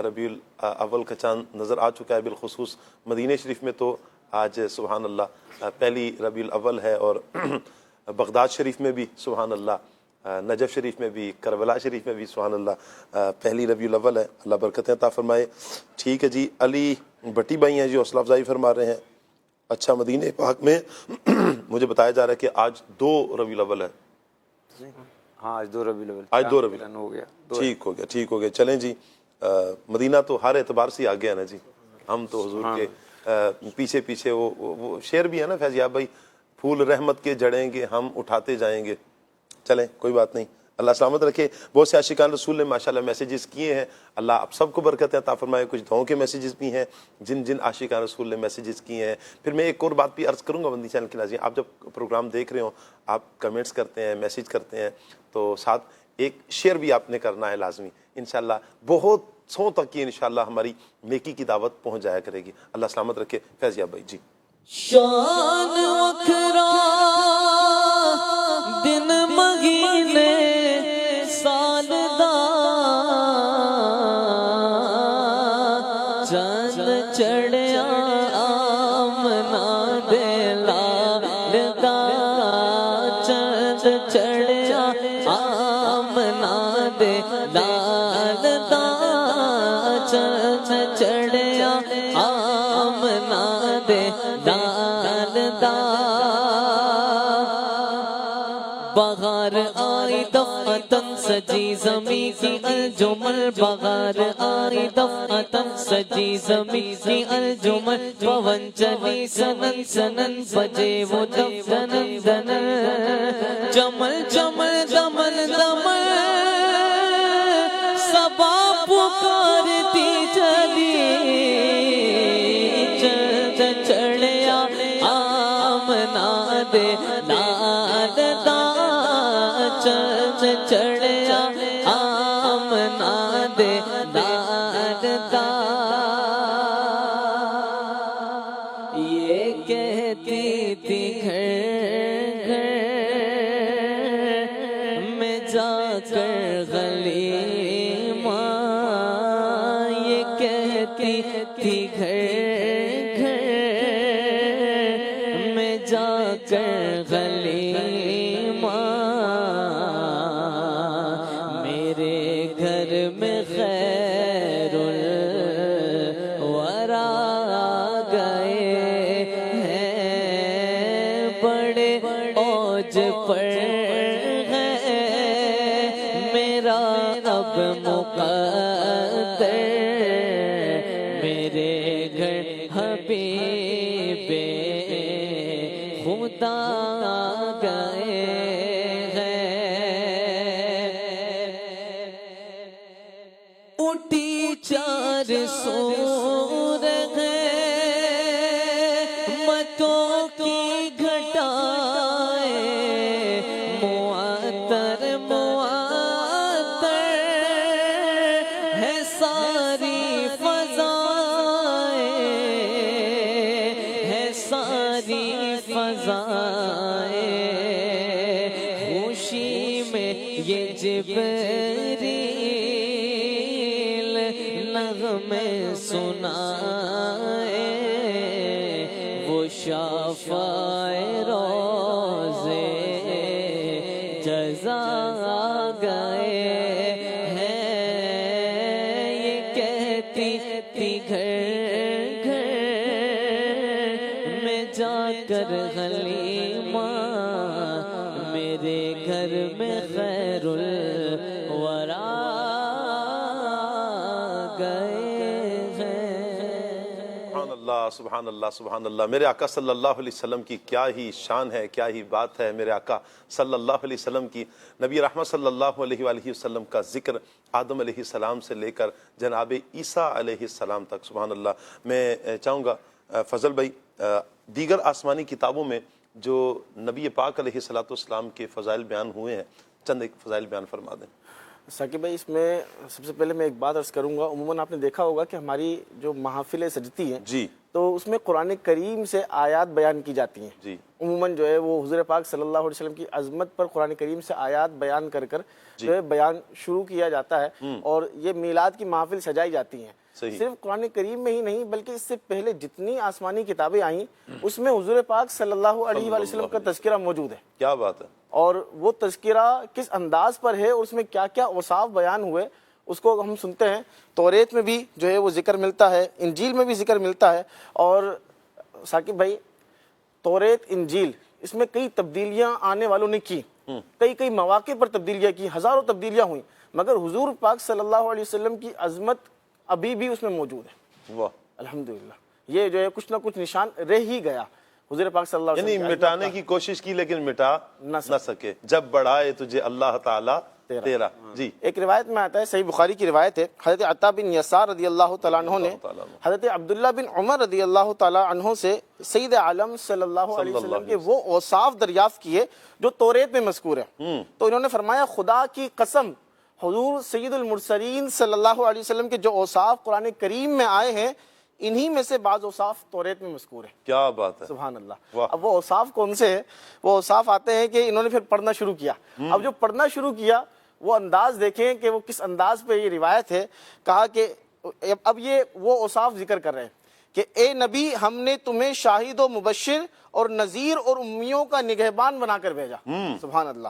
ربیع الاول کا چاند نظر آ چکا ہے, بالخصوص مدینہ شریف میں تو آج سبحان اللہ پہلی ربیع الاول ہے, اور بغداد شریف میں بھی سبحان اللہ, نجف شریف میں بھی, کربلا شریف میں بھی سبحان اللہ پہلی ربیع الاول ہے. اللہ برکتیں عطا فرمائے. ٹھیک ہے جی. علی بٹی بھائی ہیں جی, حوصلہ افزائی فرما رہے ہیں. اچھا, مدینہ پاک میں مجھے بتایا جا رہا ہے کہ آج 2 ربیع الاول ہے. ہاں آج 2 ربیع الاول, آج 2 ربیع ہو گیا. ٹھیک ہو گیا, ٹھیک ہو گیا. چلیں جی, مدینہ تو ہر اعتبار سے آ گیا نا جی. ہم تو حضور کے پیچھے پیچھے, وہ شعر بھی ہے نا فیضیاب بھائی, پھول رحمت کے جڑیں گے ہم اٹھاتے جائیں گے. چلیں کوئی بات نہیں, اللہ سلامت رکھے. بہت سے عاشقان رسول نے ماشاءاللہ میسیجز کیے ہیں, اللہ آپ سب کو برکت عطا فرمائے. کچھ دعاؤں کے میسیجز بھی ہیں جن جن عاشقان رسول نے میسیجز کیے ہیں. پھر میں ایک اور بات بھی عرض کروں گا مدنی چینل کے ناظرین, آپ جب پروگرام دیکھ رہے ہوں, آپ کمنٹس کرتے ہیں, میسیج کرتے ہیں, تو ساتھ ایک شیئر بھی آپ نے کرنا ہے لازمی. انشاءاللہ بہت سو تک یہ انشاءاللہ ہماری نیکی کی دعوت پہنچ جایا کرے گی. اللہ سلامت رکھے. فیضیاب بھائی جی. شان وکھرا دن مہینے سال دا چند چڑھیا آمنا دے لال دا, چند چڑھیا آمنا دے لال دا, چند چڑھیا آمنا دے لال دا. بہار آئی دفعتن سجی زمین کی الجمل, بہار آئی دفعتن سجی زمین کی الجمل, پون چلی سنن سنن بجے وہ جب دنن دنن, جمل جمل دمن دمن صبا پکارتی چلی, چند چڑھیا آمنا دے لال دا, چند چڑھیا آمنا دے لال دا. یہ کہتی تھی گھر گھر میں جا کر غلیمہ, یہ کہتی تھی گھر گھر میں جا کر غلیمہ, میرے گھر میں خیر اب مقدر میرے گھر حبیب خدا گئے ہیں اٹھی چار سور ہیں متوں کی گھٹائیں معطر معطر ہے ساری فضائیں ہے ساری فضائیں خوشی میں یہ جبریل نغمے سنائے وہ شفاع روزے جزا گئے ہیں یہ کہتی تھی گھر گھر میں جا کر حلیمہ میرے گھر میں خیر الورا سبحان اللہ سبحان اللہ. میرے آقا صلی اللہ علیہ وسلم کی کیا ہی شان ہے, کیا ہی بات ہے. میرے آقا صلی اللہ علیہ وسلم کی, نبی رحمت صلی اللہ علیہ وآلہ وسلم کا ذکر آدم علیہ السلام سے لے کر جناب عیسیٰ علیہ السلام تک. سبحان اللہ. میں چاہوں گا فضل بھائی دیگر آسمانی کتابوں میں جو نبی پاک علیہ السلام کے فضائل بیان ہوئے ہیں, چند ایک فضائل بیان فرما دیں. ثاقب بھائی اس میں سب سے پہلے میں ایک بات عرض کروں گا. عموماً آپ نے دیکھا ہوگا کہ ہماری جو محافلیں سجتی ہیں جی تو اس میں قرآن کریم سے آیات بیان کی جاتی ہیں. جی عموماً جو ہے وہ حضور پاک صلی اللہ علیہ وسلم کی عظمت پر قرآن کریم سے آیات بیان کر کر جو ہے بیان شروع کیا جاتا ہے اور یہ میلاد کی محافل سجائی جاتی ہیں. صرف قرآن کریم میں ہی نہیں بلکہ اس سے پہلے جتنی آسمانی کتابیں آئیں اس میں حضور پاک صلی اللہ علیہ وآلہ وسلم کا تذکرہ موجود ہے. کیا بات ہے. اور وہ تذکرہ کس انداز پر ہے اور اس میں کیا کیا اوصاف بیان ہوئے اس کو ہم سنتے ہیں. توریت میں بھی جو ہے وہ ذکر ملتا ہے, انجیل میں بھی ذکر ملتا ہے. اور ثاقب بھائی توریت انجیل اس میں کئی تبدیلیاں آنے والوں نے کی, کئی مواقع پر تبدیلیاں کی, ہزاروں تبدیلیاں ہوئیں, مگر حضور پاک صلی اللہ علیہ وسلم کی عظمت ابھی بھی اس میں موجود ہے. واہ الحمدللہ. یہ جو ہے کچھ نہ کچھ نشان رہ ہی گیا حضور پاک صلی اللہ علیہ وسلم, یعنی مٹانے کی کوشش کی لیکن مٹا نہ سکے. جب بڑھائے تجھے اللہ تعالیٰ تیرا. جی ایک روایت میں آتا ہے, صحیح بخاری کی روایت ہے, حضرت عطا بن یسار رضی اللہ تعالیٰ عنہ نے حضرت عبداللہ بن عمر رضی اللہ تعالیٰ عنہ سے سید عالم صلی اللہ علیہ وسلم کے وہ اوصاف دریافت کیے جو توریت میں مذکور ہے. تو انہوں نے فرمایا خدا کی قسم حضور سید المرسلین صلی اللہ علیہ وسلم کے جو اوصاف قرآن کریم میں آئے ہیں انہی میں سے بعض اوصاف توریت میں مذکور ہیں. کیا بات ہے. سبحان اللہ. اب وہ اوصاف کون سے ہیں؟ وہ اوصاف آتے ہیں کہ انہوں نے پھر پڑھنا شروع کیا. اب جو پڑھنا شروع کیا وہ انداز دیکھیں کہ وہ کس انداز پہ یہ روایت ہے. کہا کہ اب یہ وہ اوصاف ذکر کر رہے ہیں کہ اے نبی ہم نے تمہیں شاہد و مبشر اور نذیر اور امیوں کا نگہبان بنا کر بھیجا. سبحان اللہ.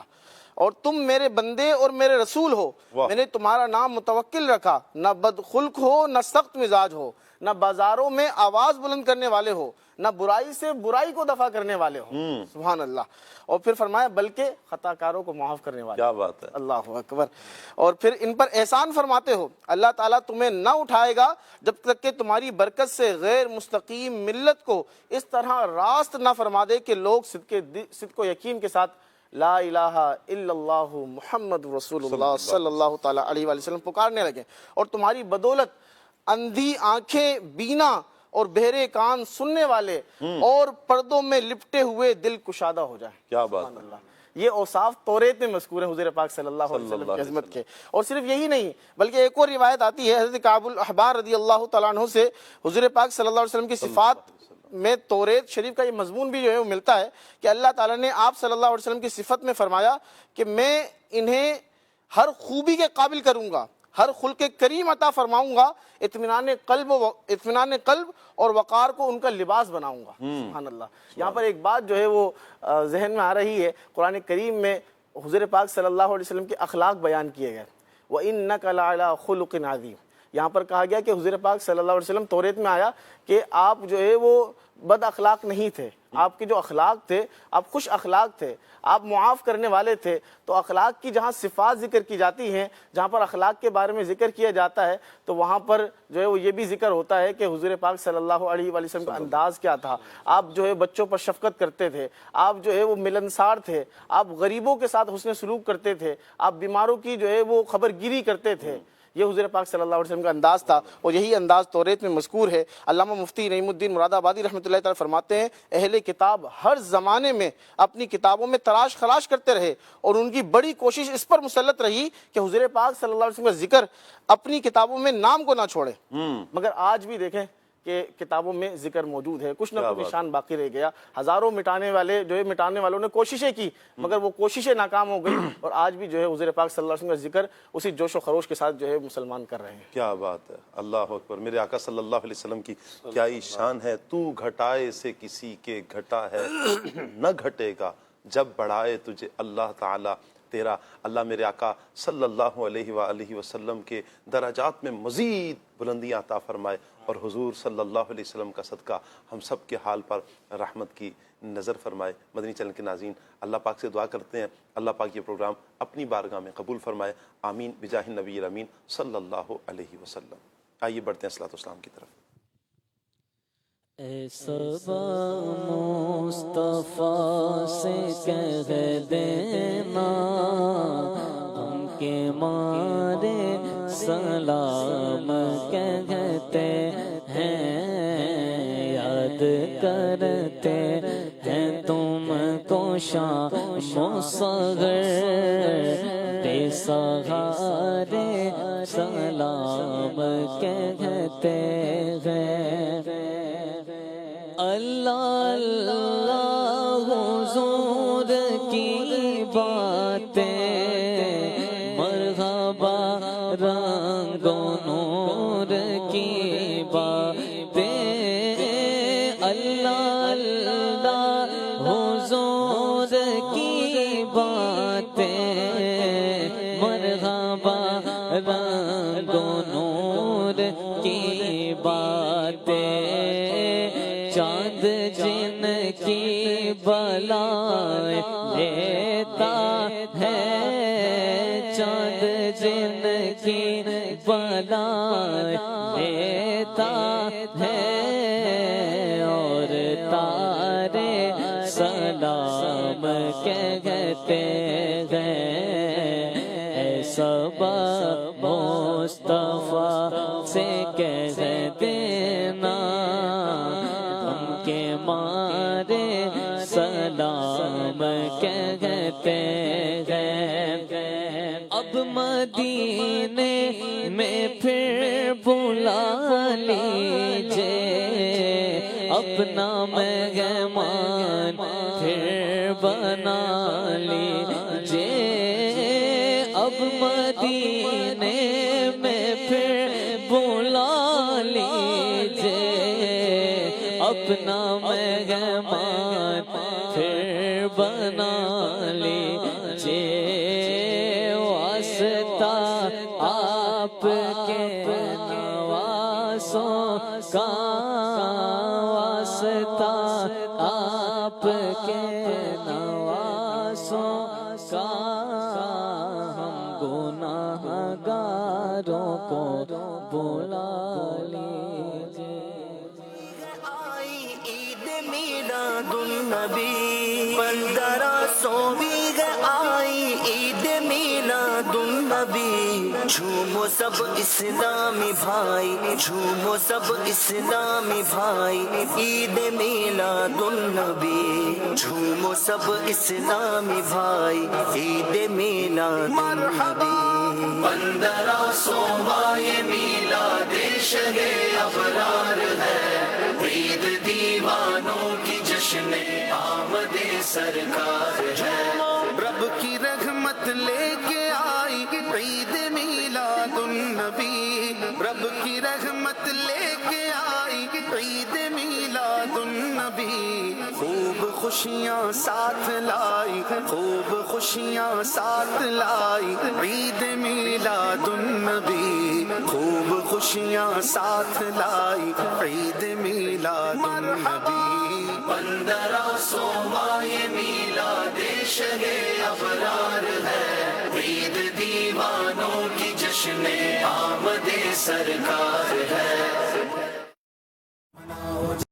اور تم میرے بندے اور میرے رسول ہو. میں نے تمہارا نام متوکل رکھا. نہ بدخلق ہو نہ سخت مزاج ہو, نہ بازاروں میں آواز بلند کرنے والے ہو, نہ برائی سے برائی کو دفع کرنے والے ہو. سبحان اللہ. اور پھر فرمایا بلکہ خطا کاروں کو معاف کرنے والے. کیا بات ہے. اللہ اکبر. اور پھر ان پر احسان فرماتے ہو, اللہ تعالیٰ تمہیں نہ اٹھائے گا جب تک کہ تمہاری برکت سے غیر مستقیم ملت کو اس طرح راست نہ فرما دے کہ لوگ صدق و یقین کے ساتھ لا الہ الا اللہ محمد رسول اللہ صلی اللہ تعالیٰ علیہ وآلہ وسلم پکارنے لگے, اور تمہاری بدولت اندھی آنکھیں بینا اور بہرے کان سننے والے اور پردوں میں لپٹے ہوئے دل کشادہ ہو جائیں. کیا بات ہے. یہ اوصاف توریت میں مذکور ہیں حضور پاک صلی اللہ علیہ وسلم کی عظمت کے. اور صرف یہی نہیں بلکہ ایک اور روایت آتی ہے حضرت کعب الاحبار رضی اللہ تعالیٰ عنہ سے حضور پاک صلی اللہ علیہ وسلم کی صفات میں توریت شریف کا یہ مضمون بھی جو ہے وہ ملتا ہے کہ اللہ تعالیٰ نے آپ صلی اللہ علیہ وسلم کی صفت میں فرمایا کہ میں انہیں ہر خوبی کے قابل کروں گا, ہر خلق کریم عطا فرماؤں گا, اطمینان قلب اور وقار کو ان کا لباس بناؤں گا. سبحان اللہ. یہاں پر ایک بات جو ہے وہ ذہن میں آ رہی ہے, قرآن کریم میں حضور پاک صلی اللہ علیہ وسلم کے اخلاق بیان کیے گئے. وَإِنَّكَ لَعَلَىٰ خُلُقٍ عَظِيمٍ. یہاں پر کہا گیا کہ حضور پاک صلی اللہ علیہ وسلم توریت میں آیا کہ آپ جو ہے وہ بد اخلاق نہیں تھے, آپ کے جو اخلاق تھے آپ خوش اخلاق تھے، آپ معاف کرنے والے تھے. تو اخلاق کی جہاں صفات ذکر کی جاتی ہیں، جہاں پر اخلاق کے بارے میں ذکر کیا جاتا ہے، تو وہاں پر جو ہے وہ یہ بھی ذکر ہوتا ہے کہ حضور پاک صلی اللہ علیہ وآلہ وسلم کا انداز کیا تھا. آپ جو ہے بچوں پر شفقت کرتے تھے، آپ جو ہے وہ ملنسار تھے، آپ غریبوں کے ساتھ حسن سلوک کرتے تھے، آپ بیماروں کی جو ہے وہ خبر گیری کرتے تھے. یہ حضور پاک صلی اللہ علیہ وسلم کا انداز تھا، اور یہی انداز توریت میں مذکور ہے. علامہ مفتی نعیم الدین مراد آبادی رحمۃ اللہ تعالی فرماتے ہیں اہل کتاب ہر زمانے میں اپنی کتابوں میں تلاش خلاش کرتے رہے، اور ان کی بڑی کوشش اس پر مسلط رہی کہ حضور پاک صلی اللہ علیہ وسلم کا ذکر اپنی کتابوں میں نام کو نہ چھوڑے. مگر آج بھی دیکھیں کہ کتابوں میں ذکر موجود ہے، کچھ نہ کچھ نشان باقی رہ گیا. ہزاروں مٹانے والوں نے کوششیں کی، مگر وہ کوششیں ناکام ہو گئی، اور آج بھی جو ہے حضور پاک صلی اللہ علیہ وسلم کا ذکر اسی جوش و خروش کے ساتھ جو ہے مسلمان کر رہے ہیں. کیا بات ہے، اللہ اکبر. میرے آقا صلی اللہ علیہ وسلم کی کیا ہی شان ہے. تو گھٹائے سے کسی کے گھٹا ہے، نہ گھٹے گا جب بڑھائے تجھے اللہ تعالی تیرا. اللہ میرے آقا صلی اللہ علیہ وآلہ وسلم کے درجات میں مزید بلندیاں عطا فرمائے، اور حضور صلی اللہ علیہ وسلم کا صدقہ ہم سب کے حال پر رحمت کی نظر فرمائے. مدنی چینل کے ناظرین، اللہ پاک سے دعا کرتے ہیں اللہ پاک یہ پروگرام اپنی بارگاہ میں قبول فرمائے. آمین بجاہ النبی الامین صلی اللہ علیہ وسلم. آئیے بڑھتے ہیں صلاۃ والسلام کی طرف. اے صبا مصطفیٰ سے کہہ دینا ہم کے مارے سلام کہتے ہیں، یاد کرتے ہیں تم کو شام و سحر، بے سہارے سلام کہتے ہیں. اللہ اللہ حضور کی باتیں، مرحبا رنگ و نور کی باتیں. اللہ اللہ حضور کی باتیں، مرحبا رنگ و نور کی باتیں. چاند جن کی بلائیں لیتا ہے، چاند جن کی بلائیں لیتا ہے، اور تارے سلام کہتے ہیں. اے صبا مصطفیٰ سے کہہ دینا ہم کے مارے سلام کہتے ہیں. اب مدینے میں پھر بلا لیجے اپنا مہمان پھر بنا لیجے. اب مدینے میں پھر بلا لیجے اپنا مہمان پھر بنا لیجے. واسطہ آپ کے نوازوں کا، واسطہ آپ کے نوازوں کا، ہم گناہ گاروں کو بلا لیجے. عید میلاد النبی 1500 آئی عید میلاد النبی. جھومو سب اسلامی بھائی، جھومو سب اسلامی بھائی، عید میلاد النبی. جھومو سب اسلامی بھائی، عید میلاد النبی. 1500 میلاد شہ ابرار ہے، عید دیوانوں کی جشن آمد سرکار ہے. رب کی رحمت لے کے آئی عید میلاد النبی، رب کی رحمت لے کے آئی عید میلاد النبی. نبی خوب خوشیاں ساتھ لائی خوب خوشیاں ساتھ لائی عید میلاد النبی خوب خوشیاں ساتھ لائی عید میلاد النبی 1500 یہ میلاد شہ ابرار ہے عید دیوانوں کی جشن آمد سرکار ہے